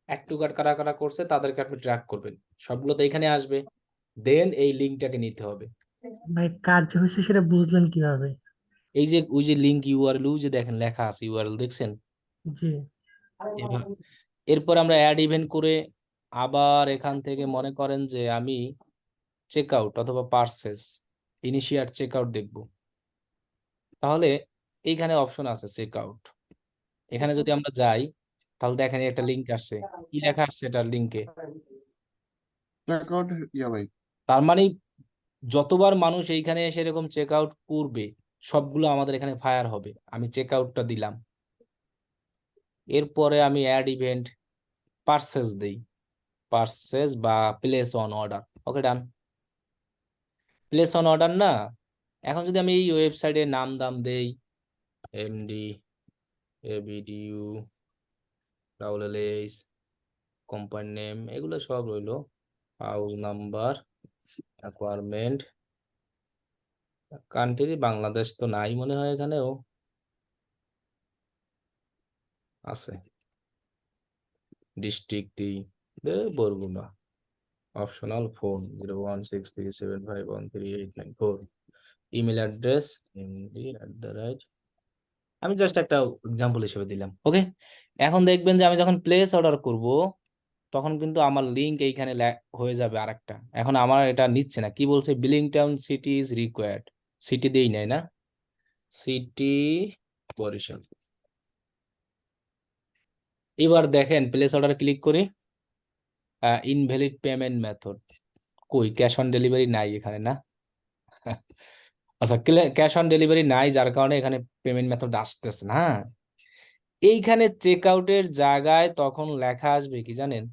অ্যাড টু কার্ট কারা কারা করছে তাদেরকে আপনি ট্র্যাক করবেন, সবগুলো তো এখানে আসবে। দেন এই লিঙ্কটাকে নিতে হবে। ভাই কাজ যে হয়েছে সেটা বুঝলেন কিভাবে? এই যে ওই যে লিঙ্ক ইউআরএল, যে দেখেন লেখা আছে ইউআরএল, দেখছেন? জি। এরপর আমরা অ্যাড ইভেন্ট করে আবার এখান থেকে মনে করেন যে আমি চেক আউট অথবা পার্সেস, ইনিশিয়েট চেক আউট দেখবো, তাহলে এইখানে অপশন আছে চেক আউট। এখানে যদি আমরা যাই তাহলে দেখেন একটা লিঙ্ক আসছে, কি লেখা আসছে এটার লিঙ্কে? চেকআউট ইয়া ভাই। তার মানে যতবার মানুষ এইখানে এসে এরকম চেক আউট করবে সবগুলো আমাদের এখানে ফায়ার হবে। আমি চেক আউটটা দিলাম, এরপরে আমি অ্যাড ইভেন্ট পার্সেস দেই, পার্সেস বা place on order. Okay, done. Place on order না, এখন যদি আমি এই ওয়েবসাইটের নাম দাম দেই এমডি এবিডিউ রাউলেস, কোম্পানি নেম, এগুলো সব রইলো, house number, apartment, country Bangladesh তো নাই মনে হয়, এখানেও আছে, ডিস্ট্রিক্ট দিই Barguna, optional phone 01637513894, email address md@, আমি জাস্ট একটা এক্সাম্পল হিসেবে দিলাম। ওকে, এখন দেখবেন যে আমি যখন প্লেস অর্ডার করব তখন কিন্তু আমার লিঙ্ক এইখানে হয়ে যাবে আরেকটা। এখন আমার এটা নিচ্ছে না, কি বলছে? Billing town city is required, city দেই নাই না, সিটি বরিশাল। এবার দেখেন প্লেস অর্ডার ক্লিক করি, ইনভ্যালিড পেমেন্ট মেথড, কই ক্যাশ অন ডেলিভারি নাই এখানে না। আচ্ছা, ক্যাশ অন ডেলিভারি নাই, যার কারণে এখানে পেমেন্ট মেথড আসতেছে না। এইখানে চেক আউটের জায়গায় তখন লেখা আসবে কি জানেন?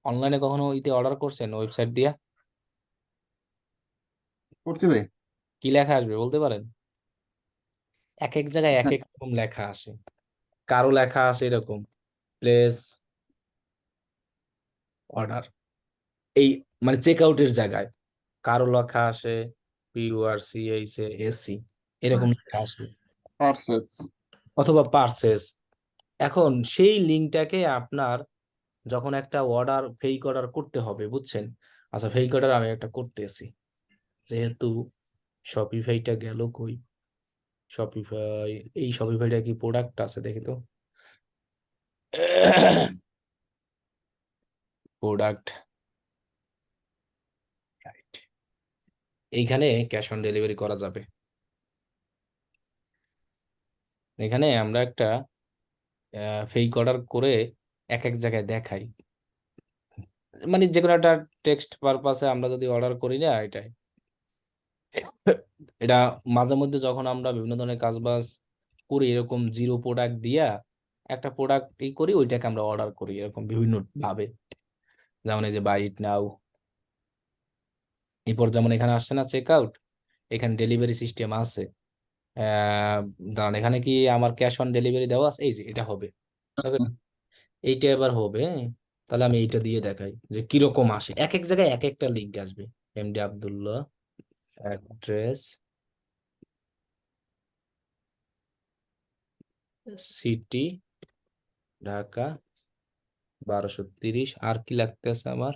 অনলাইনে কখনো ইতে অর্ডার করছেন ওয়েবসাইট দিয়া? করতে ভাই। কি লেখা আসবে বলতে পারেন? এক এক জায়গায় এক এক রকম লেখা আসে। কারো লেখা আসে এরকম প্লেস অর্ডার, এই মানে চেক আউটের জায়গায়, কারো লেখা আসে PURCHASE, এরকম লেখা আসে, পার্সেস। অথবা পার্সেস। এখন সেই লিঙ্কটাকে আপনার যখন একটা অর্ডার ফেক অর্ডার করতে হবে, বুঝছেন? আচ্ছা, ফেক অর্ডার আমি একটা করতেছি, যেহেতু শপিফাইটা গেল কই, শপিফাই, এই শপিফাইটা কি প্রোডাক্ট আছে দেখি তো। Product, right. এইখানে ক্যাশ অন ডেলিভারি করা যাবে। এখানে আমরা একটা ফেক অর্ডার করে এক এক জায়গায় দেখাই, মানে যে কোনো একটা টেক্সট পারপাসে আমরা যদি অর্ডার করি না, এটাই এটা মাঝে মধ্যে যখন আমরা বিভিন্ন ধরনের কাজবাজ করি, এরকম জিরো প্রোডাক্ট দিয়া একটা প্রোডাক্ট করি, ওইটাকে আমরা অর্ডার করি এরকম বিভিন্ন ভাবে। যেমন এই যে বাই ইট নাও, এরপর যেমন এখানে আসছে না চেক আউট, এখানে ডেলিভারি সিস্টেম আছে। দাঁড়ান, এখানে কি আমার ক্যাশ অন ডেলিভারি দেওয়া আছে? এই যে এটা হবে, আচ্ছা, এইটা এবার হবে। তাহলে আমি এইটা দিয়ে দেখাই যে কিরকম আসে। এক এক জায়গায় এক একটা লিঙ্ক আসবে। MD Abdullah, address, city Dhaka 1230, আর কি লাগতেছে আমার,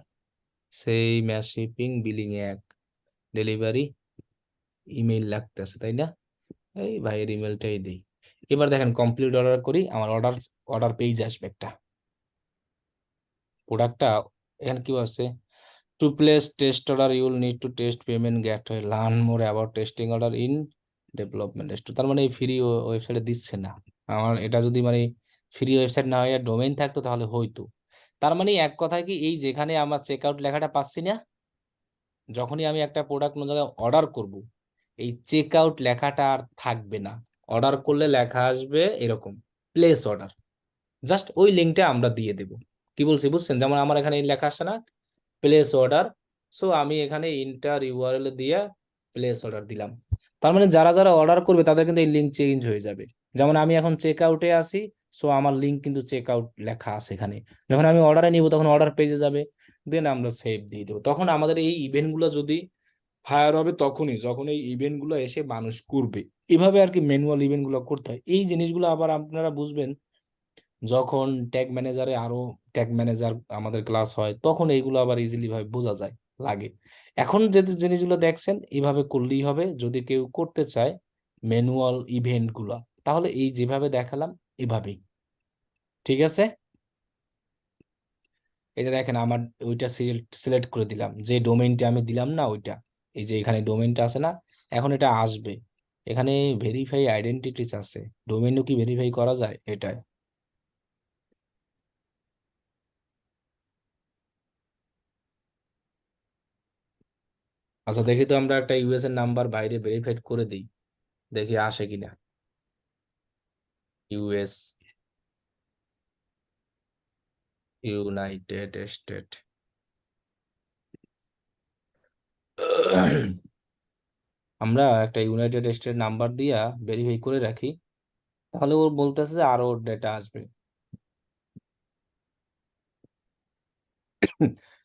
সেই match shipping billing 1, delivery, email লাগতেছে, তাই না? এই ভাইয়ের ইমেলটাই দিই। এবার দেখেন কমপ্লিট অর্ডার করি, আমার অর্ডার পেজ আসবে একটা। প্রোডাক্টটা এখানে কি আছে, to place test order you will need to test payment gateway, learn more about testing order in development store. তার মানে এই ফ্রি ওয়েবসাইটে দিচ্ছে না। আমার এটা যদি মানে ফ্রি ওয়েবসাইট না হয়ে ডোমেইন থাকতো তাহলে হইতো। তার মানে এক কথায় কি, এই যেখানে আমার চেক আউট লেখাটা পাচ্ছি না, যখনই আমি একটা প্রোডাক্ট কোনো জায়গায় অর্ডার করব, এই চেক আউট লেখাটা আর থাকবে না। অর্ডার করলে লেখা আসবে এরকম প্লেস অর্ডার, জাস্ট ওই লিঙ্কটা আমরা দিয়ে দেব। কি বলছি বুঝছেন? যেমন আমার এখানে লেখা আসছে না প্লেস অর্ডার, সো আমি এখানে ইন্টার ইউআরএল দিয়ে প্লেস অর্ডার দিলাম। তার মানে যারা যারা অর্ডার করবে তাদের কিন্তু এই লিঙ্ক চেঞ্জ হয়ে যাবে। যেমন আমি এখন চেক আউটে আসি, সো আমার লিঙ্ক কিন্তু চেক আউট লেখা আছে এখানে। যখন আমি অর্ডারে নিব তখন অর্ডার পেজে যাবে, দেন আমরা সেভ দিয়ে দেবো। তখন আমাদের এই ইভেন্টগুলো যদি ফায়ার হবে তখনই যখন এই ইভেন্টগুলো এসে মানুষ করবে। এভাবে আর কি ম্যানুয়াল ইভেন্টগুলো করতে হয়। এই জিনিসগুলো আবার আপনারা বুঝবেন যখন ট্যাগ ম্যানেজারে, আরো ট্যাগ ম্যানেজার আমাদের ক্লাস হয়, তখন এইগুলো আবার ইজিলি ভাবে বোঝা যায় লাগে। এখন যে জিনিসগুলো দেখছেন এইভাবে করলেই হবে। যদি কেউ করতে চায় ম্যানুয়াল ইভেন্ট গুলা, তাহলে এই যেভাবে দেখালাম এভাবেই, ঠিক আছে? এই যে দেখেন আমার ওইটা সিলেক্ট করে দিলাম, যে ডোমেইনটা আমি দিলাম না ওইটা, এই যে এখানে ডোমেইনটা আছে না, এখন এটা আসবে। এখানে ভেরিফাই আইডেন্টিটিস আছে, ডোমেইনও কি ভেরিফাই করা যায়? এটাই আচ্ছা, দেখি তো আমরা একটা ইউএস এর নাম্বার বাইরে ভেরিফাইড করে দিই, দেখি আসে কিনা। US, United state. আমরা একটা ইউনাইটেড স্টেট নাম্বার দিয়া ভেরিফাই করে রাখি, তাহলে ও বলতেছে যে আরো ডেটা আসবে।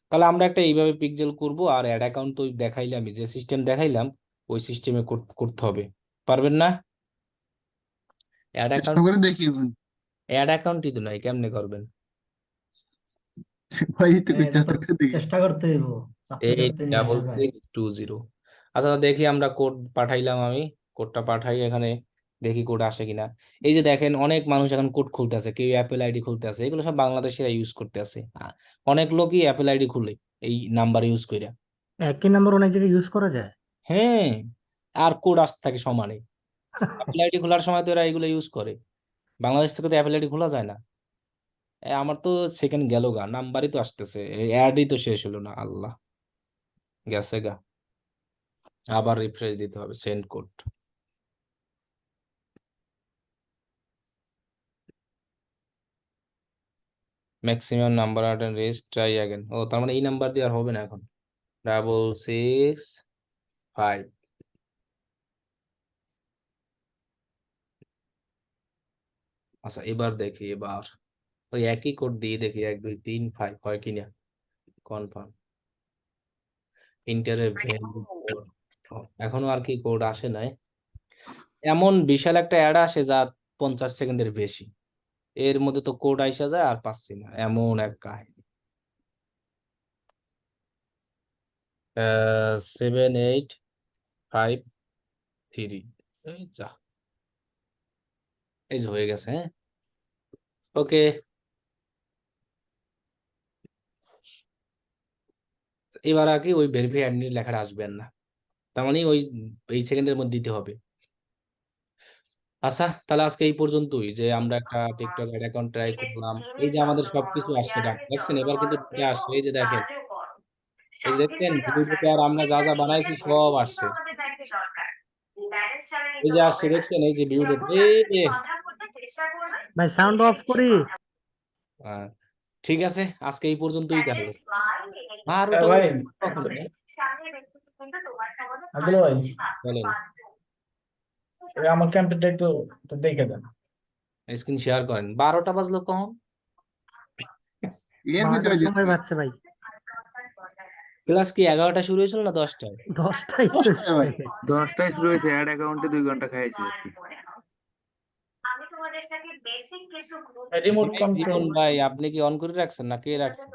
তাহলে আমরা একটা এইভাবে পিকজেল করব, আর অ্যাড অ্যাকাউন্ট তো দেখাইলাম, যে সিস্টেম দেখাইলাম ওই সিস্টেমে করতে হবে। পারবেন না? অ্যাড চেষ্টা অ্যাকাউন্ট, করে দেখি ভাই। অ্যাড অ্যাকাউন্টই তো নাই, কেমনে করবেন? ভাই একটু হ্যাঁ, এটা তো চেষ্টা করে দেখি। চেষ্টা করতে হইব, চাপতে চাপতে নিয়ে আসা যায়। 86620। আচ্ছা দেখি, আমরা কোড পাঠাইলাম, আমি কোডটা পাঠাই এখানে, দেখি কোড আসে কিনা। এই যে দেখেন অনেক মানুষ এখন কোড খুলতে আছে, কেউ অ্যাপেল আইডি খুলতে আছে, এগুলো সব বাংলাদেশিরা ইউজ করতে আছে। অনেক লোকই অ্যাপেল আইডি খুলে এই নাম্বার ইউজ করে। একই নাম্বার অনেক জায়গায় ইউজ করা যায়। হ্যাঁ, আর কোড আসতে থাকে সমানে। অ্যাপেল আইডি খোলার সময় তো এরা এগুলো ইউজ করে। বাংলাদেশ থেকে তো অ্যাপেল আইডি খোলা যায় না। আমার তো সেকেন্ড গেল গা, নাম্বারই তো আসতেছে, অ্যাডই তো শেষ হলো না, আল্লাহ গেছে গা। আবার রিফ্রেশ দিতে হবে, send code. Maximum number attend race try again. ও তার মানে এই নাম্বার দিয়ে আর হবে না এখন। 665। আচ্ছা এবার দেখি, এবার ওই একই কোড দিয়ে দেখি, 1235 হয় কিনা, কনফার্ম। ইন্টারের ভ্যালু এখনো আর কি কোড আসে নাই। এমন বিশাল একটা অ্যাড আসে যা 50 সেকেন্ডের বেশি, এর মধ্যে তো কোড আইসা যায় আর পাচ্ছি না, এমন এক কাহিনী। 7853, এই যা। এই যে হয়ে গেছে। হ্যাঁ, ওকে। এবার আর কি ওই ভেরিফাই আইডেন্টি লেখাটা আসবেন না, তার মানে ওই এই সেকেন্ডের মধ্যে দিতে হবে। আচ্ছা, তাহলে আজকে এই পর্যন্তই, যে আমরা একটা টিকটক অ্যাড অ্যাকাউন্ট ট্রাই করলাম। এই যে আমাদের সবকিছু আসছে, দেখছেন এবার কিন্তু এটা আসছে। এই যে দেখেন, এই যে দেখছেন ভিডিওতে আর আমরা যা যা বানাইছি সব আসছে। এই যে আসছে দেখছেন, এই যে ভিডিও, এই যে ভাই সাউন্ড অফ করি। আহ, ঠিক আছে, আজকে এই পর্যন্তই তাহলে। আর হ্যাঁ ওটা ভাই, কখন ভাই? আব্দুল্লাহ ভাই, বলেন, এই আমার ক্যাম্পেইনটা একটু একটু দেখে দেন। স্ক্রিন শেয়ার করেন। 12টা বাজলো কখন? এর 12টার ভিতরে সময় দিচ্ছি বাজছে ভাই, ক্লাস কি 11টা শুরু হয়েছিল না 10টায়? 10টাই 10টায় ভাই। 10টায় শুরু হয়েছে, অ্যাড অ্যাকাউন্টে 2 ঘন্টা খাইছে আর কি। রিমোট ভাই, কন্ট্রোল। জীবন ভাই, আপনি কি অন করে রাখছেন না কে রাখছেন?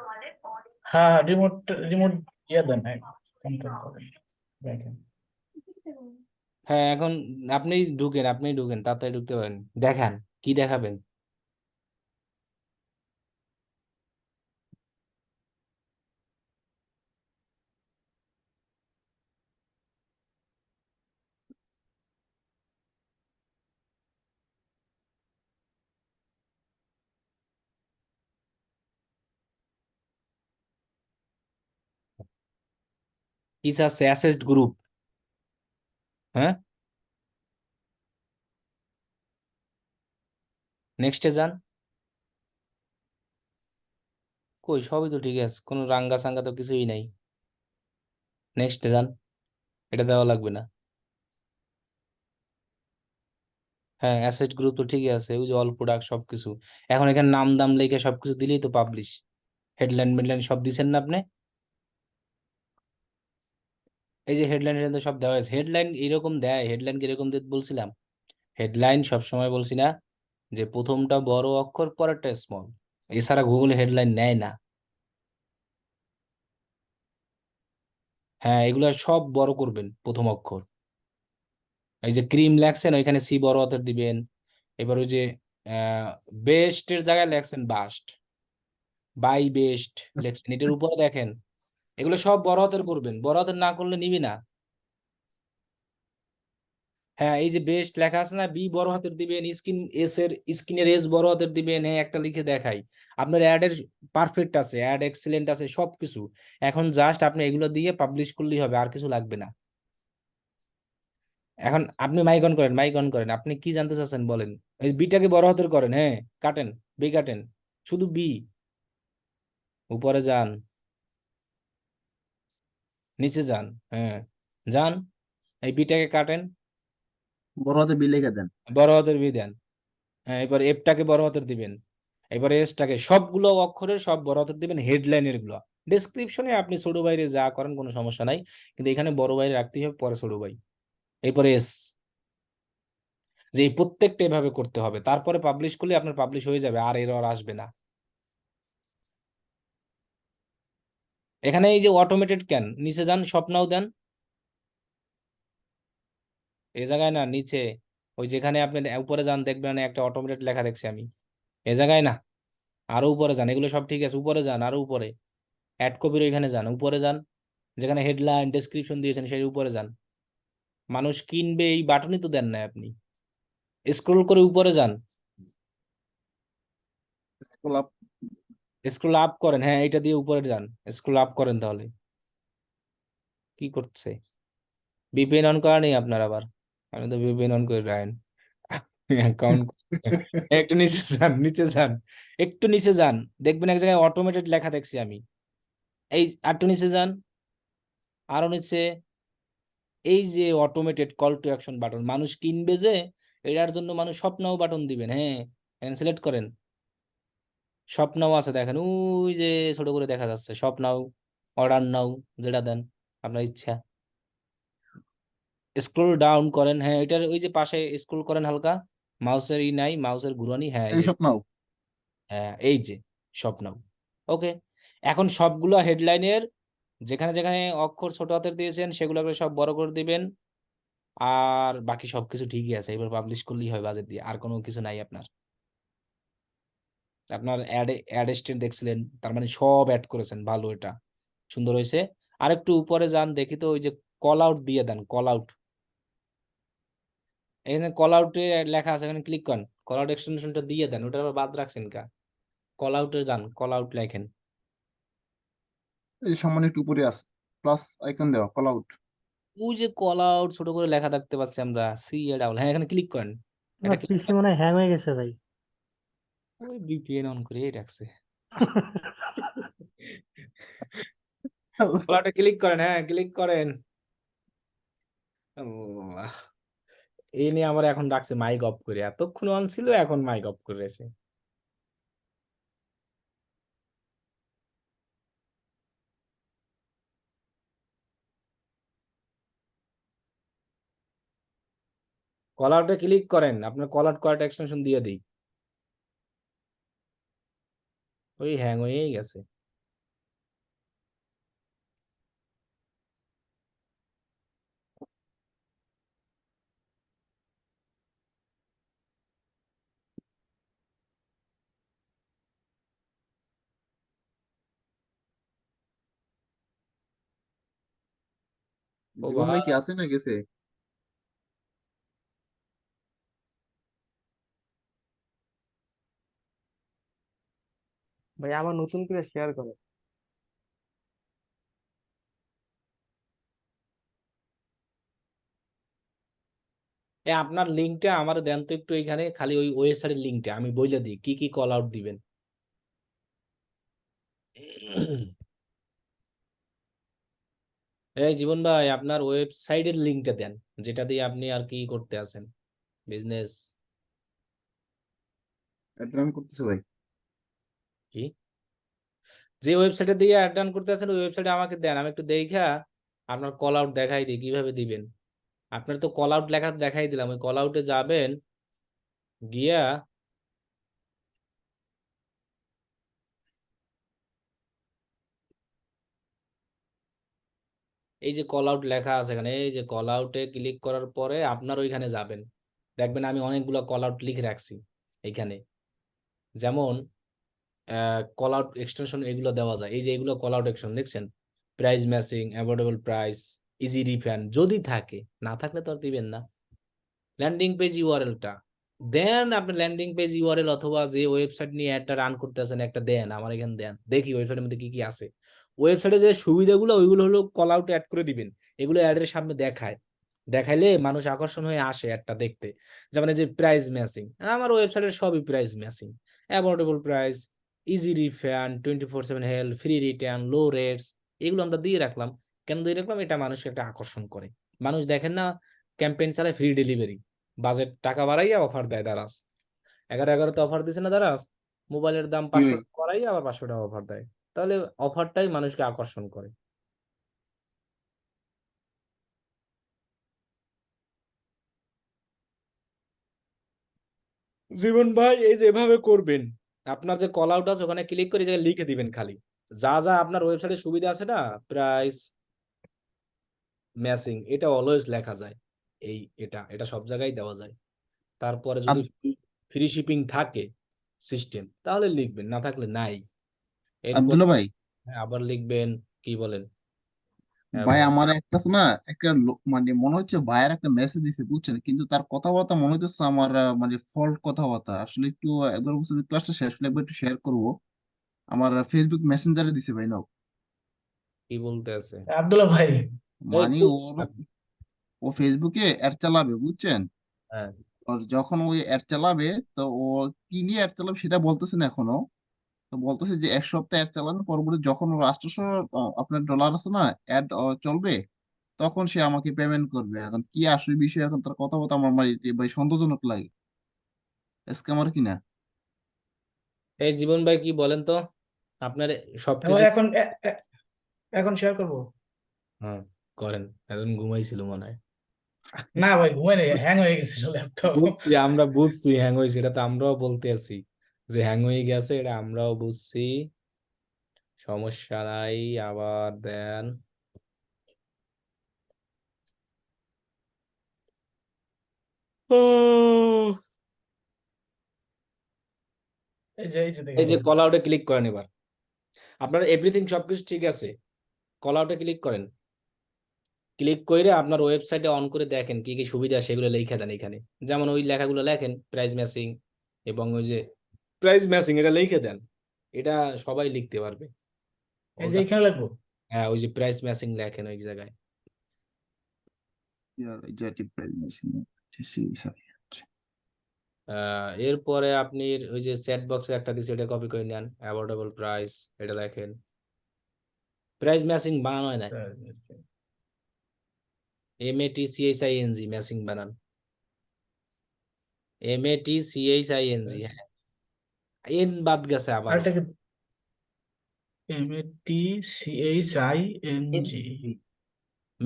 হ্যাঁ, রিমোট রিমোট ইয়ে দেন, হ্যাঁ কন্ট্রোল করেন, দেখেন। হ্যাঁ, এখন আপনি ঢুকেন, তাড়াতাড়ি ঢুকতে পারেন। দেখান, কি দেখাবেন? কি চাচ্ছে? Assessed group. হ্যাঁ, নেক্সটে যান। কই, সবই তো ঠিক আছে, কোনো রাঙ্গা সাঙ্গা তো কিছুই নাই। নেক্সটে যান, এটা দেওয়া লাগবে না। হ্যাঁ, অ্যাসেট গ্রুপ তো ঠিকই আছে, ওই যে অল প্রোডাক্ট সবকিছু। এখন এখানে নাম দাম লিখে সবকিছু দিলেই তো পাবলিশ। হেডলাইন মিডলাইন সব দিছেন না আপনি? এই যে হেডলাইন সব দেওয়া হয়েছে। হেডলাইন এরকম দেয়, হেডলাইন কিরকম দিতে বলছিলাম? হেডলাইন সবসময় বলছি না যে প্রথমটা বড় অক্ষর পরেরটা স্মল, এছাড়া গুগল হেডলাইন নেয় না। হ্যাঁ, এগুলো সব বড় করবেন প্রথম অক্ষর। এই যে ক্রিম লেখছেন, ওইখানে সি বড় হাতের দিবেন। এবার ওই যে বেস্টের জায়গায় লেখছেন বাস্ট, বাই বেস্ট লেখছেন, এটার উপরে দেখেন এগুলো সব বড় হাতের করবেন, বড় হাতের না করলে নিবি না। হ্যাঁ, এই যে বেস্ট লেখা আছে না, বি বড় হাতের দিবেন, স্ক্রিনের এস বড় হাতের দিবেন। হ্যাঁ, একটা লিখে দেখাই, আপনার অ্যাড এর পারফেক্ট আছে, অ্যাড এক্সিলেন্ট আছে সবকিছু। এখন জাস্ট আপনি এগুলো দিয়ে পাবলিশ করলেই হবে, আর কিছু লাগবে না। এখন আপনি মাইক অন করেন, মাইক অন করেন, আপনি কি জানতে চাচ্ছেন বলেন। এই বিটাকে বড় হাতের করেন, হ্যাঁ কাটেন, বি কাটেন, শুধু বি। উপরে যান, নিচে যান, হ্যাঁ যান, এই বিটাকে কাটেন, বড় হাতে বিল লিখে দেন। বড় হাতের বি দেন। হ্যাঁ, এবার এফটাকে বড় হাতের দিবেন, এবার এসটাকে, সবগুলো অক্ষরের সব বড় হাতের দিবেন। হেডলাইনের গুলো ডেসক্রিপশনে আপনি ছোট বাইরে যা করেন কোনো সমস্যা নাই, কিন্তু এখানে বড় বাইরে রাখতেই হবে, পরে ছোট বাই, এরপরে এস। যে এই প্রত্যেকটা এভাবে করতে হবে, তারপরে পাবলিশ করলে আপনার পাবলিশ হয়ে যাবে, আর এরর আসবে না। এখানে এই যে অটোমেটেড কেন, নিচে যান, স্বপ্নাও দেন, এই জায়গায় না, নিচে ওই যেখানে আপনি উপরে যান, দেখবেন একটা অটোমেটেড লেখা দেখছি আমি, এ জায়গায় না, আরো উপরে যান। এগুলো সব ঠিক আছে, উপরে যান, আরো উপরে অ্যাড কপির ওইখানে যান, উপরে যান, যেখানে হেডলাইন ডেসক্রিপশন দিয়েছেন সেই উপরে যান। মানুষ কিনবে এই বাটনই তো দেন না আপনি, স্ক্রল করে উপরে যান, স্কুল আপ। স্ক্রল আপ করেন, হ্যাঁ এটা দিয়ে উপরে যান, স্ক্রল আপ করেন। তাহলে কি করছে? ভিপিএন অন করা নেই আপনার আবার? আমি তো ভিপিএন অন করে রাখেন অ্যাকাউন্ট। একটু নিচে যান, নিচে যান, একটু নিচে যান, দেখবেন এক জায়গায় অটোমেটেড লেখা দেখছি আমি। এই একটু নিচে যান, আরো নিচে, এই যে automated call to action button, মানুষ কিনবে যে এটার জন্য মানুষ স্বপ্নাও বাটন দিবেন। হ্যাঁ, এখানে সিলেক্ট করেন, স্বপ্নাও আছে দেখেন, ওই যে ছোট করে দেখা যাচ্ছে স্বপ্নাও, অর্ডার নাও, যেটা দেন আপনার ইচ্ছা। স্ক্রল ডাউন করেন, হ্যাঁ এটার ওই যে পাশে স্ক্রল করেন হালকা, মাউসের নাই, মাউসের ঘুরানি, হ্যাঁ এই যে, এইসব নাও। হ্যাঁ এই যে স্বপ্নাও। ওকে, এখন সবগুলো হেডলাইনের যেখানে যেখানে অক্ষর ছোট হাতের দিয়েছেন সেগুলোকে সব বড় করে দিবেন। আর বাকি সবকিছু ঠিকই আছে, এবার পাবলিশ করলেই হয় বাজেট দিয়ে, আর কোনো কিছু নাই আপনার। আপনার অ্যাড স্টেট দেখছিলেন, তার মানে সব অ্যাড করেছেন, ভালো, এটা সুন্দর হয়েছে। আর একটু উপরে যান, দেখি তো ওই যে কল আউট দিয়ে দেন, কল আউট, এখানে কল আউটে লেখা আছে, এখানে ক্লিক করেন, কল আউট এক্সটেনশনটা দিয়ে দেন, ওটা আবার বাদ রাখছেন কা? কল আউটে যান, কল আউট লেখেন, এই সামান্য একটু উপরে আছে প্লাস আইকন দেওয়া কল আউট। ওই যে কল আউট ছোট করে লেখা দেখতে পাচ্ছি আমরা, সি এ ডাবল, হ্যাঁ এখানে ক্লিক করেন, এটা আমার ক্লিক পিসি মনে হয় হ্যাং হয়ে গেছে ভাই। ওই ভিপিএন অন করে রাখছে। কল আউটে ক্লিক করেন, হ্যাঁ ক্লিক করেন। আল্লাহ, এই নিয়ে আমার এখন রাখছে মাইক অফ করে, এতক্ষণ অন ছিল এখন মাইক অফ করে রয়েছে। কল আউটে ক্লিক করেন, আপনার কল আউট করার এক্সটেনশন দিয়ে দিই, ওই হ্যাং হয়েই গেছে। ও জীবন ভাই, ভাই কি আছে না গেছে? ভাই আমার নতুন করে শেয়ার করে। আপনার লিঙ্কটা আমার দেন তো একটু, এখানে খালি ওই ওয়েবসাইটের লিঙ্কটা আমি বইলে দিই কি কি কল আউট দিবেন। এই জীবন ভাই, আপনার ওয়েবসাইটের লিঙ্কটা দেন, যেটা দিয়ে আপনি আর কি করতে আছেন বিজনেস। এটা রান করতেছে ভাই। কি যে ওয়েবসাইটে দিয়ে অ্যাড রান করতে আছেন, ওই ওয়েবসাইটে আমাকে দেন, আমি একটু দেখা আপনার কল আউট দেখাই দিই কিভাবে দিবেন। আপনার তো কল আউট লেখা দেখাই দিলাম, ওই কল আউটে যাবেন, গিয়া এই যে কল আউট লেখা আছে এখানে, এই যে কল আউটে ক্লিক করার পরে আপনার ওইখানে যাবেন, দেখবেন আমি অনেকগুলো কল আউট লিখে রাখছি এখানে। যেমন কল আউট এক্সটেনশন এগুলো দেওয়া যায়, এই যে এগুলো কল আউট এক্সটেনশন দেখছেন, price matching, affordable price, easy refund, যদি থাকে, না থাকলে তো আর দিবেন না। ল্যান্ডিং পেজ ইউআরএলটা দেন, আপনি ল্যান্ডিং পেজ ইউআরএল অথবা যে ওয়েবসাইট নিয়ে একটা রান করতে আছেন একটা দেন, আমার এখানে দেন, দেখি ওয়েবসাইটের মধ্যে কি কি আছে। ওয়েবসাইটে যে সুবিধাগুলো ওইগুলো হলো কল আউট অ্যাড করে দিবেন, এগুলো অ্যাডের সামনে দেখায়, দেখাইলে মানুষ আকর্ষণ হয়ে আসে একটা দেখতে। যেমন এই যে প্রাইস ম্যাচিং, আমার ওয়েবসাইটের সবই price matching, affordable price, easy refund, 24/7 help, free return, low rates, এগুলো আমরা দিয়ে রাখলাম। কেন দিয়ে রাখলাম? এটা মানুষকে একটা আকর্ষণ করে। মানুষ দেখেন না, ক্যাম্পেইন চালায় ফ্রি ডেলিভারি, বাজেট টাকা বাড়াইয়া অফার দেয় দারাজ, 11/11-তে অফার দিছে না দারাজ, মোবাইলের দাম কি 500 ভাই? টাকা বাড়াইয়া আবার 500 টাকা অফার দেয়, তাহলে অফারটাই মানুষকে আকর্ষণ করে। জীবন ভাই, এই যে এভাবে করবেন, আপনার যে কল আউট আছে ওখানে ক্লিক করে জায়গায় লিখে দিবেন খালি যা যা আপনার ওয়েবসাইটে সুবিধা আছে না, প্রাইস ম্যাচিং, এটা অলওয়েজ লেখা যায়, এই এটা এটা সব জায়গায় দেওয়া যায়। তারপরে যদি ফ্রি শিপিং থাকে সিস্টেম, তাহলে লিখবেন, না থাকলে নাই। এরপর আব্দুল্লাহ ভাই, আবার লিখবেন, কি বলেন? ভাই আমার একটা আছে না, একটা মানে মনে হচ্ছে ভাইয়ের একটা মেসেজ দিছে বুঝছেন, কিন্তু তার কথাবার্তা মনে হচ্ছে আমার মানে ফল্ট কথাবার্তা। আসলে একটু একবার বলছি ক্লাসটা শেষ হলে একবার একটু শেয়ার করবো। আমার ফেসবুক মেসেঞ্জারে দিছে ভাই নাও। কি বলতে আছে? আব্দুল্লাহ ভাই, মানে ও ফেসবুকে অ্যাড চালাবে বুঝছেন। হ্যাঁ, ওর যখন ওই অ্যাড চালাবে, তো ও কি নিয়ে অ্যাড চালাবে সেটা বলতেছে না এখনো। তো বলতেছে যে 1 সপ্তাহ অ্যাড চালানোর পরবর্তী যখন ওর 800 আপনার ডলার আছে না অ্যাড চলবে, তখন সে আমাকে পেমেন্ট করবে। এখন কি আসলে বিষয়, এখন তার কথা বলতে আমার মানে ভাই সন্দেহজনক লাগে। স্ক্যামার কিনা। এই জীবন ভাই কি বলেন তো, আপনার এবার সবকিছু। এখন শেয়ার করবো? হ্যাঁ, করেন, এখন ঘুমাইছিল মনে হয়। না ভাই, ঘুমাই নাই, হ্যাং হয়ে গেছে ল্যাপটপ। বুঝছি, আমরা বুঝছি হ্যাং হয়েছে, এটা তো আমরাও বলতে আছি যে হ্যাং হয়ে গেছে, এটা আমরাও বুঝছি, সমস্যা নাই, আবার দেন। এই যে এই দেখেন যে কল আউটে ক্লিক করেন। এবার আপনার এভরিথিং সবকিছু ঠিক আছে, কল আউটে ক্লিক করেন। ক্লিক করে আপনার ওয়েবসাইটে অন করে দেখেন কি কি সুবিধা সেগুলো লিখে দেন এখানে। যেমন ওই লেখাগুলো লেখেন, প্রাইস ম্যাচিং এবং ওই যে প্রাইস ম্যাচিং এটা লিখে দেন। এটা সবাই লিখতে পারবে। এই যে এখানে লাগবো। হ্যাঁ, ওই যে প্রাইস ম্যাচিং লেখেন ওই জায়গায়। এরপরে আপনি ওই যে চ্যাট বক্সে একটা দিচ্ছে, এটা কপি করে নেন। অ্যাভয়েডেবল প্রাইস এটা লেখেন। প্রাইস ম্যাচিং বানানো হয় না, MATCHING ম্যাচিং বানান, MATCHING। হ্যাঁ, এন বাদ গেছে আবার। আরেকটা কি MATCHING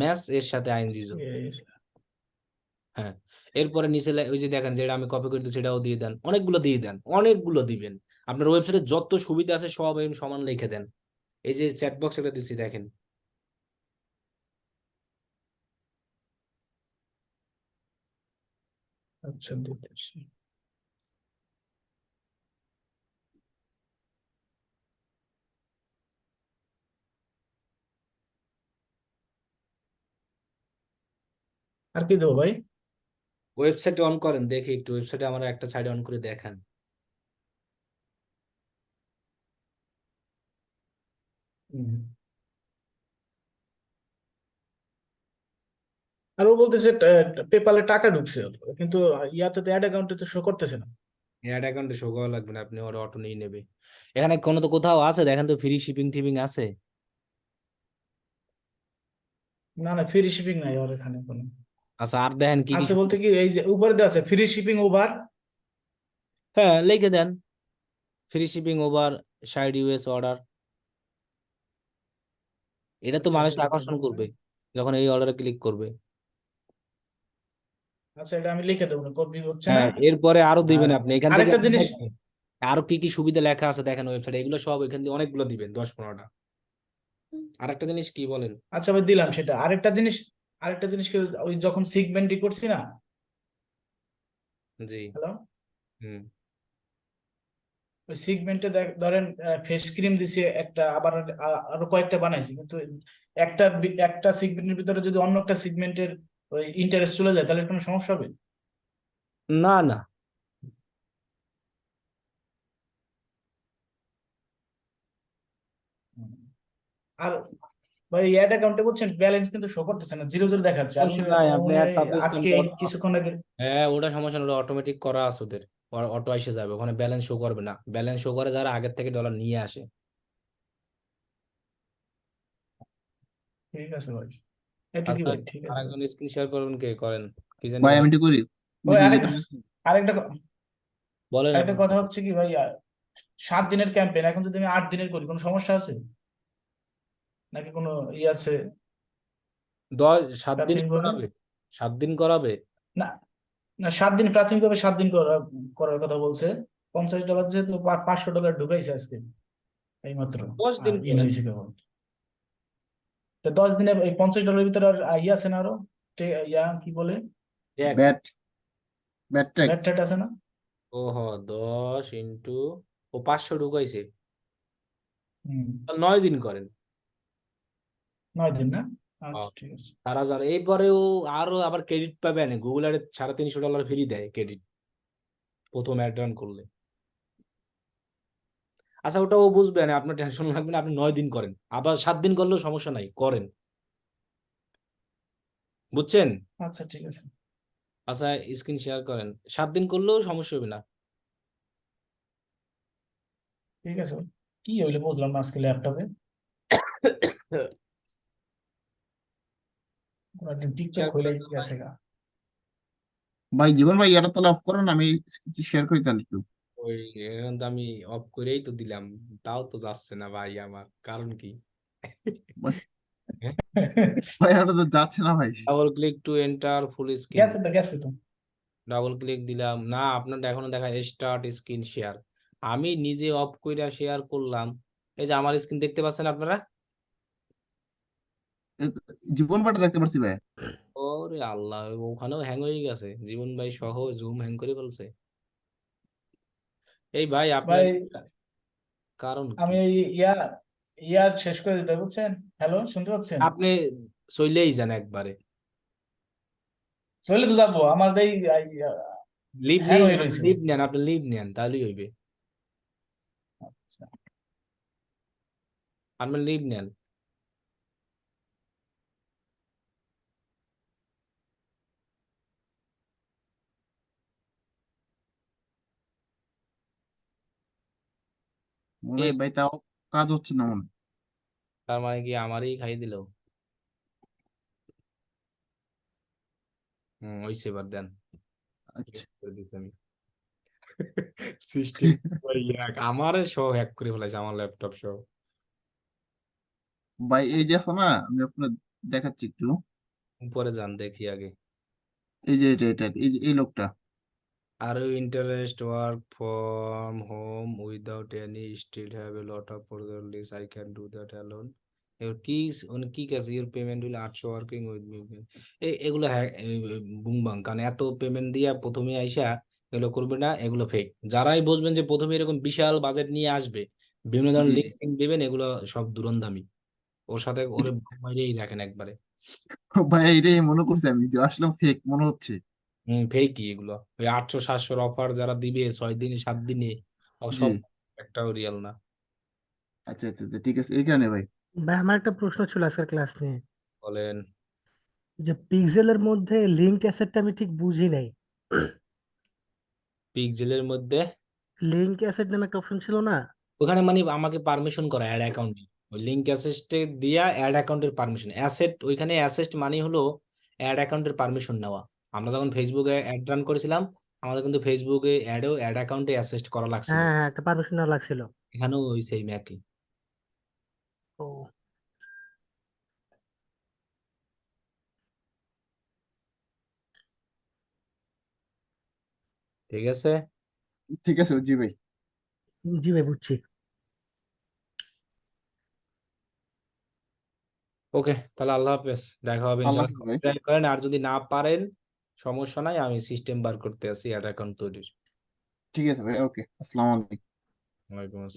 ম্যাচ এর সাথে আইএনজি যোগ। হ্যাঁ, এরপরে নিচে ওই যে দেখেন যেটা আমি কপি করে দিচ্ছি সেটাও দিয়ে দেন। অনেকগুলো দিয়ে দেন, অনেকগুলো দিবেন। আপনার ওয়েবসাইটে যত সুবিধা আছে সব এম সমান লিখে দেন। এই যে চ্যাট বক্স এটা দিচ্ছি দেখেন। আচ্ছা দিতেছি। আর কি দেবো ভাই? ওয়েবসাইটে অন করেন, দেখি একটু ওয়েবসাইটে আমার একটা সাইড অন করে দেখান। আর ও বলতেছে পেপালে টাকা ঢুকছে, কিন্তু ইয়াতে তো অ্যাড অ্যাকাউন্টে তো শো করতেছে না। অ্যাড অ্যাকাউন্টে শো করা লাগবে না, আপনি ওর অটো নিয়ে নেবে। এখানে কোনো তো কোথাও আছে দেখেন তো ফ্রি শিপিং টিপিং আছে? না না, ফ্রি শিপিং নাই ওর এখানে কোনো। আচ্ছা, আর দেখেন কি কি আছে বলতে কি এই যে উপরে দেওয়া আছে ফ্রি শিপিং ওভার। হ্যাঁ, লিখে দেন free shipping over 60 US order. এটা তো আচ্ছা মানুষ এটা লিখে আকর্ষণ দেবো। করবে যখন এই অর্ডারে ক্লিক করবে। আচ্ছা এটা আমি লিখে দেবো, কপি হচ্ছে না। হ্যাঁ, এরপরে আরো আর দিবেন আপনি এখান থেকে। আরেকটা জিনিস, আরো কি কি সুবিধা লেখা আছে দেখেন ওয়েবসাইটে, এগুলো সব এখান দিয়ে অনেকগুলো দিবেন, 10-15টা। আরেকটা জিনিস কি বলেন? আচ্ছা ভাই দিলাম সেটা। আরেকটা জিনিস কি, ওই যখন সিগমেন্টই করছি না। জি। হ্যালো, হুম। ওই সিগমেন্টে ধরেন ফেস ক্রিম দিছি একটা, আবার আরো কয়েকটা বানাইছি, কিন্তু একটা সিগমেন্টের ভিতরে যদি অন্য একটা সিগমেন্টের ওই ইন্টারেস্ট চলে যায় তাহলে কোনো সমস্যা হবে? না না, আর ভাই অ্যাড অ্যাকাউন্টে বুঝছেন ব্যালেন্স কিন্তু শো করতেছে না, জিরো জিরো দেখাচ্ছে। আমি সমস্যা নাই, আপনি একটা আজকে কিছুক্ষণ আগে। হ্যাঁ, ওটা সমস্যা না, ওটা অটোমেটিক করা আছে ওদের। অটো এসে যাবে, ওখানে ব্যালেন্স শো করবে না। ব্যালেন্স শো করে যারা আগের থেকে ডলার নিয়ে আসে। ঠিক আছে ভাই, এটুকুই আচ্ছা, ভাই, ঠিক আছে ভাই। আরেকজন স্ক্রিন শেয়ার করবেন, কে করেন কি জানি ভাই বলেন। আমি একটু করি ওই যে আরেকটা যেটা আরেকটা বলেন আরেকটা আপনি। কথা হচ্ছে কি ভাই, 7 দিনের ক্যাম্পেইন, এখন যদি আমি 8 দিনের করি কোনো সমস্যা আছে নাকি কোনো ই আছে 7 দিন প্রাথমিকভাবে? করাবে? 7 দিন করাবে? না না, 7 দিন প্রাথমিকভাবে 7 দিন করার কথা বলছে। $50 যেহেতু $500 ঢুকাইছে আজকে এই মাত্র। 10 দিন ইন করেন। হয়েছে কেবল। তো 10 দিনে এই $50 ভিতরে আর ইয়ে আছে না আরো, ইয়া কি বলে, tax. VAT VAT VAT tax ট্যাট আছে না? ওহ, 10 ইন্টু 500 ঢুকাইছে। হম, 9 দিন করেন। 9 দিন না? হ্যাঁ, আচ্ছা ঠিক আছে। 4,000। এরপরেও আরো আবার ক্রেডিট পাবেন, গুগল আরে $350 ফ্রি দেয় ক্রেডিট প্রথম অ্যাড রান করলে। আচ্ছা, ওটা ও বুঝবে না, আপনার টেনশন লাগবে না। আপনি 9 দিন করেন, আবার 7 দিন করলেও সমস্যা নাই, করেন। বুঝছেন? আচ্ছা ঠিক আছে, আচ্ছা, স্ক্রিন শেয়ার করেন। 7 দিন করলেও সমস্যা হবে না। ঠিক আছে। কি হইলে বুঝলাম না আজকে ল্যাপটপে টিকটক শেয়ার হইলে করেন তো ভাই। গেছে গা। ভাই জীবন ভাই এটা তাহলে অফ করেন, আমি শেয়ার করি তাহলে একটু। ওই এখন তো আমি অফ করেই তো দিলাম, তাও তো যাচ্ছে না ভাই আমার, কারণ কি? ভাই ভাই ওটা তো যাচ্ছে না ভাই। Double click to enter full screen. গেছে তো। ডাবল ক্লিক দিলাম না, আপনার এখনো দেখা স্টার্ট স্ক্রিন শেয়ার। আমি নিজে অফ কইরা শেয়ার করলাম। এই যে আমার স্ক্রিন দেখতে পাচ্ছেন আপনারা? জীবন ভাইটা দেখতে পাচ্ছি ভাই। ওরে আল্লাহ, ওখানেও হ্যাং হয়ে গেছে, জীবন ভাই সহ জুম হ্যাং করে ফেলছে। এই ভাই আপনার ভাই কারণ কি? আমি এই ইয়ার শেষ করে দিতে বুঝছেন। হ্যালো, শুনতে পাচ্ছেন? আপনি চলেই যান একবারে, চলে তো যাবো, আমার এই লিভ হ্যাং নিয়ে হয়ে যান, রয়েছে। লিভ নেন, আপনি লিভ নেন, তাহলেই হইবে। আচ্ছা। আপনি লিভ নেন। মনে এই হয় ভাই তাও কাজ হচ্ছে না মনে হয়। তার মানে কি আমারই খাই দিল? হইছে, এবার দেন। আচ্ছা করে দিছি আমি সিস্টেম আমার সহ হ্যাক করে ফেলাইছে, আমার ল্যাপটপ সহ। ভাই এই যে আছে না, আমি আপনার দেখাচ্ছি একটু। উপরে যান দেখি আগে। এই যে এটা এই যে এই লোকটা। Are you interested work from home without any still have a lot of possibilities? I can do that alone. Your keys on কি কাছে your payment will আটশো working with me. এগুলো বুংবাং, কারণ এত পেমেন্ট দিয়া প্রথমে আইসা এগুলো করবে না, এগুলো ফেক। যারাই বুঝবেন যে প্রথমে এরকম বিশাল বাজেট নিয়ে আসবে, বিভিন্ন জি ধরনের জি। লিঙ্ক দিবেন, এগুলো সব দুরন্দামি। ওর সাথে ওরে বাইরেই রাখেন একবারে। ভাই এটাই মনে করছি আমি যে আসলে ফেক মনে হচ্ছে। ফেকই এগুলো, ওই 800-700 অফার যারা দিবে 6 দিনে 7 দিনে, জি সব একটাও রিয়েল না। আচ্ছা আচ্ছা আচ্ছা, ঠিক আছে এই কারণে ভাই। ভাই আমার একটা প্রশ্ন ছিল আজকের ক্লাস নিয়ে, বলেন। যে পিক্সেলের মধ্যে লিঙ্ক অ্যাসেটটা আমি ঠিক বুঝি নাই। পিক্সেলের মধ্যে লিঙ্ক অ্যাসেট নামে একটা অপশন ছিল না? ওখানে মানে আমাকে পারমিশন করা অ্যাড অ্যাকাউন্টে, ওই লিঙ্ক অ্যাসেস্টে দিয়া অ্যাড অ্যাকাউন্টের পারমিশন, অ্যাসেট ওইখানে অ্যাসেস্ট মানে হলো অ্যাড অ্যাকাউন্টের পারমিশন নেওয়া। আমরা যখন ফেসবুকে অ্যাড রান করেছিলাম, আমাদের কিন্তু ফেসবুকে অ্যাড অ্যাকাউন্টে অ্যাসেস্ট করা লাগছিল। হ্যাঁ হ্যাঁ, একটা পারমিশন নেওয়া লাগছিল। এখানেও ওই সেম একই। ও ঠিক আছে। ঠিক আছে জি ভাই। জি ভাই, বুঝছি। ওকে, তাহলে আল্লাহ হাফেজ, দেখা হবে আল্লাহ ইনশাআল্লাহ। হাফেজ ভাই। ট্রাই করেন, আর যদি না পারেন সমস্যা নাই, আমি সিস্টেম বার করতে আছি অ্যাড অ্যাকাউন্ট তৈরির। ঠিক আছে ভাই, ওকে, আসসালামু আলাইকুম। ওয়ালাইকুম আসসালাম।